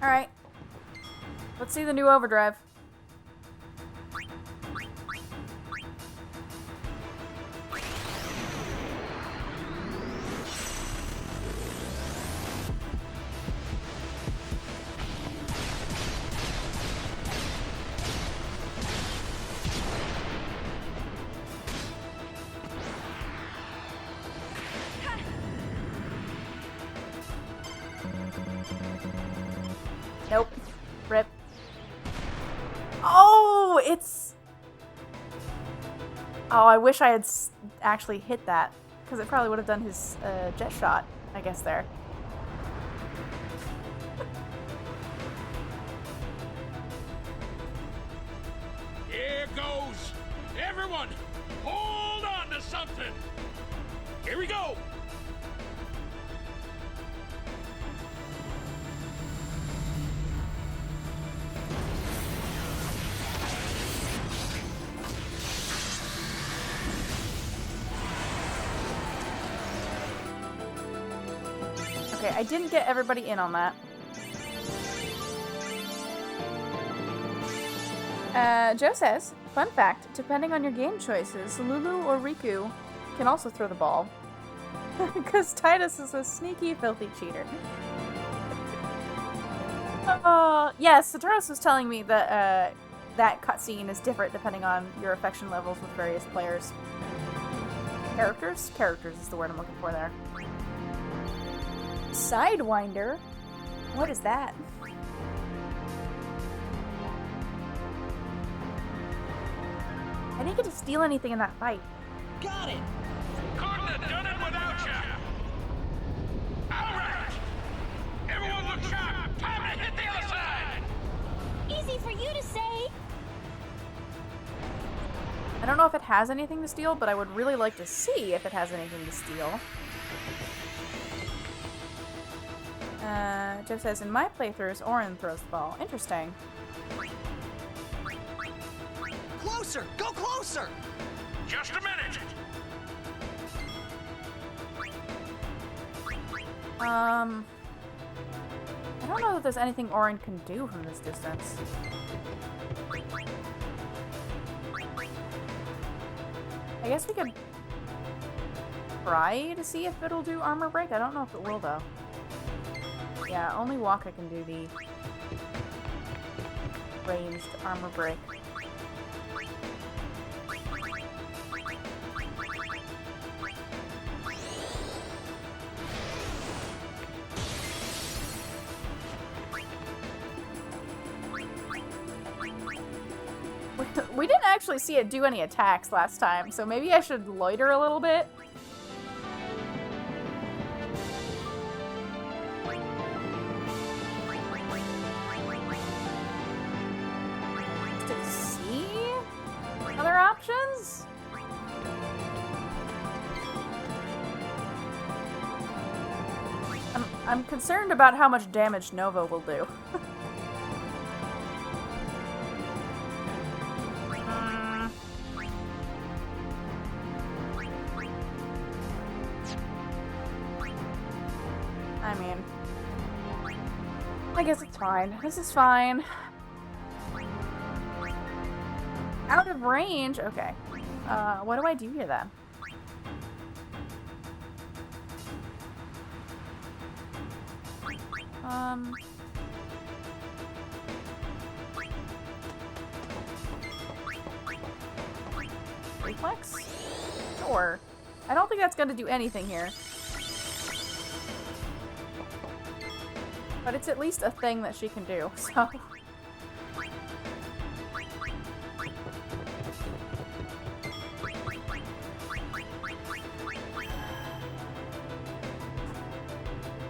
Alright. Let's see the new overdrive. Nope. Rip. Oh, it's... Oh, I wish I had actually hit that. Because it probably would have done his jet shot, I guess, there. Here goes. Everyone, hold on to something. Here we go. Okay, I didn't get everybody in on that. Joe says, fun fact, depending on your game choices, Lulu or Riku can also throw the ball. Because Titus is a sneaky, filthy cheater. Yes, Satoros was telling me that that cutscene is different depending on your affection levels with various players. Characters? Characters is the word I'm looking for there. Sidewinder? What is that? I didn't get to steal anything in that fight. Got it! Couldn't have done it without you. All right. Everyone look sharp. Time to hit the other side. Easy for you to say. I don't know if it has anything to steal, but I would really like to see if it has anything to steal. Jeff says, in my playthroughs, Orin throws the ball. Interesting. Closer! Go closer! Just a minute. I don't know that there's anything Orin can do from this distance. I guess we could try to see if it'll do armor break. I don't know if it will, though. Yeah, only Waka can do the ranged armor break. We didn't actually see it do any attacks last time, so maybe I should loiter a little bit. To see other options? I'm concerned about how much damage Nova will do. I guess it's fine. This is fine. Out of range? Okay. What do I do here then? Reflex? Sure. I don't think that's gonna do anything here. But it's at least a thing that she can do, so...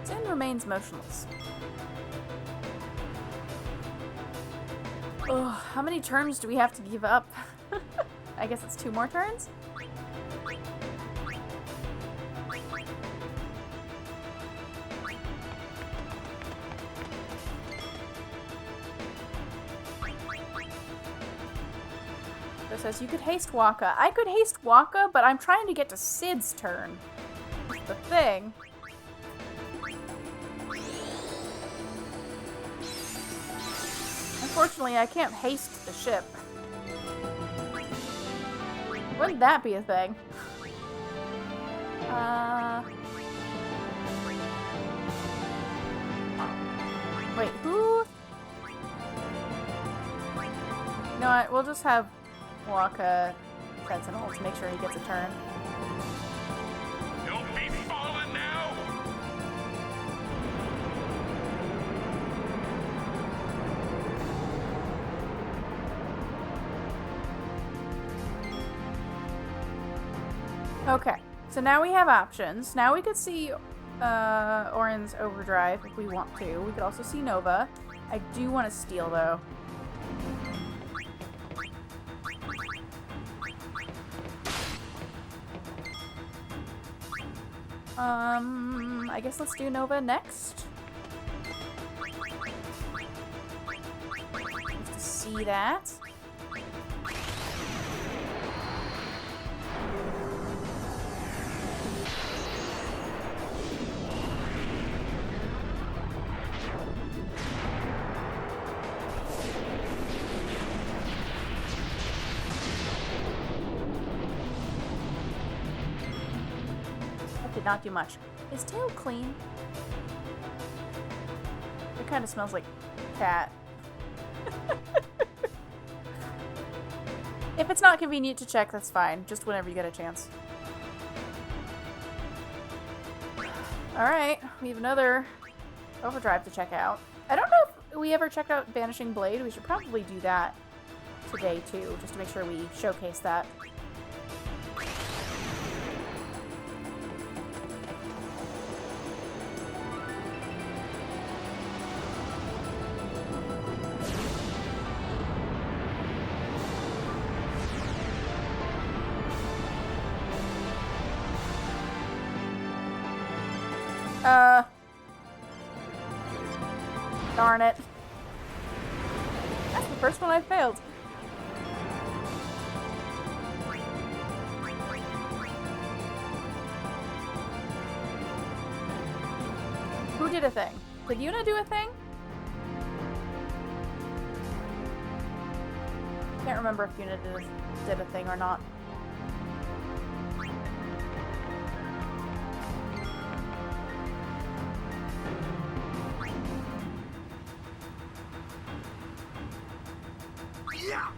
Sin remains motionless. Ugh, how many turns do we have to give up? I guess it's 2 more turns? It says you could haste Waka. I could haste Waka, but I'm trying to get to Sid's turn. That's the thing. Unfortunately, I can't haste the ship. Wouldn't that be a thing? Wait, who? You know what? We'll just have Waka Sentinel to make sure he gets a turn. Don't be falling now! Okay, so now we have options. Now we could see Orin's Overdrive if we want to. We could also see Nova. I do want to steal, though. I guess let's do Nova next. Just to see that. Not do much. Is tail clean? It kind of smells like cat. If it's not convenient to check, that's fine. Just whenever you get a chance. Alright, we have another Overdrive to check out. I don't know if we ever checked out Vanishing Blade. We should probably do that today too, just to make sure we showcase that. Darn it. That's the first one I failed. Who did a thing? Did Yuna do a thing? Can't remember if Yuna did a thing or not. Yeah.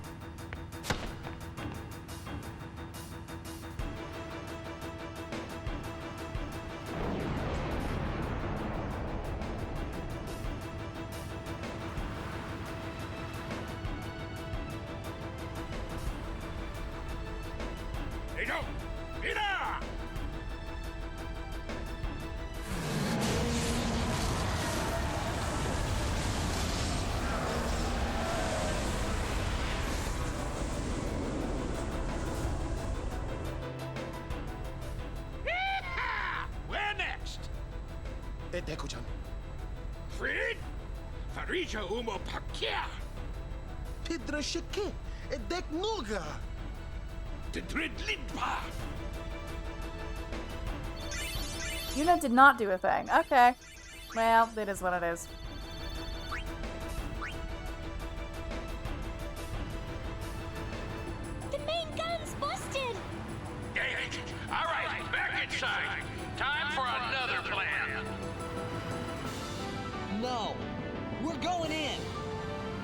Hey, no! Mira! Where next? Deku-chan. Fred? Farija Umo Pakia. Pidra Shike. Dek Nuga. The Dread Lidpa. Yuna did not do a thing. Okay. Well, it is what it is. The main gun's busted! All right, back inside. Time for another plan. No. We're going in.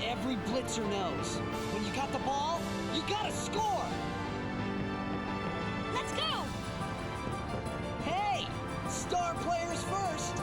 Every blitzer knows. When you got the ball, you gotta score! Let's go! Hey! Star players first!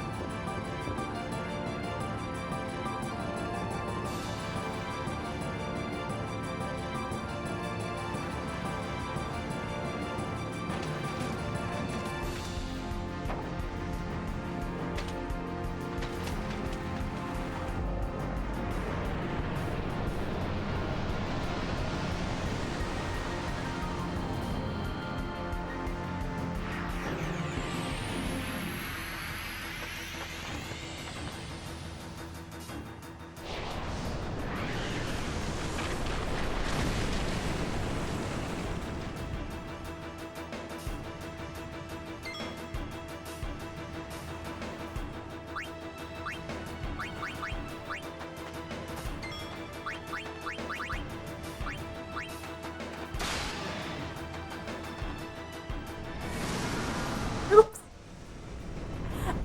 Oops.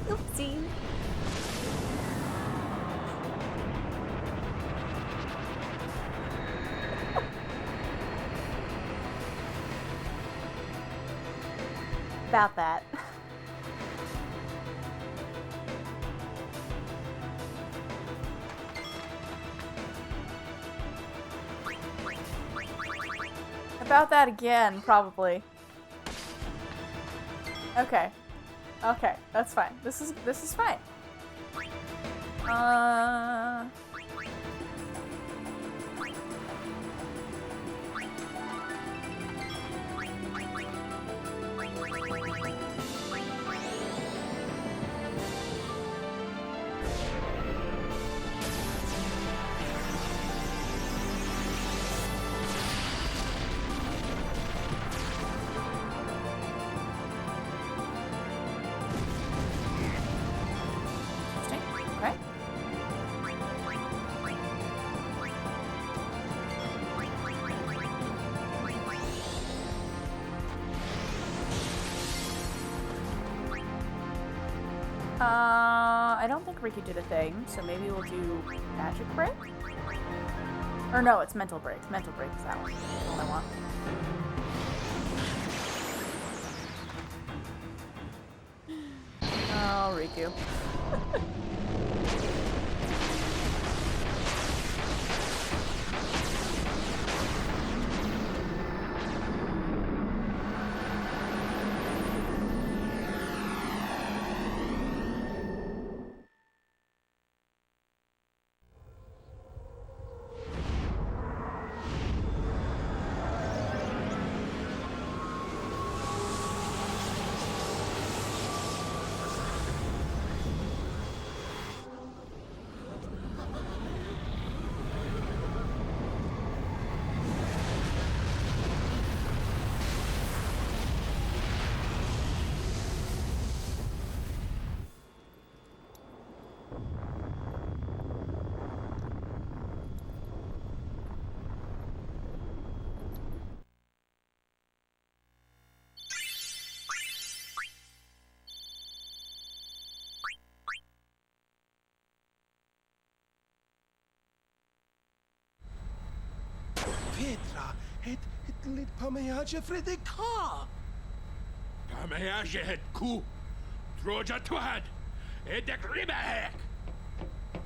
Oopsie. About that. About that again, probably. Okay. Okay, that's fine. This is fine. Okay. I don't think Riku did a thing, so maybe we'll do magic break? Or no, it's mental break. Mental break is that one. That's all I want. Oh, Riku. Het lit pamejage Fredeka. Pamejage het ku. Troja twad. Edek ribahek.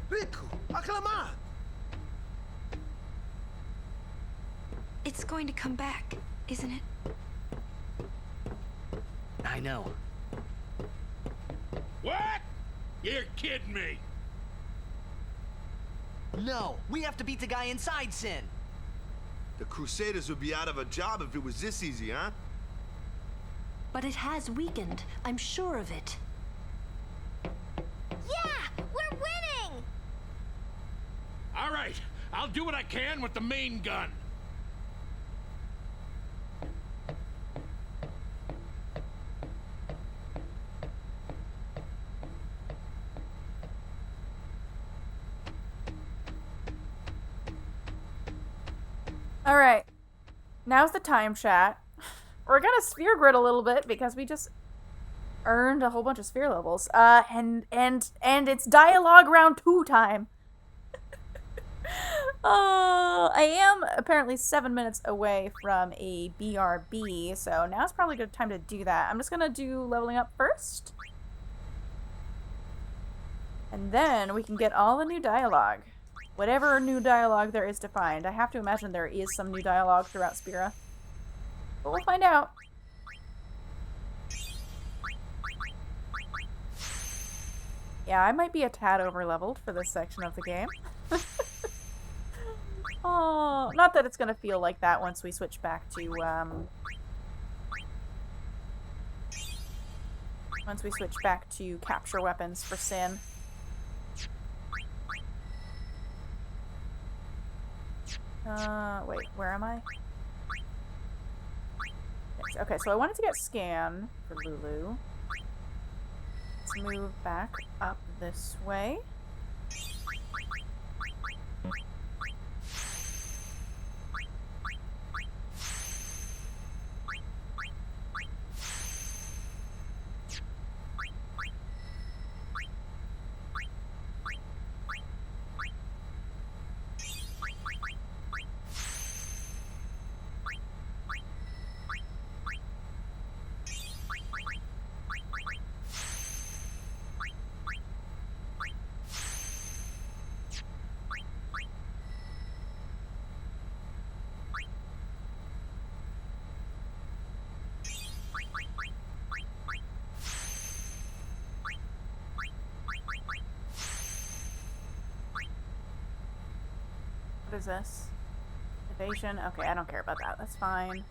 Riku, acclamaat. It's going to come back, isn't it? I know. What? You're kidding me. No, we have to beat the guy inside Sin. The Crusaders would be out of a job if it was this easy, huh? But it has weakened. I'm sure of it. Yeah! We're winning! All right, I'll do what I can with the main gun. Alright. Now's the time, chat. We're gonna sphere grid a little bit because we just earned a whole bunch of sphere levels. And it's dialogue round 2 time. I am apparently 7 minutes away from a BRB, so now's probably a good time to do that. I'm just gonna do leveling up first. And then we can get all the new dialogue. Whatever new dialogue there is to find. I have to imagine there is some new dialogue throughout Spira. But we'll find out. Yeah, I might be a tad over-leveled for this section of the game. Oh, not that it's gonna feel like that once we switch back to, once we switch back to capture weapons for Sin. Wait, where am I? Yes, okay, so I wanted to get Scan for Lulu. Let's move back up this way. What is this? Evasion? Okay, I don't care about that. That's fine.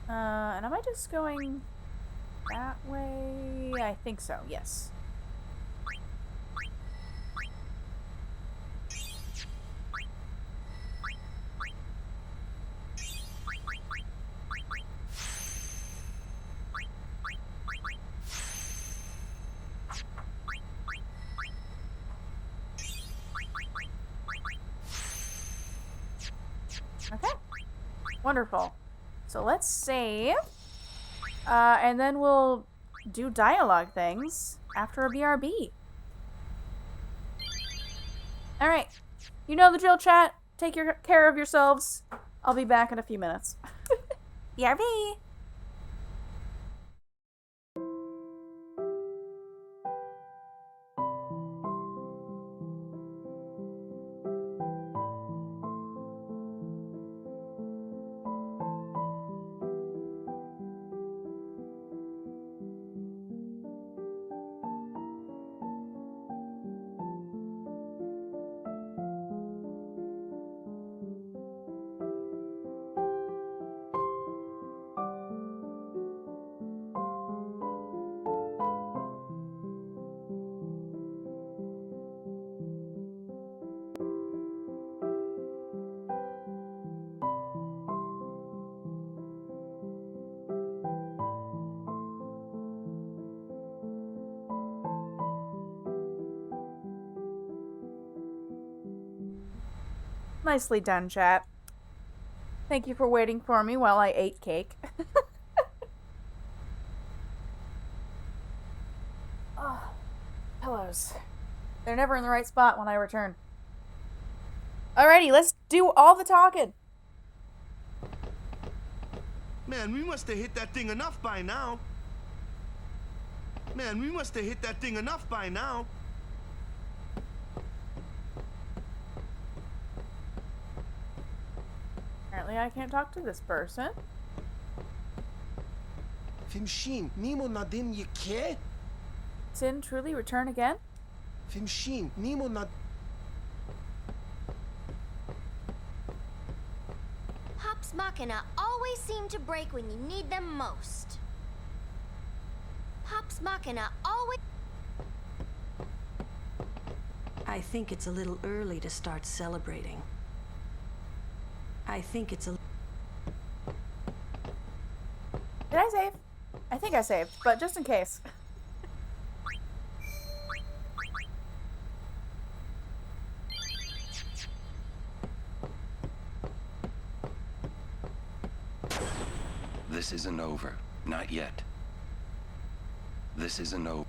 And am I just going that way? I think so, yes. Okay. Wonderful. So let's save. And then we'll do dialogue things after a BRB. Alright. You know the drill, chat. Take care of yourselves. I'll be back in a few minutes. BRB! Nicely done, chat. Thank you for waiting for me while I ate cake. Oh, pillows. They're never in the right spot when I return. Alrighty, let's do all the talking. Man, we must have hit that thing enough by now. Man, we must have hit that thing enough by now. Apparently I can't talk to this person. Fimshin, Mimo Nadim Yike? Sin truly return again? Fimshin, Mimo Nad. Hops Machina always seem to break when you need them most. Hops Machina always. I think it's a little early to start celebrating. I think it's a... Did I save? I think I saved, but just in case. This isn't over. Not yet. This isn't over.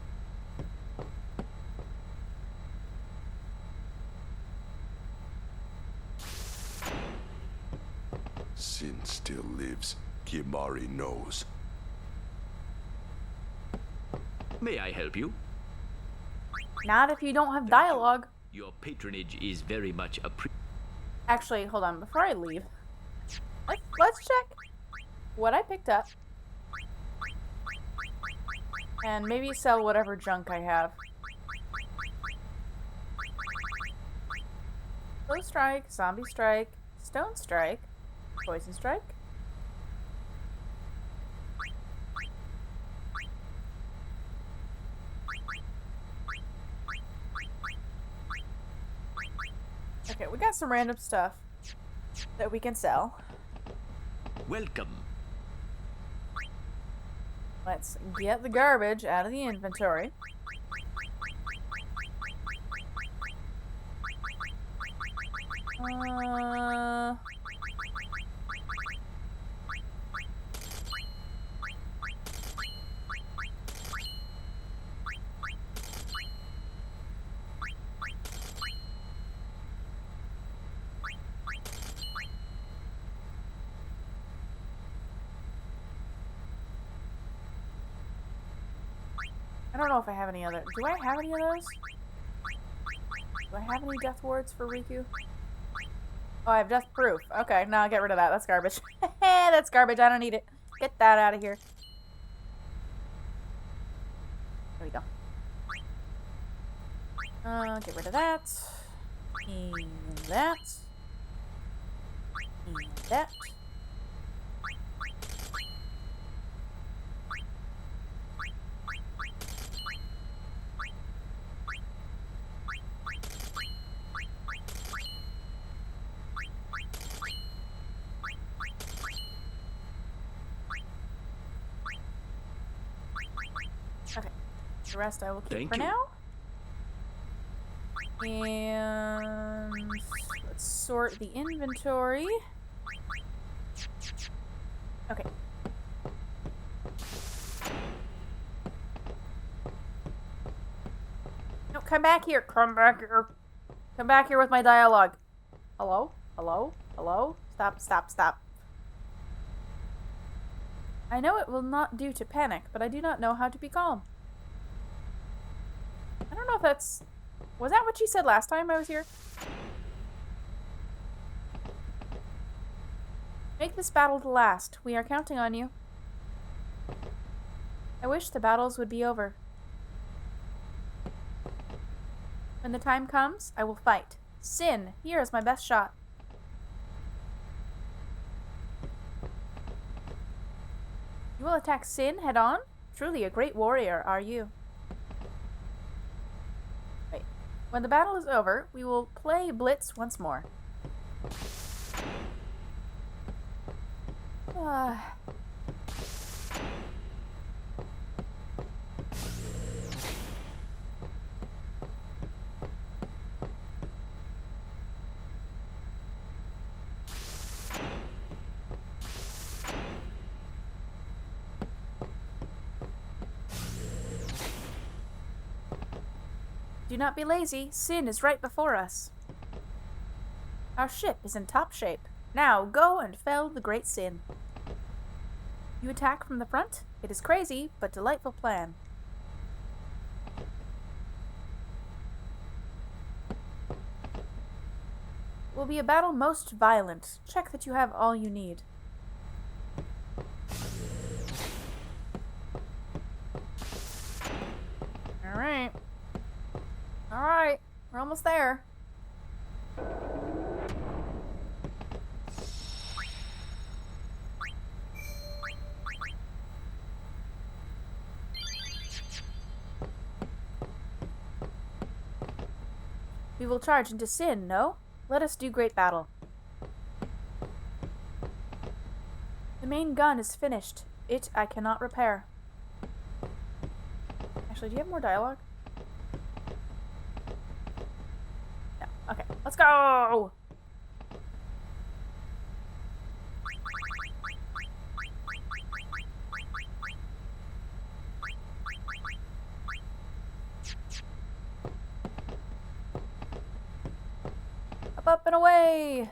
Sin still lives. Kimari knows. May I help you? Not if you don't have dialogue. Your patronage is very much appreciated. Actually, hold on. Before I leave, let's check what I picked up. And maybe sell whatever junk I have. Slow strike, zombie strike, stone strike, poison strike. Okay, we got some random stuff that we can sell. Welcome. Let's get the garbage out of the inventory. I don't know if I have any other. Do I have any of those? Do I have any death wards for Riku? Oh, I have death proof. Okay, no, I'll get rid of that. That's garbage. That's garbage. I don't need it. Get that out of here. There we go. Get rid of that. And that. And that. Okay, the rest I will keep for now. And let's sort the inventory. Okay. No, come back here. Come back here. Come back here with my dialogue. Hello? Hello? Hello? Stop, stop, stop. I know it will not do to panic, but I do not know how to be calm. I don't know if that's... Was that what you said last time I was here? Make this battle to last. We are counting on you. I wish the battles would be over. When the time comes, I will fight. Sin, here is my best shot. You will attack Sin head on? Truly a great warrior, are you? Wait. When the battle is over, we will play Blitz once more. Do not be lazy. Sin is right before us. Our ship is in top shape. Now go and fell the great Sin. You attack from the front? It is crazy, but delightful plan. Will be a battle most violent. Check that you have all you need. Alright. Alright, we're almost there. We will charge into Sin, no? Let us do great battle. The main gun is finished. It I cannot repair. Actually, do you have more dialogue? No. Okay, let's go! Up and away!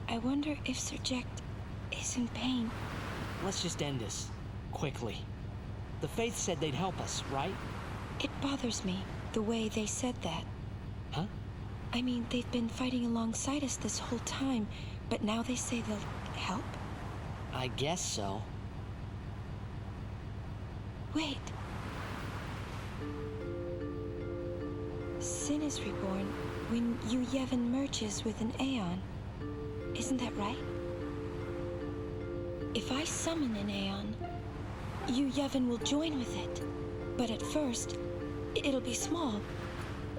I wonder if Sir Jack is in pain. Let's just end this. Quickly. The Faith said they'd help us, right? It bothers me, the way they said that. Huh? I mean, they've been fighting alongside us this whole time, but now they say they'll help? I guess so. Wait. Sin is reborn when Yevon merges with an Aeon. Isn't that right? If I summon an Aeon, Yevon will join with it. But at first, it'll be small,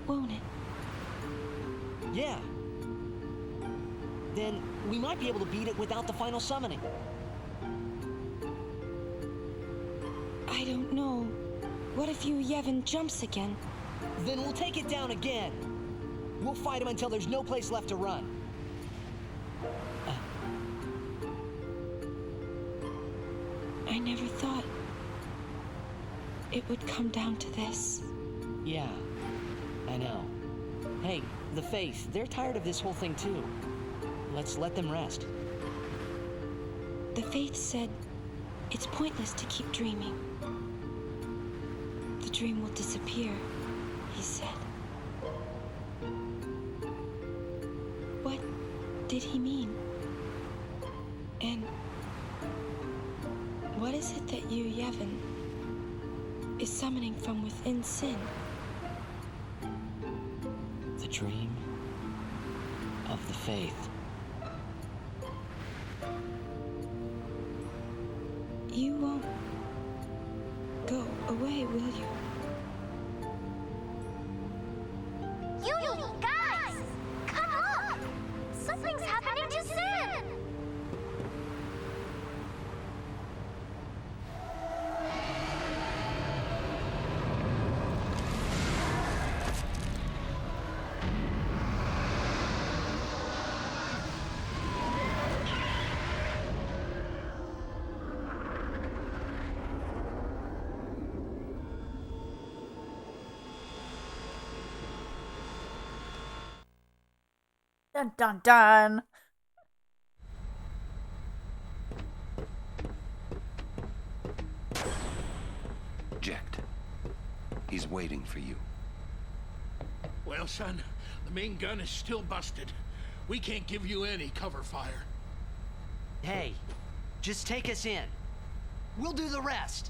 won't it? Yeah. Then we might be able to beat it without the final summoning. I don't know. What if Yevon jumps again? Then we'll take it down again. We'll fight him until there's no place left to run. I never thought it would come down to this. Yeah, I know. Hey, the Faith, they're tired of this whole thing too. Let's let them rest. The Faith said it's pointless to keep dreaming. The dream will disappear, he said. What did he mean? And what is it that Yevon is summoning from within Sin? The dream of the Faith. You won't go away, will you? You guys! Come on! Something's happening to Sin! Dun dun dun! Eject. He's waiting for you. Well, son, the main gun is still busted. We can't give you any cover fire. Hey, just take us in. We'll do the rest.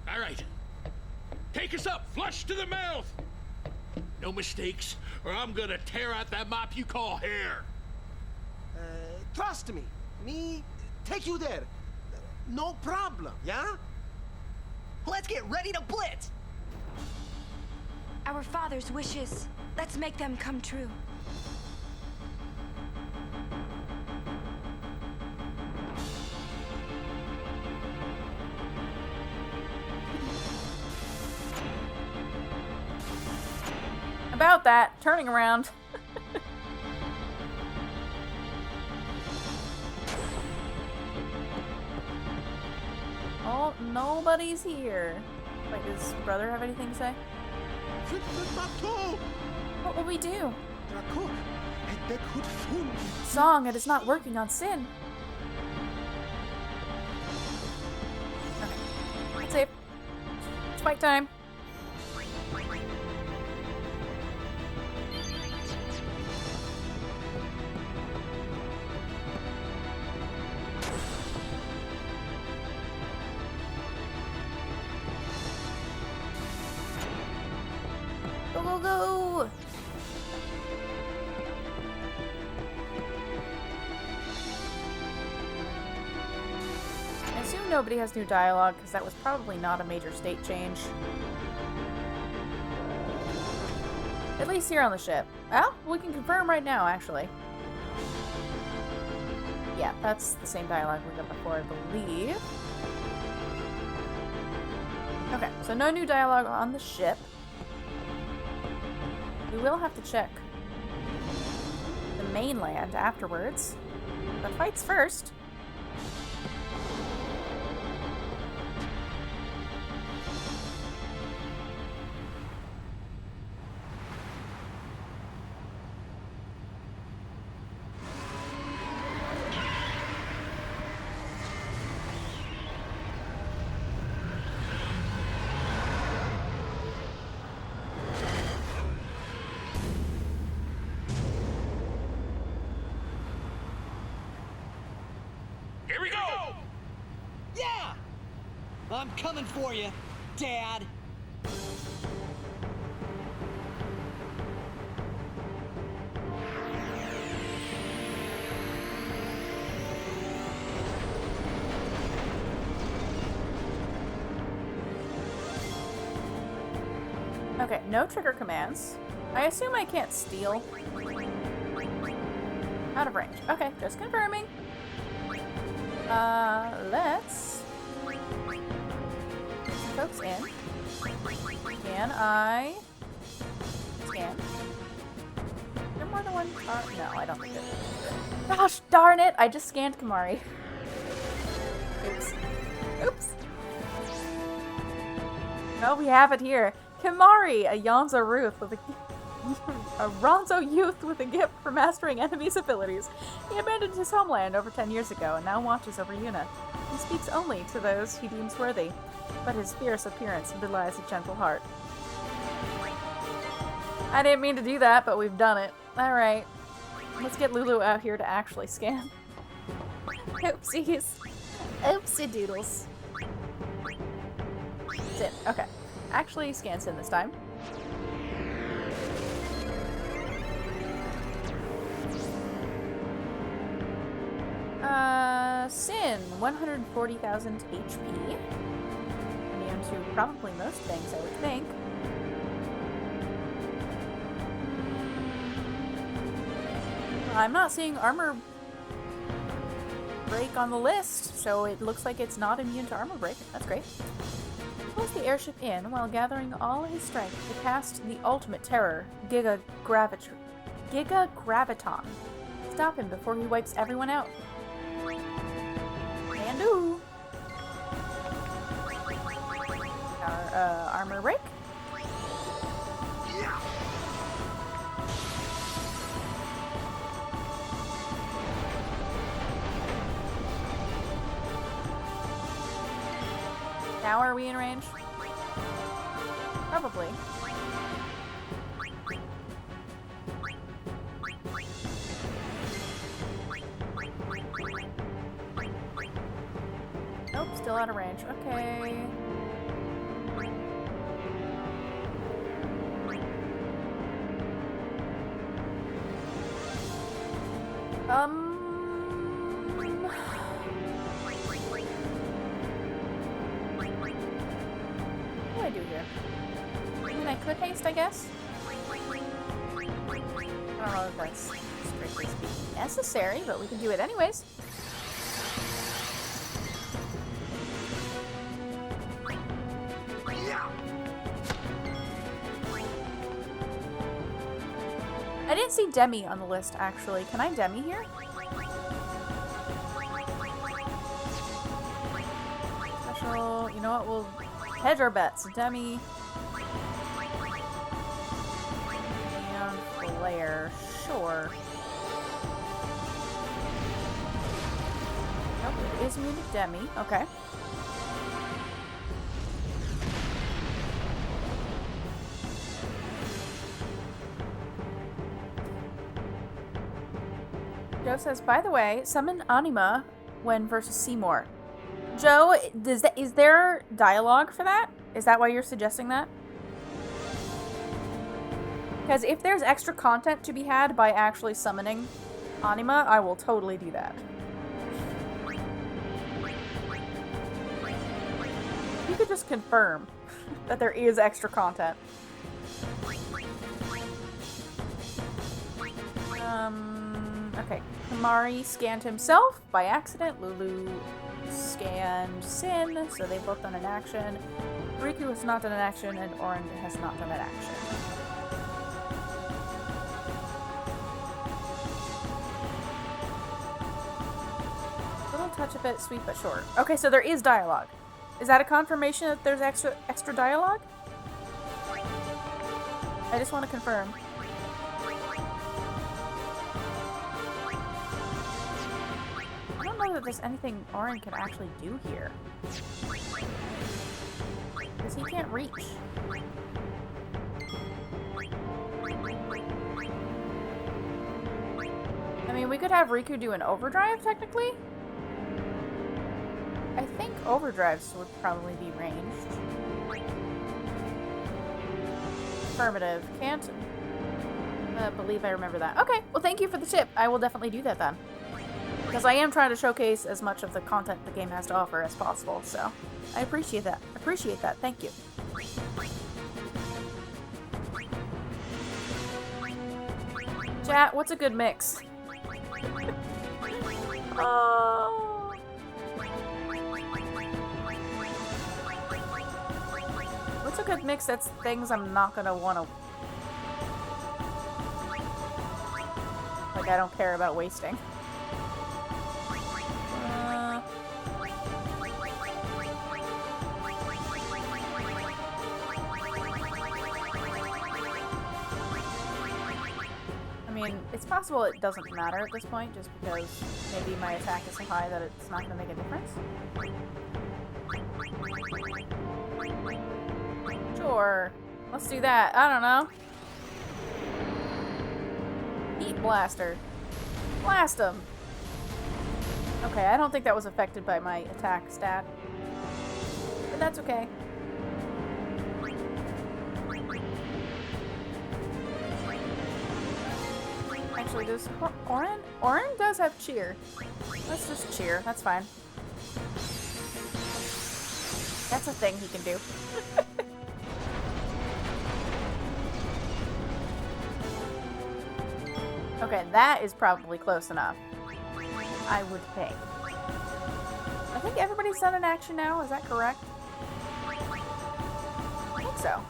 All right. Take us up, flush to the mouth! No mistakes, or I'm gonna tear out that mop you call hair. Trust me. Me take you there. No problem, yeah? Let's get ready to blitz! Our father's wishes. Let's make them come true. About that, turning around. Oh, nobody's here. Wait, does brother have anything to say? What will we do? Song, it is not working on Sin. Okay, it's safe. It's fight time. Go, go, go! I assume nobody has new dialogue, because that was probably not a major state change. At least here on the ship. Well, we can confirm right now, actually. Yeah, that's the same dialogue we got before, I believe. Okay, so no new dialogue on the ship. We will have to check the mainland afterwards. But fights first. Here we go! Yeah! I'm coming for you, Dad. Okay, no trigger commands. I assume I can't steal. Out of range. Okay, just confirming. Let's get some folks in. Can I scan? Is there more than one car? No, I don't think there is. Gosh darn it! I just scanned Kamari. Oops. Oops. Oh, we have it here. Kimari, a Yonzo Ruth with a Ronzo youth with a gift for mastering enemies' abilities. He abandoned his homeland over 10 years ago and now watches over Yuna. He speaks only to those he deems worthy, but his fierce appearance belies a gentle heart. I didn't mean to do that, but we've done it. Alright. Let's get Lulu out here to actually scan. Oopsies. Oopsie doodles. Sin. Okay. Actually scan Sin this time. Sin, 140,000 HP. Immune to probably most things, I would think. I'm not seeing armor break on the list, so it looks like it's not immune to armor break. That's great. He pulls the airship in while gathering all his strength to cast the ultimate terror, Giga Graviton. Stop him before he wipes everyone out. And do. Our armor break. Yeah. Now are we in range? Probably. Nope, still out of range. Okay. What do I do here? I mean, I could haste, I guess. I don't know if that's strictly speaking necessary, but we can do it anyways. I didn't see Demi on the list, actually. Can I Demi here? Special, you know what, we'll hedge our bets. Demi. And Flare, sure. Nope, it is immune to Demi, okay. Joe says, by the way, summon Anima when versus Seymour. Joe, is there dialogue for that? Is that why you're suggesting that? Because if there's extra content to be had by actually summoning Anima, I will totally do that. You could just confirm that there is extra content. Okay. Kamari scanned himself by accident. Lulu scanned Sin, so they both done an action. Riku has not done an action, and Orin has not done an action. Little touch of it, sweet but short. Okay, so there is dialogue. Is that a confirmation that there's extra dialogue? I just want to confirm. I don't know that there's anything Orin can actually do here. Because he can't reach. I mean, we could have Riku do an overdrive, technically. I think overdrives would probably be ranged. Affirmative. Can't believe I remember that. Okay, well thank you for the tip. I will definitely do that then. Because I am trying to showcase as much of the content the game has to offer as possible, so I appreciate that. Appreciate that. Thank you. Chat, what's a good mix? Oh. What's a good mix that's things I'm not gonna wanna... Like, I don't care about wasting. I mean, it's possible it doesn't matter at this point, just because maybe my attack is so high that it's not gonna make a difference. Sure. Let's do that. I don't know. Heat Blaster. Blast him! Okay, I don't think that was affected by my attack stat. But that's okay. Actually, does Orin? Orin does have cheer. Let's just cheer. That's fine. That's a thing he can do. Okay, that is probably close enough. I would think. I think everybody's done an action now. Is that correct? I think so.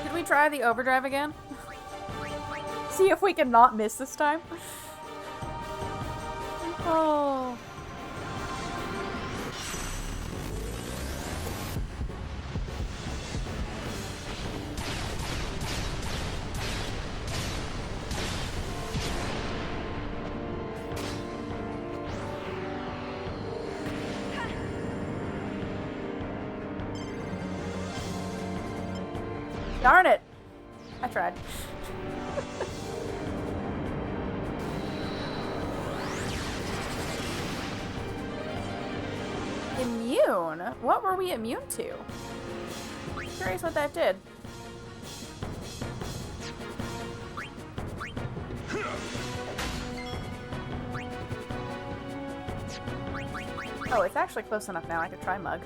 Did we try the overdrive again? See if we can not miss this time. Oh. Darn it! I tried. Immune? What were we immune to? Curious what that did. Oh, it's actually close enough now. I could try Mug.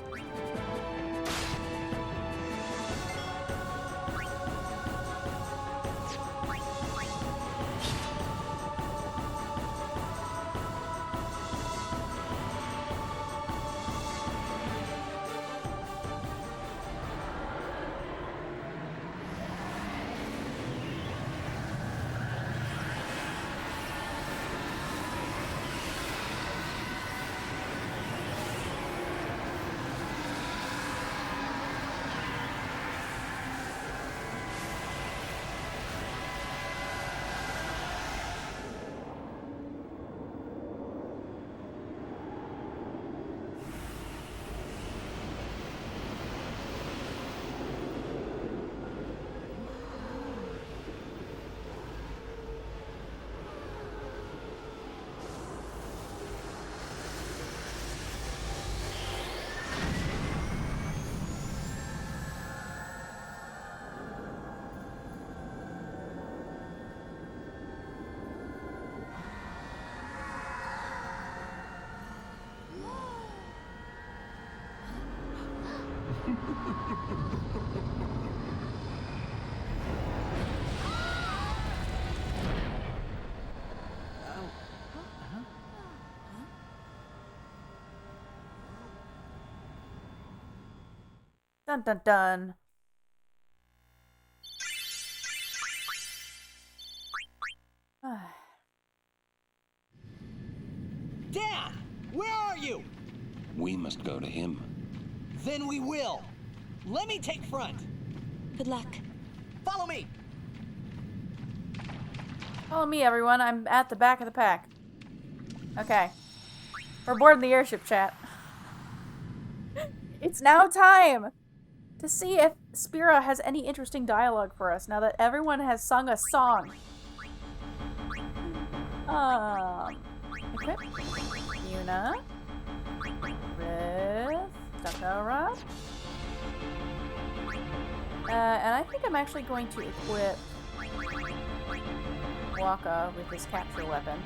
Dun dun dun. Dad! Where are you? We must go to him. Then we will. Let me take front. Good luck. Follow me. Follow me, everyone. I'm at the back of the pack. Okay. We're boarding the airship, chat. It's now time to see if Spira has any interesting dialogue for us now that everyone has sung a song. Equip. Yuna. Riff. Takara. And I think I'm actually going to equip Waka with his capture weapon.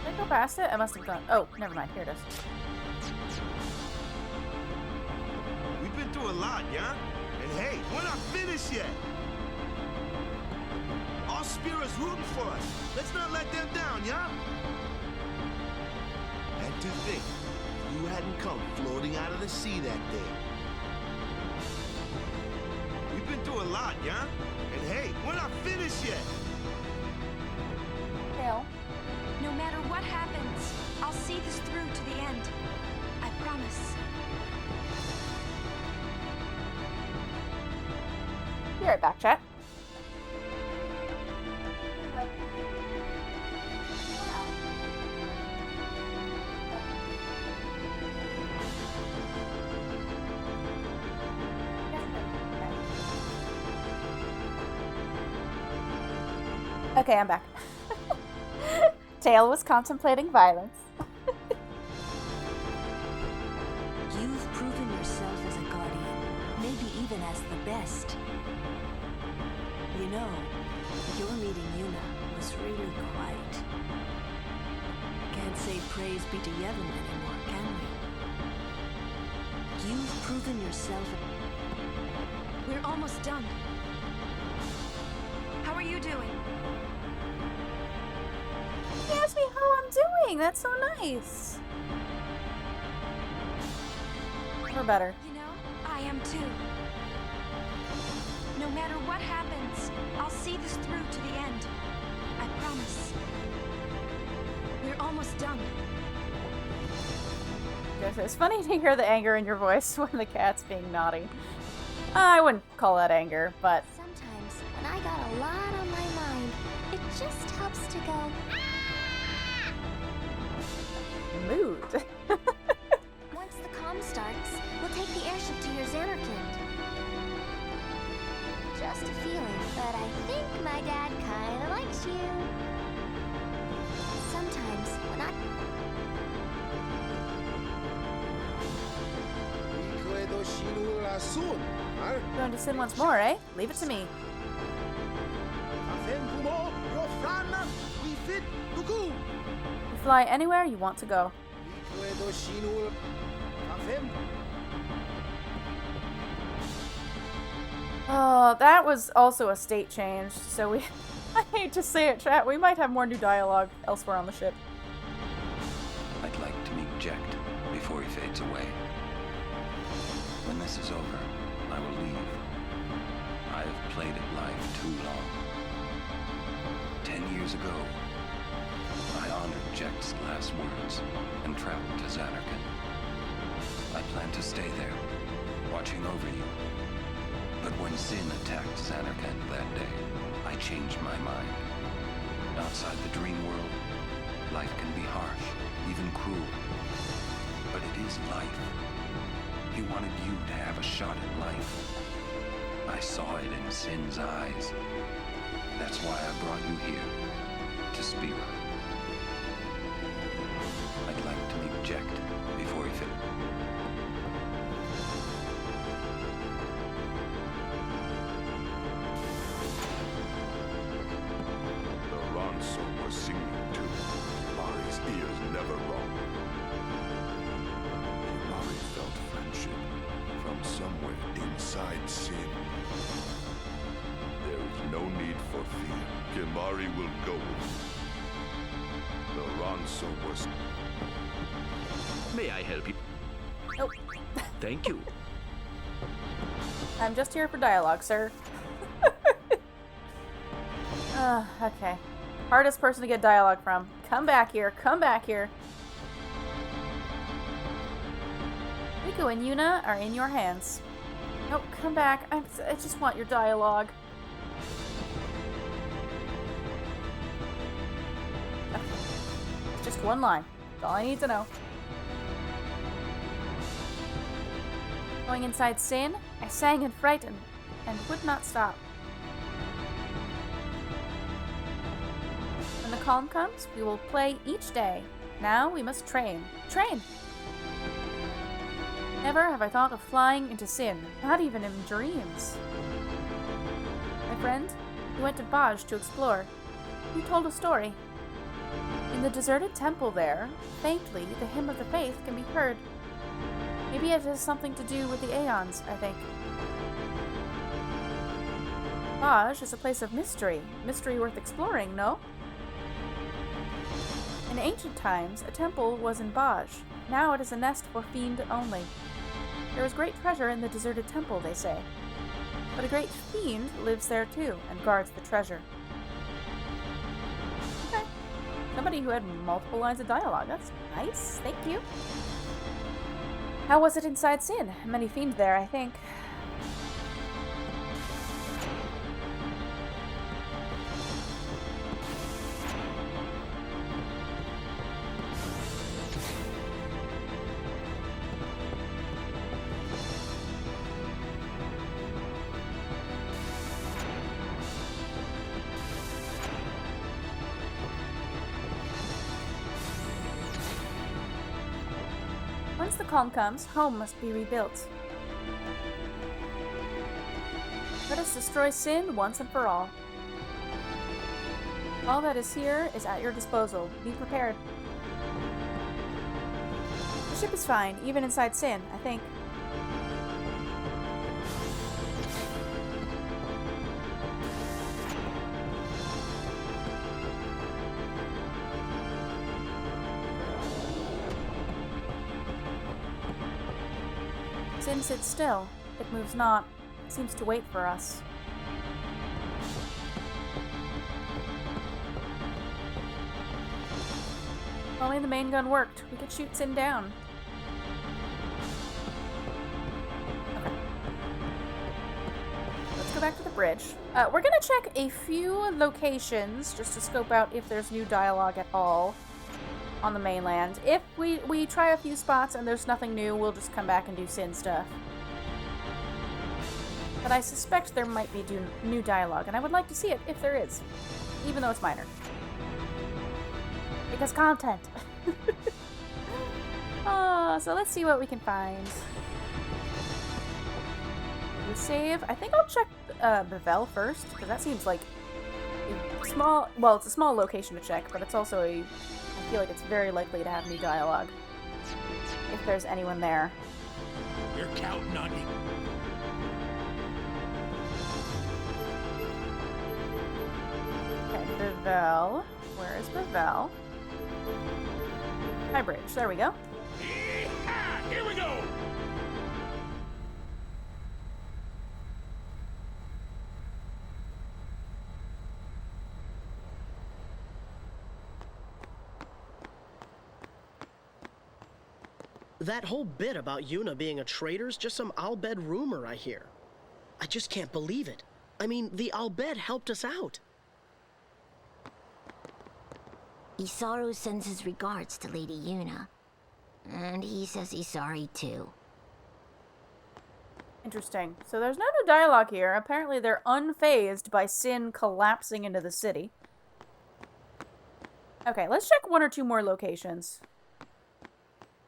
Did I go past it? I must have gone. Oh, never mind. Here it is. We've been through a lot, yeah? And hey, we're not finished yet. All Spira's rooting for us. Let's not let them down, yeah? And to think, you hadn't come floating out of the sea that day. We've been through a lot, yeah? And hey, we're not finished yet. Tail. No matter what happens, I'll see this through to the end. I promise. Be right back, chat. Okay, I'm back. Tail was contemplating violence. You've proven yourself as a guardian, maybe even as the best. You know, your meeting Yuna was really quite... Can't say praise be to Yevon anymore, can we? You've proven yourself... We're almost done. How are you doing? He asked me how I'm doing. That's so nice. We're better. You know, I am too. No matter what happens, I'll see this through to the end. I promise. We're almost done. Yes, it's funny to hear the anger in your voice when the cat's being naughty. I wouldn't call that anger, but... Sometimes, when I got a lot on my mind, it just helps to go... Mood. Once the comm starts, we'll take the airship to your Xanarkand. Just a feeling, but I think my dad kinda likes you. Sometimes, when I... Going to sin once more, eh? Leave it to me. You fly anywhere you want to go. Oh, that was also a state change, so we... I hate to say it, chat, we might have more new dialogue elsewhere on the ship. I'd like to meet Jekt before he fades away. When this is over, I will leave. I have played at life too long. 10 years ago, I honored Jekt's last words and traveled to Xanarkand. I plan to stay there, watching over you. But when Sin attacked Xanarkand that day, I changed my mind. Outside the dream world, life can be harsh, even cruel. But it is life. He wanted you to have a shot at life. I saw it in Sin's eyes. That's why I brought you here, to Spira. I'd like to meet Jekt before he finishes. The Ronso was singing too. Mari's ears never wrong. Mari felt friendship from somewhere inside Sin. There is no need for fear. Kimari will go with you. The Ronso was... May I help you? Nope. Thank you. I'm just here for dialogue, sir. Okay. Hardest person to get dialogue from. Come back here. Come back here. Riku and Yuna are in your hands. Nope, come back. I just want your dialogue. Okay. Just one line. That's all I need to know. Going inside Sin, I sang in fright and would not stop. When the calm comes, we will play each day. Now we must train. Train! Never have I thought of flying into Sin, not even in dreams. My friend, you went to Baj to explore. You told a story. In the deserted temple there, faintly, the hymn of the faith can be heard. Maybe it has something to do with the Aeons, I think. Baj is a place of mystery. Mystery worth exploring, no? In ancient times, a temple was in Baj. Now it is a nest for fiend only. There is great treasure in the deserted temple, they say. But a great fiend lives there too, and guards the treasure. Okay. Somebody who had multiple lines of dialogue. That's nice. Thank you. How was it inside Sin? Many fiends there, I think. Once the calm comes, home must be rebuilt. Let us destroy Sin once and for all. All that is here is at your disposal. Be prepared. The ship is fine, even inside Sin, I think. Sin sits still. It moves not. It seems to wait for us. If only the main gun worked, we could shoot Sin down. Okay. Let's go back to the bridge. We're gonna check a few locations just to scope out if there's new dialogue at all on the mainland. If we try a few spots and there's nothing new, we'll just come back and do Sin stuff. But I suspect there might be new dialogue, and I would like to see it if there is, even though it's minor. Because content. So let's see what we can find. We save. I think I'll check Bevel first, because that seems like a small. Well, it's a small location to check, but it's also a. I feel like it's very likely to have new dialogue. If there's anyone there. We're counting on you. Okay, Bevel. Where is Bevel? High Bridge. There we go. Yeehaw! Here we go! That whole bit about Yuna being a traitor's just some Al-Bhed rumor I hear. I just can't believe it. I mean, the Al-Bhed helped us out. Isaru sends his regards to Lady Yuna. And he says he's sorry too. Interesting. So there's no new dialogue here. Apparently they're unfazed by Sin collapsing into the city. Okay, let's check one or two more locations.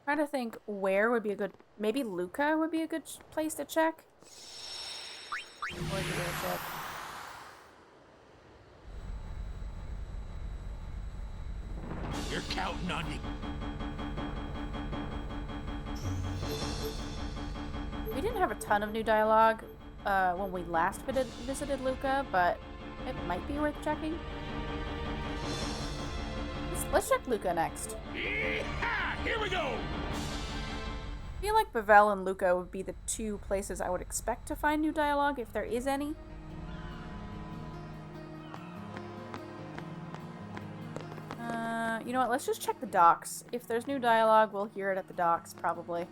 Trying to think where would be a good... Maybe Luca would be a good place to check? Or the airship. You're counting on you. We didn't have a ton of new dialogue when we last visited Luca, but it might be worth checking. Let's check Luca next. Yeehaw! Here we go! feel like Bavel and Luca would be the two places I would expect to find new dialogue, if there is any. You know what, let's just check the docks. If there's new dialogue, we'll hear it at the docks, probably.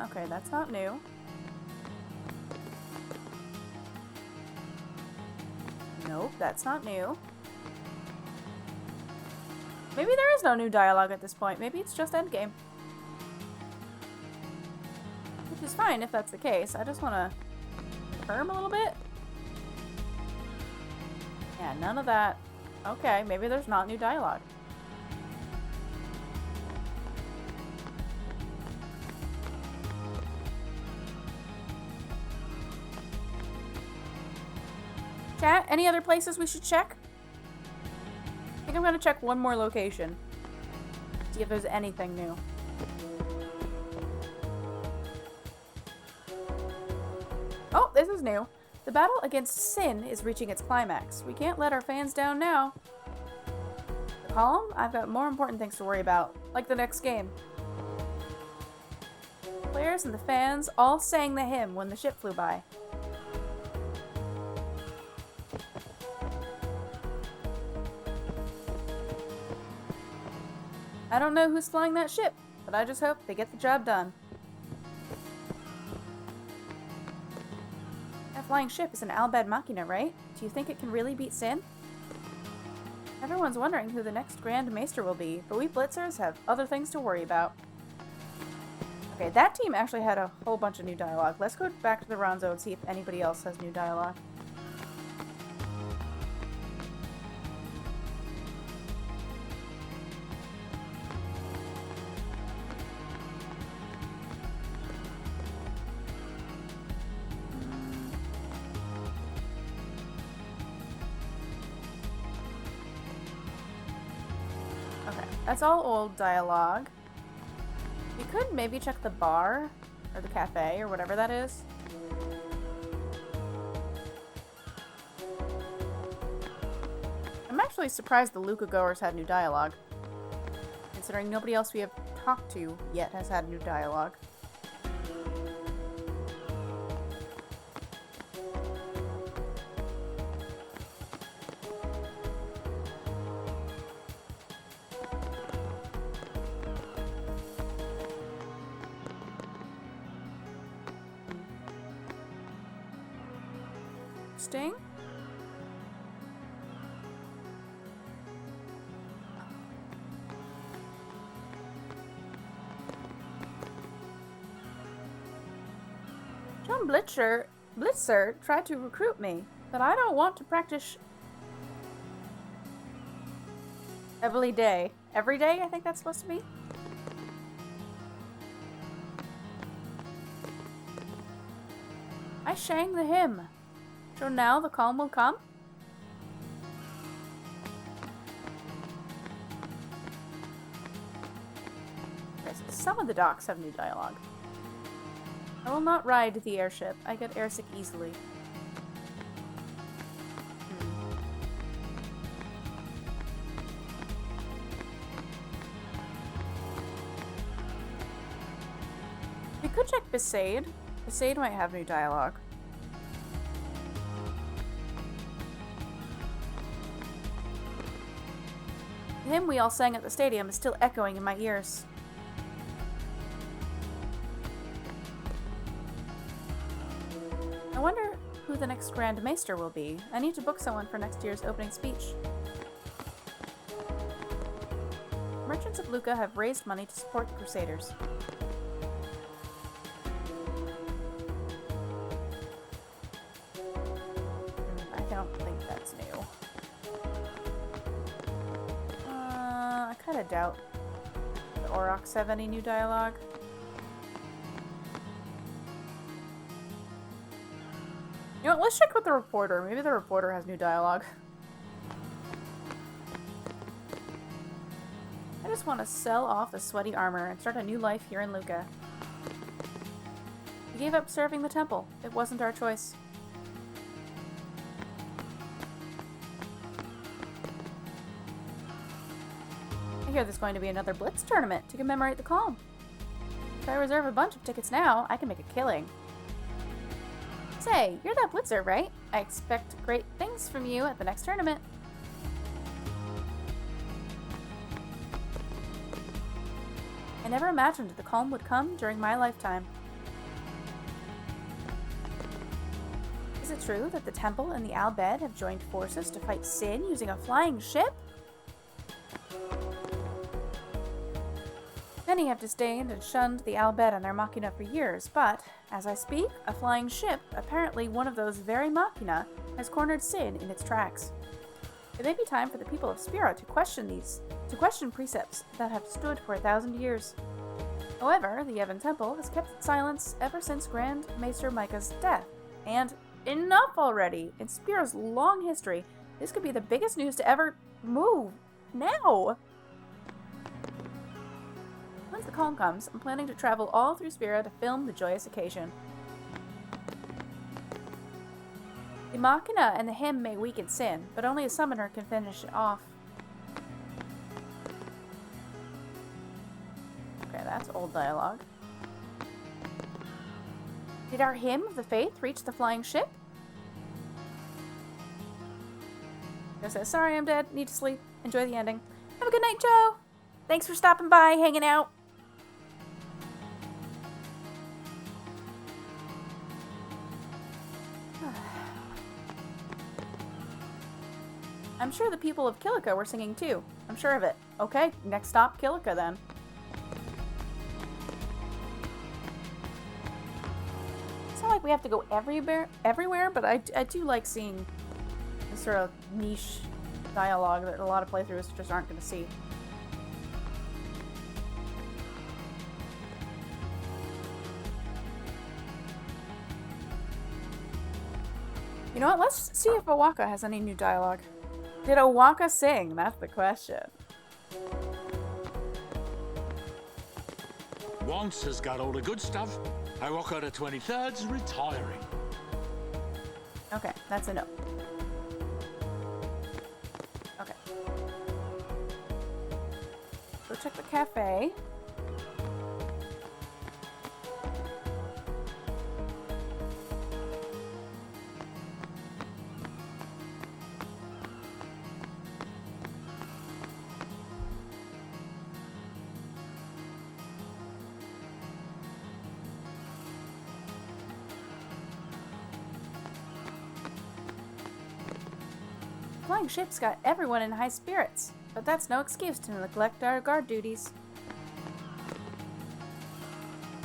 Okay, that's not new. Nope, that's not new. Maybe there is no new dialogue at this point. Maybe it's just endgame. Which is fine if that's the case. I just want to confirm a little bit. Yeah, none of that. Okay, maybe there's not new dialogue. Chat, any other places we should check? I think I'm gonna check one more location. See if there's anything new. Oh, this is new. The battle against Sin is reaching its climax. We can't let our fans down now. The column? I've got more important things to worry about, like the next game. The players and the fans all sang the hymn when the ship flew by. I don't know who's flying that ship, but I just hope they get the job done. That flying ship is an Al Bhed Machina, right? Do you think it can really beat Sin? Everyone's wondering who the next Grand Maester will be, but we Blitzers have other things to worry about. Okay, that team actually had a whole bunch of new dialogue. Let's go back to the Ronzo and see if anybody else has new dialogue. That's all old dialogue. We could maybe check the bar, or the cafe, or whatever that is. I'm actually surprised the Luca goers had new dialogue, considering nobody else we have talked to yet has had new dialogue. Sting? John Blitzer tried to recruit me, but I don't want to practice every day. Every day, I think that's supposed to be. I sang the hymn. So now the calm will come? Okay, so some of the docks have new dialogue. I will not ride the airship. I get airsick easily. We could check Besaid. Besaid might have new dialogue. The hymn we all sang at the stadium is still echoing in my ears. I wonder who the next Grand Maester will be. I need to book someone for next year's opening speech. Merchants of Luca have raised money to support the Crusaders. I don't think that's new. I kind of doubt the Aurochs have any new dialogue. You know what, let's check with the reporter. Maybe the reporter has new dialogue. I just want to sell off the sweaty armor and start a new life here in Luca. We gave up serving the temple. It wasn't our choice. hear there's going to be another Blitz tournament to commemorate the calm. If I reserve a bunch of tickets now, I can make a killing. Say, you're that Blitzer, right? I expect great things from you at the next tournament. I never imagined the calm would come during my lifetime. Is it true that the Temple and the Al Bhed have joined forces to fight Sin using a flying ship? Many have disdained and shunned the Al Bhed and their Machina for years, but, as I speak, a flying ship, apparently one of those very Machina, has cornered Sin in its tracks. It may be time for the people of Spira to question precepts that have stood for 1,000 years. However, the Yevon Temple has kept silence ever since Grand Maester Micah's death, and enough already! In Spira's long history, this could be the biggest news to ever move. Now! Once the calm comes, I'm planning to travel all through Spira to film the joyous occasion. The Machina and the hymn may weaken Sin, but only a summoner can finish it off. Okay, that's old dialogue. Did our hymn of the faith reach the flying ship? Joe says, sorry, I'm dead. Need to sleep. Enjoy the ending. Have a good night, Joe. Thanks for stopping by, hanging out. I'm sure the people of Kilika were singing too. I'm sure of it. Okay, next stop, Kilika then. It's not like we have to go everywhere, but I do like seeing this sort of niche dialogue that a lot of playthroughs just aren't going to see. You know what? Let's see if Owaka has any new dialogue. Did Owaka sing? That's the question. Once has got all the good stuff. Owaka the 23rd's retiring. Okay, that's a no. Okay. Go check the cafe. Flying ship's got everyone in high spirits, but that's no excuse to neglect our guard duties.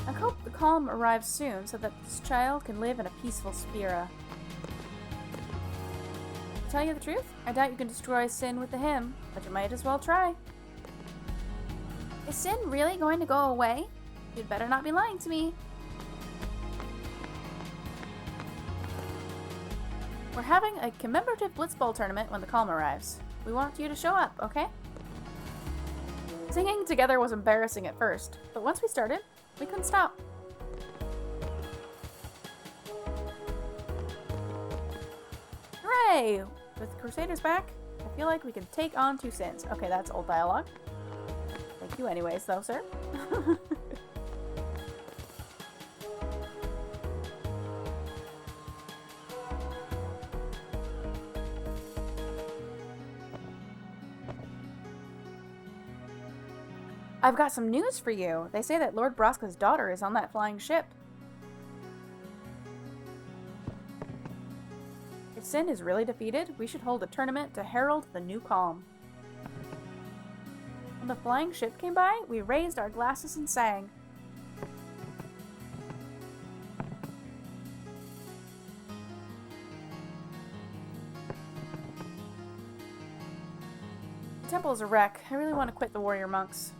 I hope the calm arrives soon so that this child can live in a peaceful Spira. To tell you the truth, I doubt you can destroy Sin with the hymn, but you might as well try. Is Sin really going to go away? You'd better not be lying to me. We're having a commemorative Blitzball tournament when the calm arrives. We want you to show up, okay? Singing together was embarrassing at first, but once we started, we couldn't stop. Hooray! With Crusaders back, I feel like we can take on two Sins. Okay, that's old dialogue. Thank you anyways, though, sir. I've got some news for you. They say that Lord Braska's daughter is on that flying ship. If Sin is really defeated, we should hold a tournament to herald the new calm. When the flying ship came by, we raised our glasses and sang. The temple is a wreck. I really want to quit the warrior monks.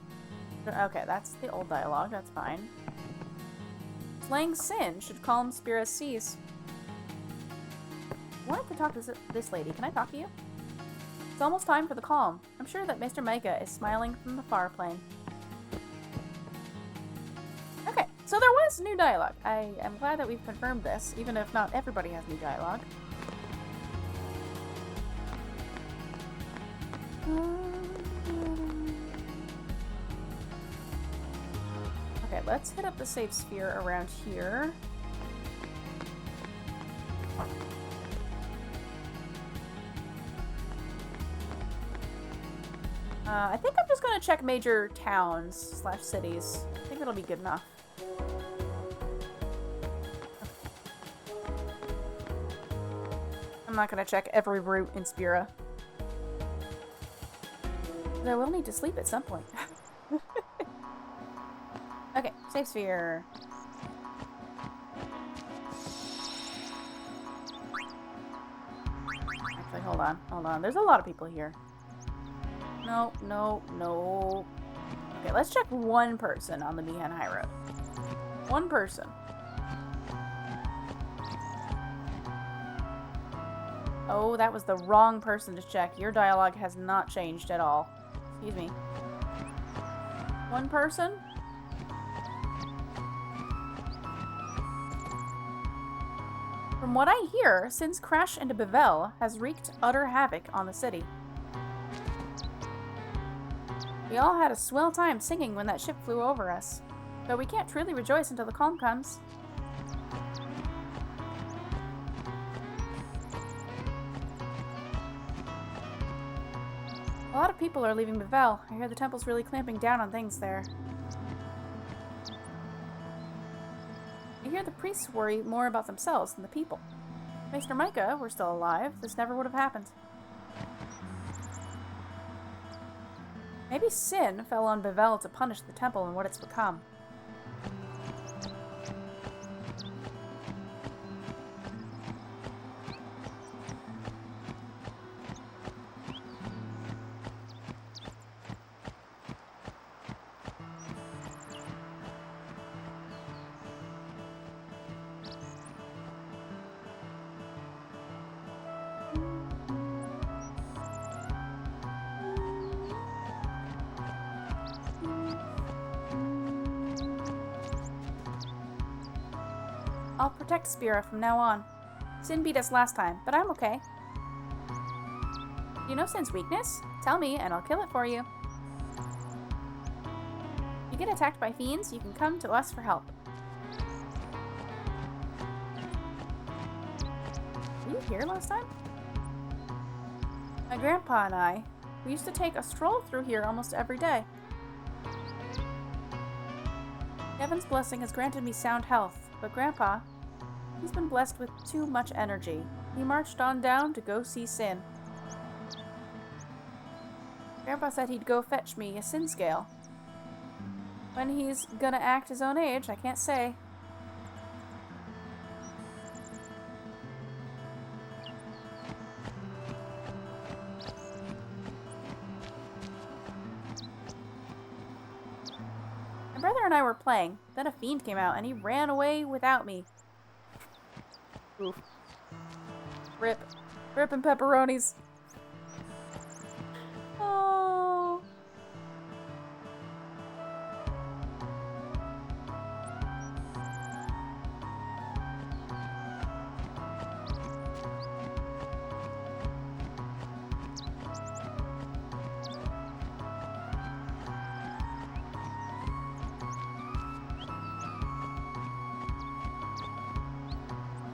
Okay, that's the old dialogue. That's fine. Slaying Sin should calm Spira's seas. I wanted to talk to this lady. Can I talk to you? It's almost time for the calm. I'm sure that Mr. Micah is smiling from the far plane. Okay, so there was new dialogue. I am glad that we've confirmed this, even if not everybody has new dialogue. let's hit up the safe sphere around here. I think I'm just gonna check major towns / cities. I think it'll be good enough. I'm not gonna check every route in Spira. But I will need to sleep at some point. Okay, safe sphere. Actually, hold on. There's a lot of people here. No. Okay, let's check one person on the Mihan High Road. One person. Oh, that was the wrong person to check. Your dialogue has not changed at all. Excuse me. One person? From what I hear, Sin's crash into Bevel has wreaked utter havoc on the city. We all had a swell time singing when that ship flew over us, but we can't truly rejoice until the calm comes. A lot of people are leaving Bevel. I hear the temple's really clamping down on things there. I hear the priests worry more about themselves than the people. If Mr. Micah were still alive, this never would have happened. Maybe Sin fell on Bevel to punish the temple and what it's become. I'll protect Spira from now on. Sin beat us last time, but I'm okay. You know Sin's weakness? Tell me, and I'll kill it for you. If you get attacked by fiends, you can come to us for help. Were you here last time? My grandpa and I, we used to take a stroll through here almost every day. Heaven's blessing has granted me sound health, but Grandpa, he's been blessed with too much energy. He marched on down to go see Sin. Grandpa said he'd go fetch me a Sin scale. When he's gonna act his own age, I can't say. My brother and I were playing, then a fiend came out and he ran away without me. Oof. Rip. Rip and pepperonis. Oh.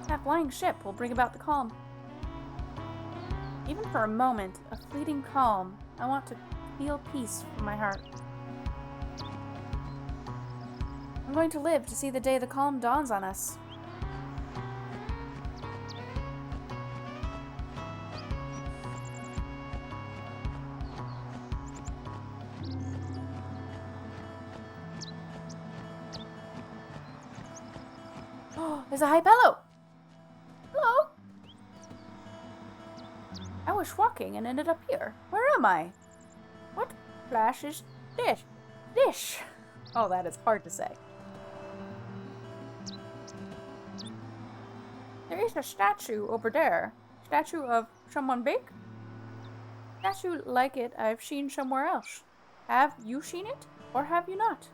That flying ship will bring about the calm. Even for a moment, a fleeting calm, I want to feel peace from my heart. I'm going to live to see the day the calm dawns on us. Oh, there's a Hypello! Hello? I was walking and ended up here. Where am I? What flash is this? This! Oh, that is hard to say. There is a statue over there. Statue of someone big? Statue like it I've seen somewhere else. Have you seen it? Or have you not?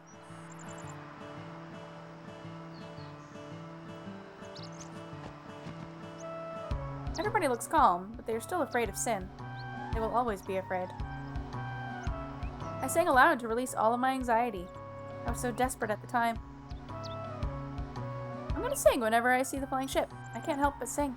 Everybody looks calm, but they are still afraid of Sin. They will always be afraid. I sang aloud to release all of my anxiety. I was so desperate at the time. I'm gonna sing whenever I see the flying ship. I can't help but sing.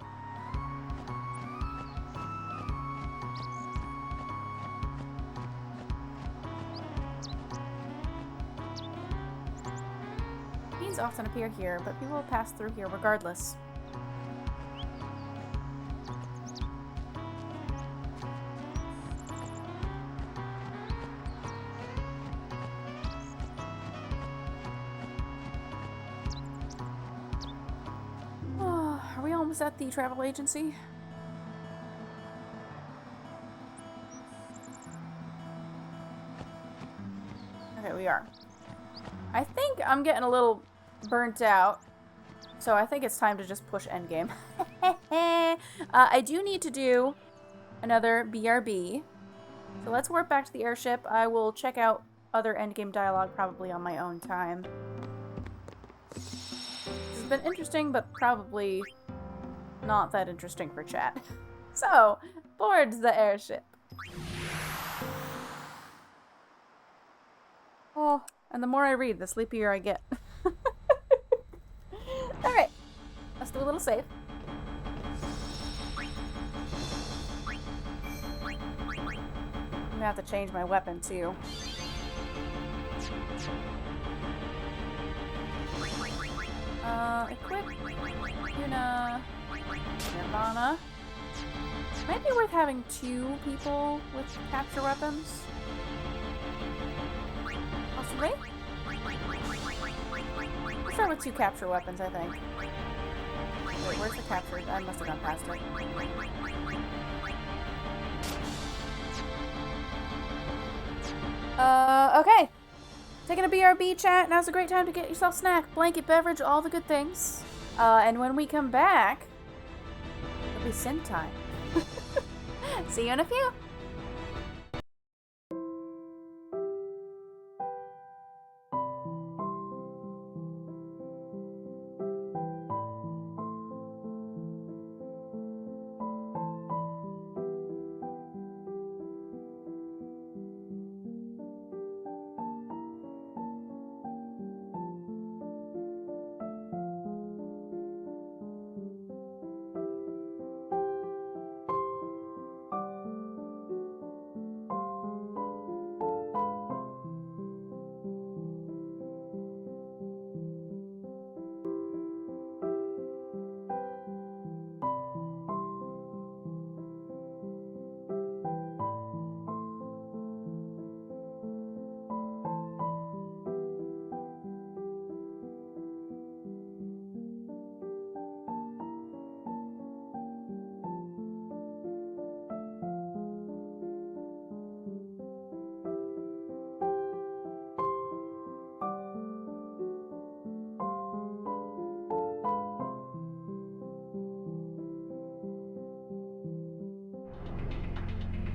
Fiends often appear here, but people will pass through here regardless. Are we almost at the travel agency? Okay, we are. I think I'm getting a little burnt out, so I think it's time to just push endgame. I do need to do another BRB, so let's warp back to the airship. I will check out other endgame dialogue probably on my own time. This has been interesting, but probably not that interesting for chat. So, board the airship. Oh, and the more I read, the sleepier I get. Alright, let's do a little save. I'm gonna have to change my weapon too. Equip Yuna Nirvana. Might be worth having 2 people with capture weapons. Possibly? Let's start with 2 capture weapons, I think. Wait, where's the capture? I must have gone past it. Okay. Taking a BRB, chat. Now's a great time to get yourself snack, blanket, beverage, all the good things. And when we come back, it'll be sim time. See you in a few.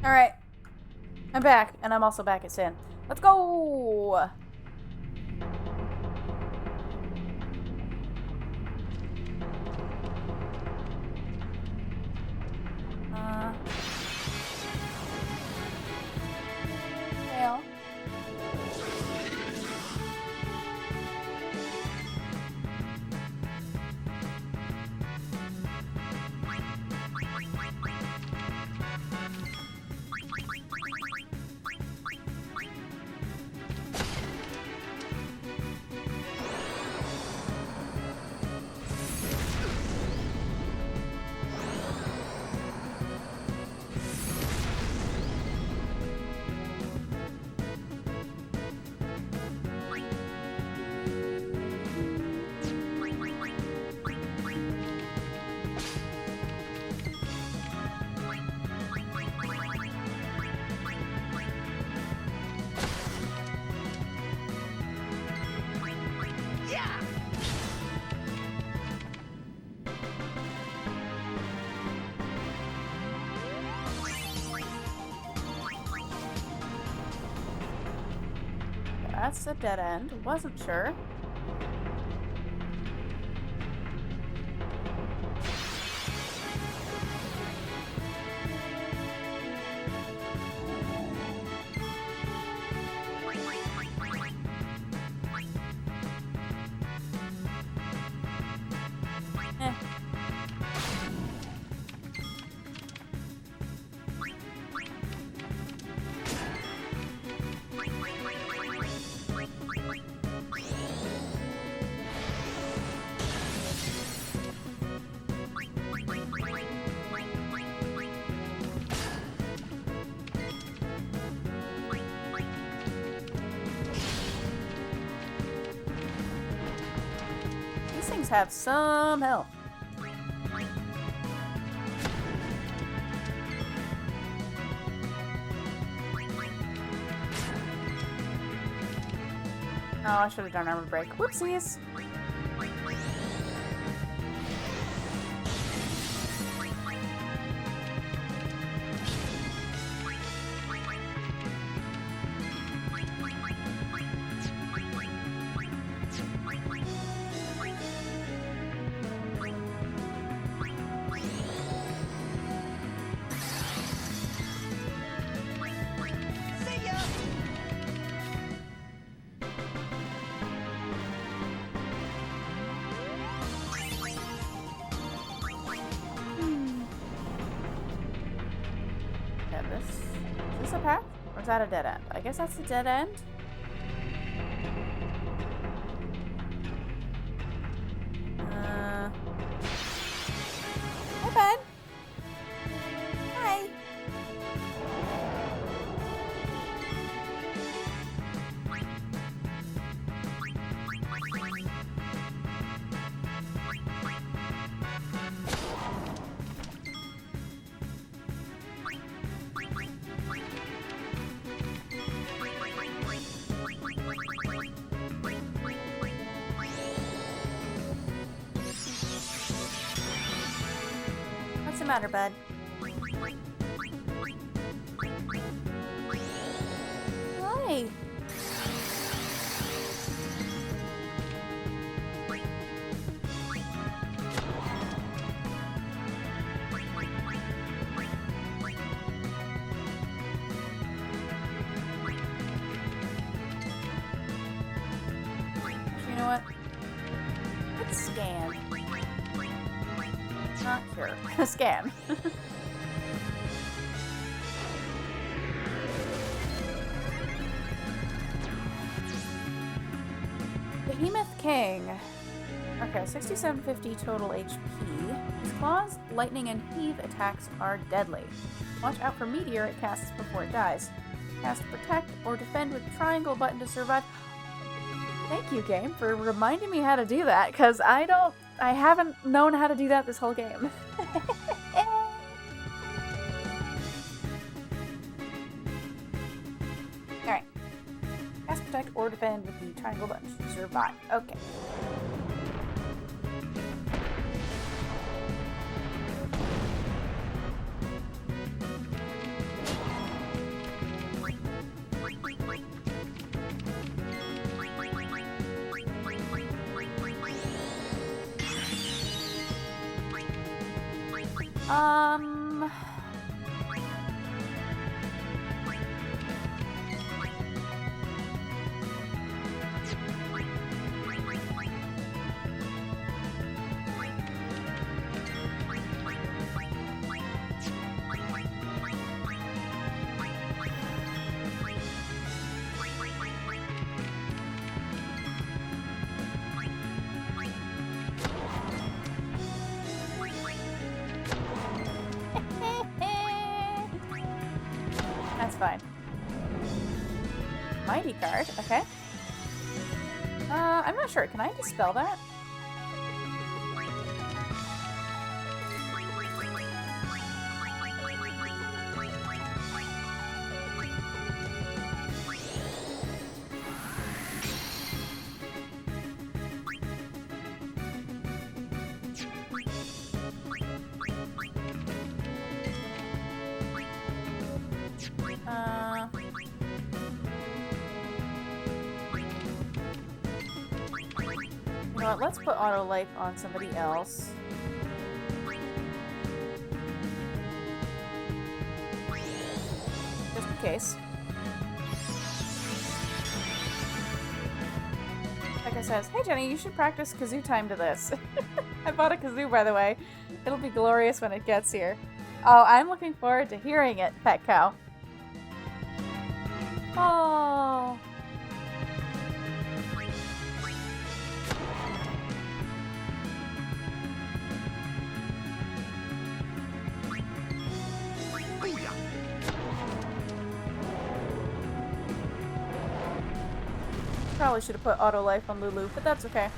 Alright. I'm back, and I'm also back at Sin. Let's go! Fail. That's a dead end. Wasn't sure. please have some health. Oh, I should have done armor break. Whoopsies! Is this a path? Or is that a dead end? I guess that's a dead end. Hi, bud. Hi. What's the matter, bud? Hi. You know what? Let's scan. Not cure. Scan. Behemoth King. Okay, 6750 total HP. His claws, lightning, and heave attacks are deadly. Watch out for meteor it casts before it dies. Cast protect or defend with triangle button to survive. Thank you, game, for reminding me how to do that, because I haven't known how to do that this whole game. Alright. Cast protect or defend with the triangle button to survive. Okay. That's fine. Mighty card, okay. I'm not sure. Can I dispel that? You know what, let's put auto life on somebody else. Just in case. Like I says, hey Jenny, you should practice kazoo time to this. I bought a kazoo, by the way. It'll be glorious when it gets here. Oh, I'm looking forward to hearing it, pet cow. Oh. Probably should have put auto life on Lulu, but that's okay.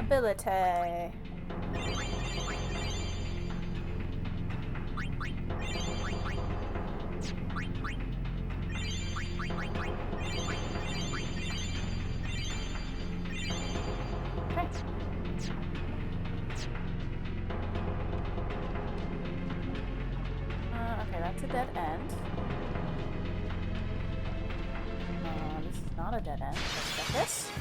ability. Okay, that's a dead end. This is not a dead end. Let's get this.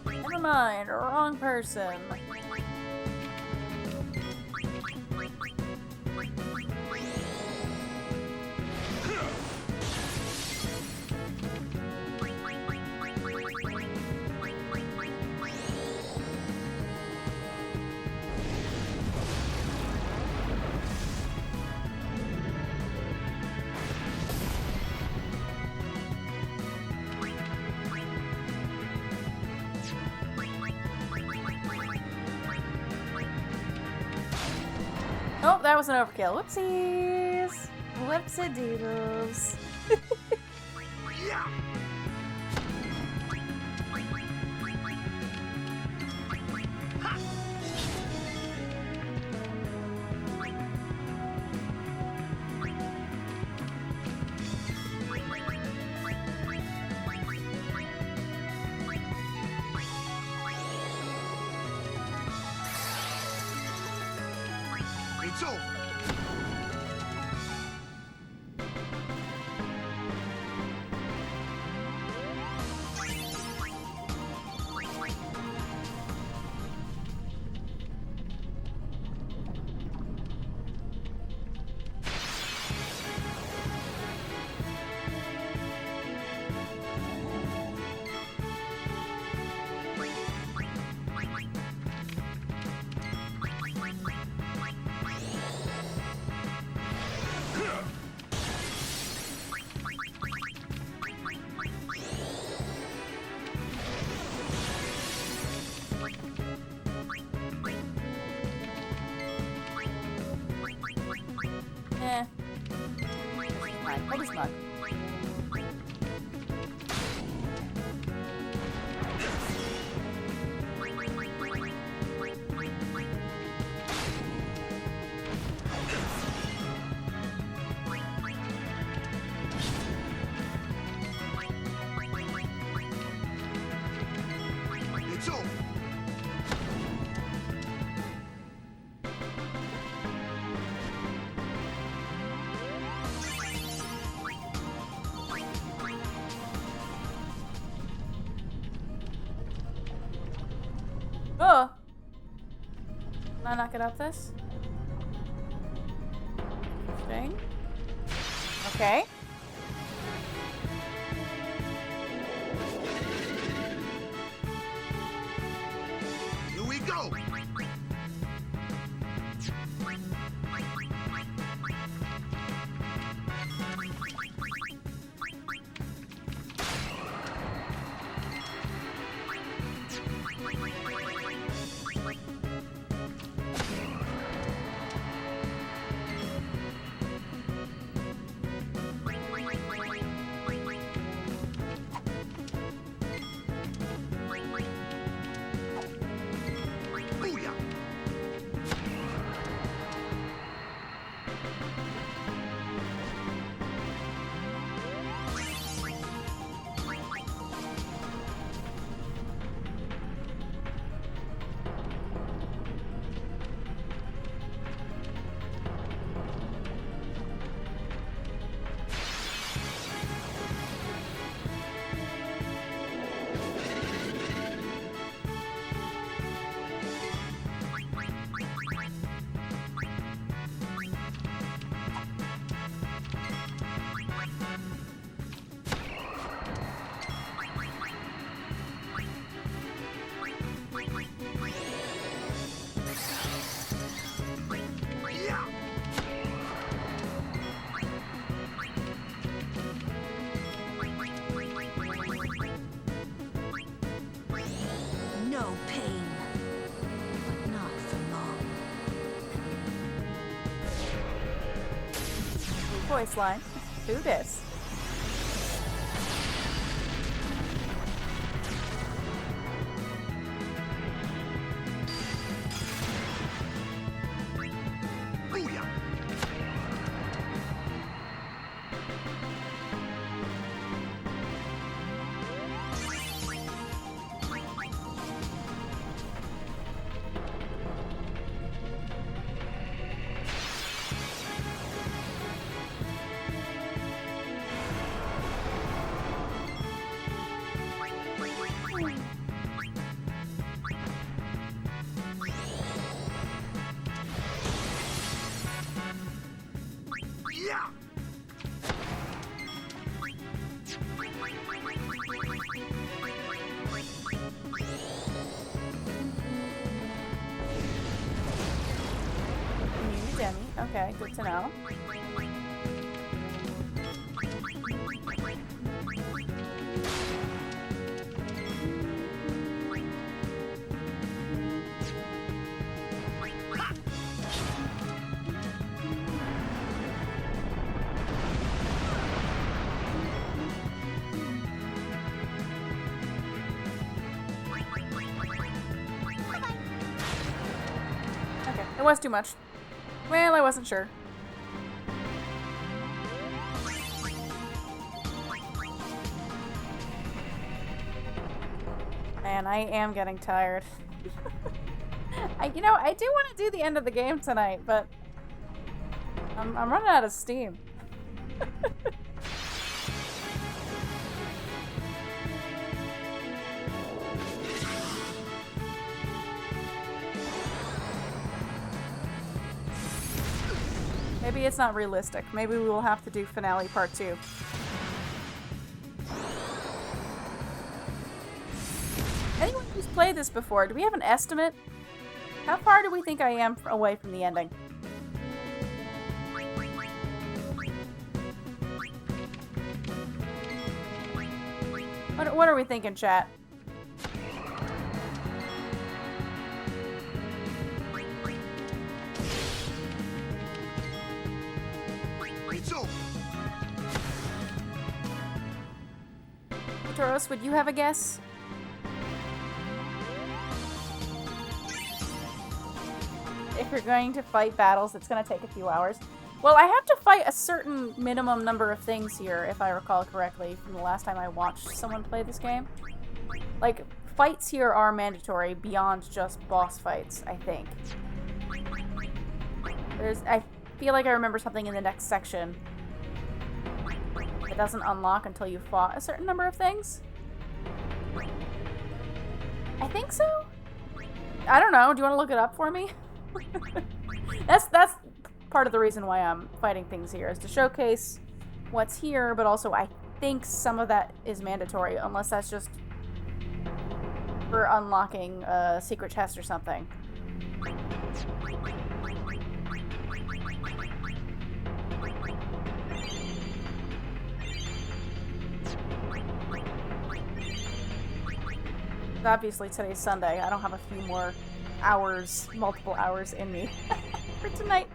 Never mind, wrong person. Oh, that was an overkill. Whoopsies! Whoopsie doodles. It's over. Eh. Alright, hold this mug. It's over. Oh! Can I not get up this? Interesting. Okay. Here we go. voice line. Who this? Okay, good to know. Okay, it was too much. Well, I wasn't sure. Man, I am getting tired. I do want to do the end of the game tonight, but I'm running out of steam. Maybe it's not realistic. Maybe we will have to do finale part 2. Anyone who's played this before, do we have an estimate? How far do we think I am away from the ending? What are we thinking, chat? Toros, would you have a guess? If you're going to fight battles, it's going to take a few hours. Well, I have to fight a certain minimum number of things here, if I recall correctly, from the last time I watched someone play this game. Like, fights here are mandatory beyond just boss fights, I think. I feel like I remember something in the next section. It doesn't unlock until you fought a certain number of things. I think so? I don't know. Do you want to look it up for me? That's part of the reason why I'm fighting things here, is to showcase what's here, but also I think some of that is mandatory, unless that's just for unlocking a secret chest or something. Obviously today's Sunday. I don't have a few more hours, multiple hours in me for tonight.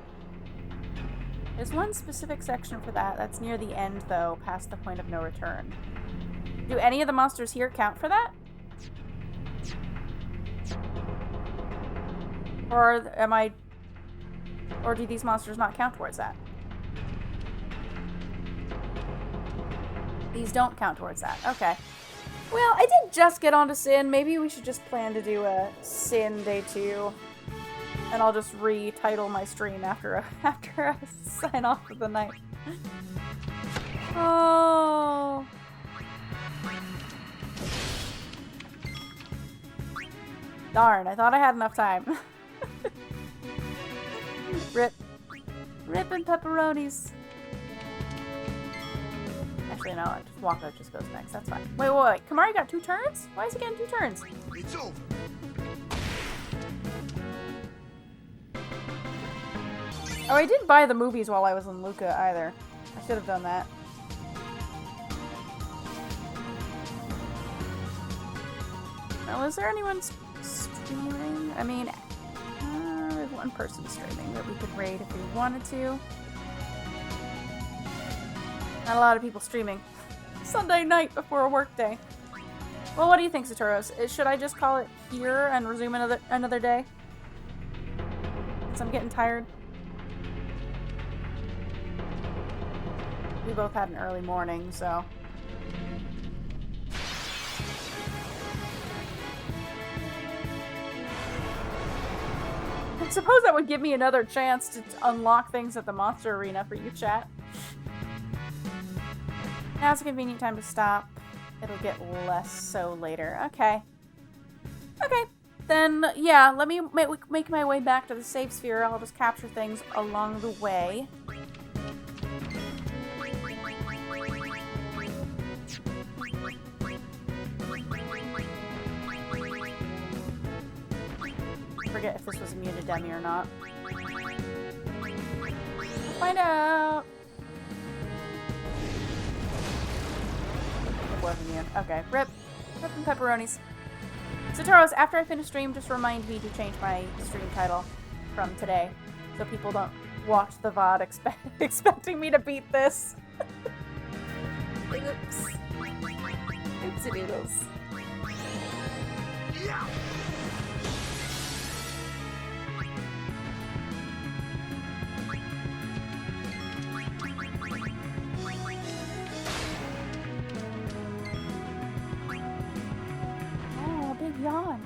There's one specific section for that. That's near the end, though, past the point of no return. Do any of the monsters here count for that? Or do these monsters not count towards that? These don't count towards that. Okay. Well, I did just get onto Sin. Maybe we should just plan to do a Sin Day 2. And I'll just retitle my stream after I sign off for the night. Oh. Darn, I thought I had enough time. Rip and pepperonis. Actually, no, Waka just goes next. That's fine. Wait. Kamari got 2 turns? Why is he getting 2 turns? It's over. Oh, I didn't buy the movies while I was in Luca either. I should have done that. Well, is there anyone streaming? I mean, we have one person streaming that we could raid if we wanted to. Not a lot of people streaming Sunday night before a work day. Well, what do you think, Satoros? Should I just call it here and resume another day? Because I'm getting tired. We both had an early morning, so... I suppose that would give me another chance to unlock things at the monster arena for you, chat. Now's a convenient time to stop. It'll get less so later. Okay. Okay. Then, yeah, let me make my way back to the save sphere. I'll just capture things along the way. Forget if this was a muted demi or not. Find out. It was immune. Okay, rip and pepperonis. Satoros, after I finish stream, just remind me to change my stream title from today, so people don't watch the VOD expecting me to beat this. Oops. Oopsie doodles. Yeah. Yawn.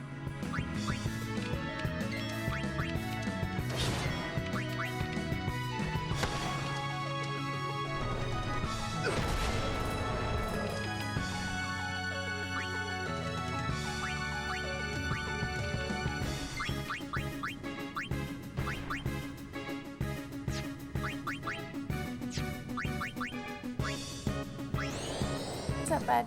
What's up, bud?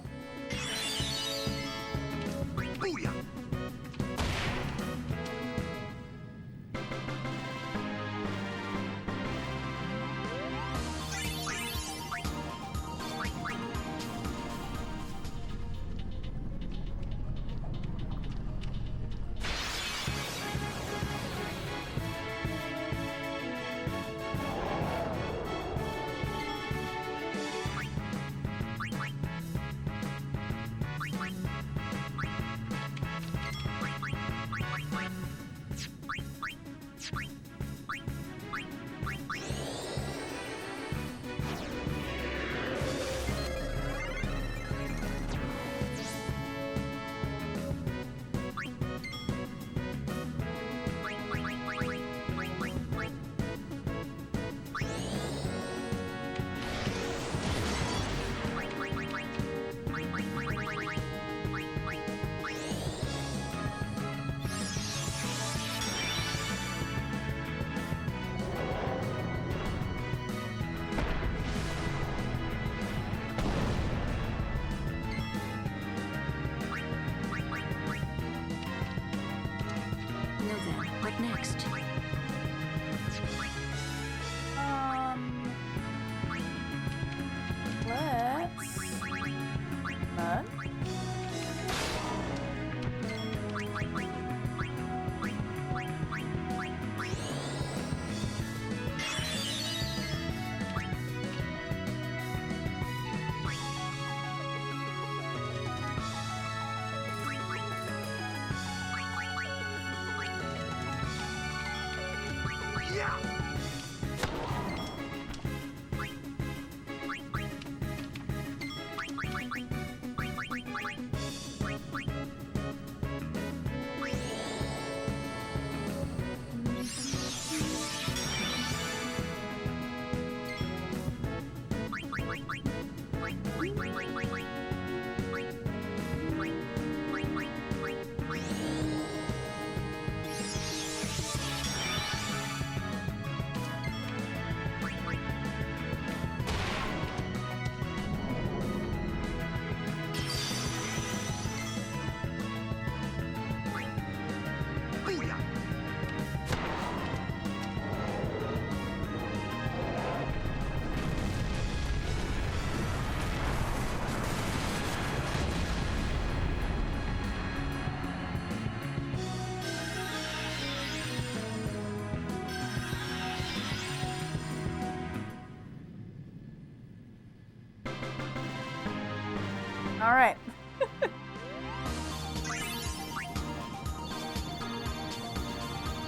Alright.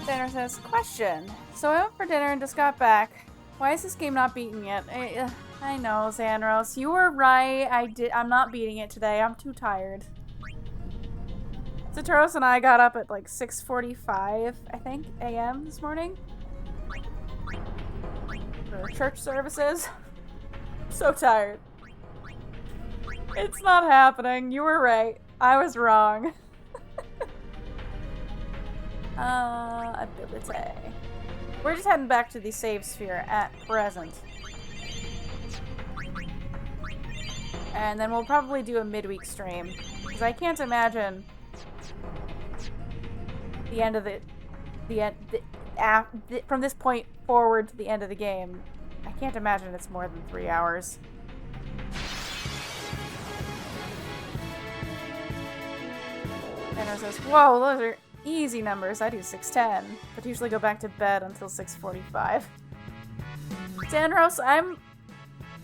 Xander says, question. So I went for dinner and just got back. Why is this game not beaten yet? I know, Xandros. You were right. I'm not beating it today. I'm too tired. Satoros and I got up at like 6:45, I think, a.m. this morning. For church services. So tired. It's not happening. You were right. I was wrong. Ability. We're just heading back to the save sphere at present. And then we'll probably do a midweek stream. Because I can't imagine the end of from this point forward to the end of the game. I can't imagine it's more than 3 hours. And says, whoa, those are easy numbers. I do 6:10, but usually go back to bed until 6:45. Xandros,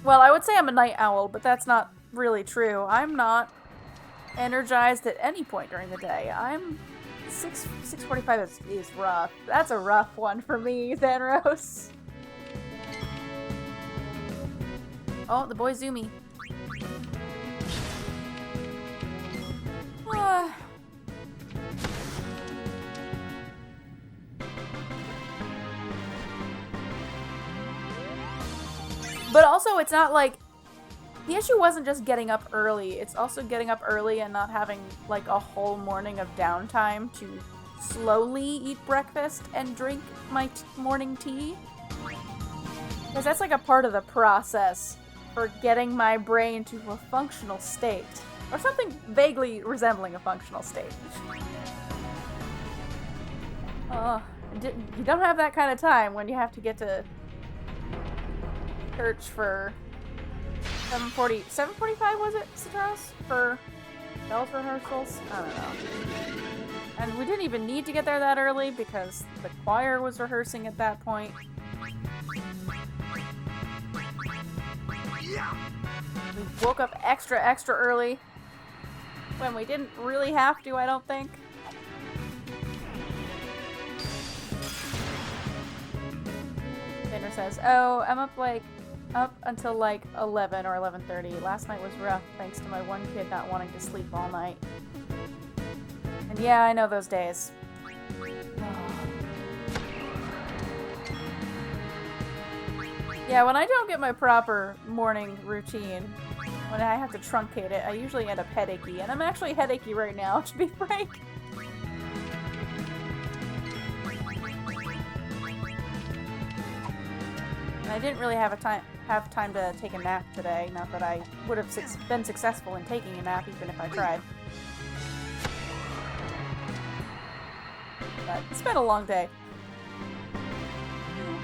well, I would say I'm a night owl, but that's not really true. I'm not energized at any point during the day. I'm 6:45 is rough. That's a rough one for me, Xandros. Oh, the boy Zoomy. But also, it's not like... The issue wasn't just getting up early. It's also getting up early and not having, like, a whole morning of downtime to slowly eat breakfast and drink my morning tea. Because that's, like, a part of the process for getting my brain to a functional state. Or something vaguely resembling a functional state. You don't have that kind of time when you have to get to church for 7:45 was it, Satoros? For bells rehearsals? I don't know. And we didn't even need to get there that early because the choir was rehearsing at that point. We woke up extra early when we didn't really have to, I don't think. Tanner says, oh, I'm up until like 11 or 11:30. Last night was rough thanks to my one kid not wanting to sleep all night. And yeah, I know those days. Yeah, when I don't get my proper morning routine, when I have to truncate it, I usually end up headachy. And I'm actually headachy right now, to be frank. And I didn't really have time to take a nap today. Not that I would have been successful in taking a nap, even if I tried. But it's been a long day.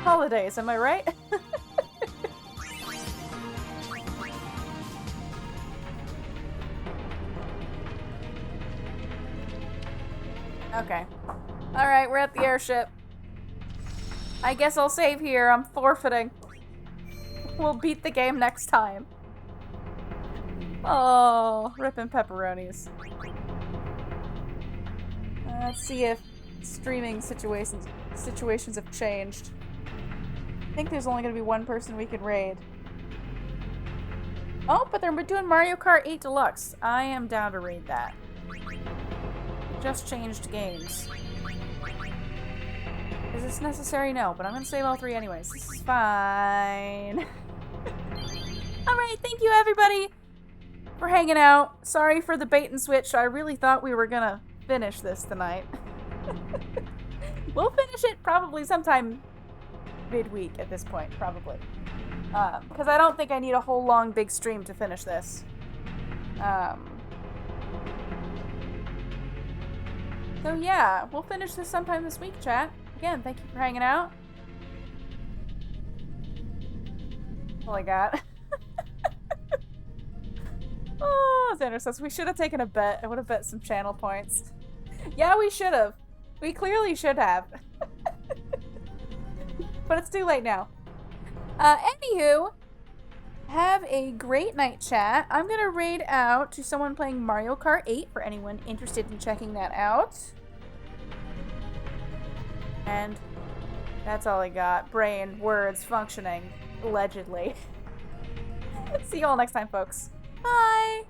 Holidays, am I right? Okay. Alright, we're at the airship. I guess I'll save here. I'm forfeiting. We'll beat the game next time. Oh, ripping pepperonis. Let's see if streaming situations have changed. I think there's only going to be one person we can raid. Oh, but they're doing Mario Kart 8 Deluxe. I am down to raid that. Just changed games. Is this necessary? No, but I'm going to save all three anyways. This is fine. Alright, thank you everybody for hanging out. Sorry for the bait and switch. I really thought we were going to finish this tonight. We'll finish it probably sometime midweek at this point, probably. Because I don't think I need a whole long big stream to finish this. So yeah, we'll finish this sometime this week, chat. Again, thank you for hanging out. That's all I got. Oh, Xander says we should have taken a bet. I would have bet some channel points. Yeah, we should have. We clearly should have. But it's too late now. Anywho, Have a great night, chat. I'm going to raid out to someone playing Mario Kart 8 for anyone interested in checking that out. And that's all I got. Brain, words, functioning. Allegedly. See you all next time, folks. Bye!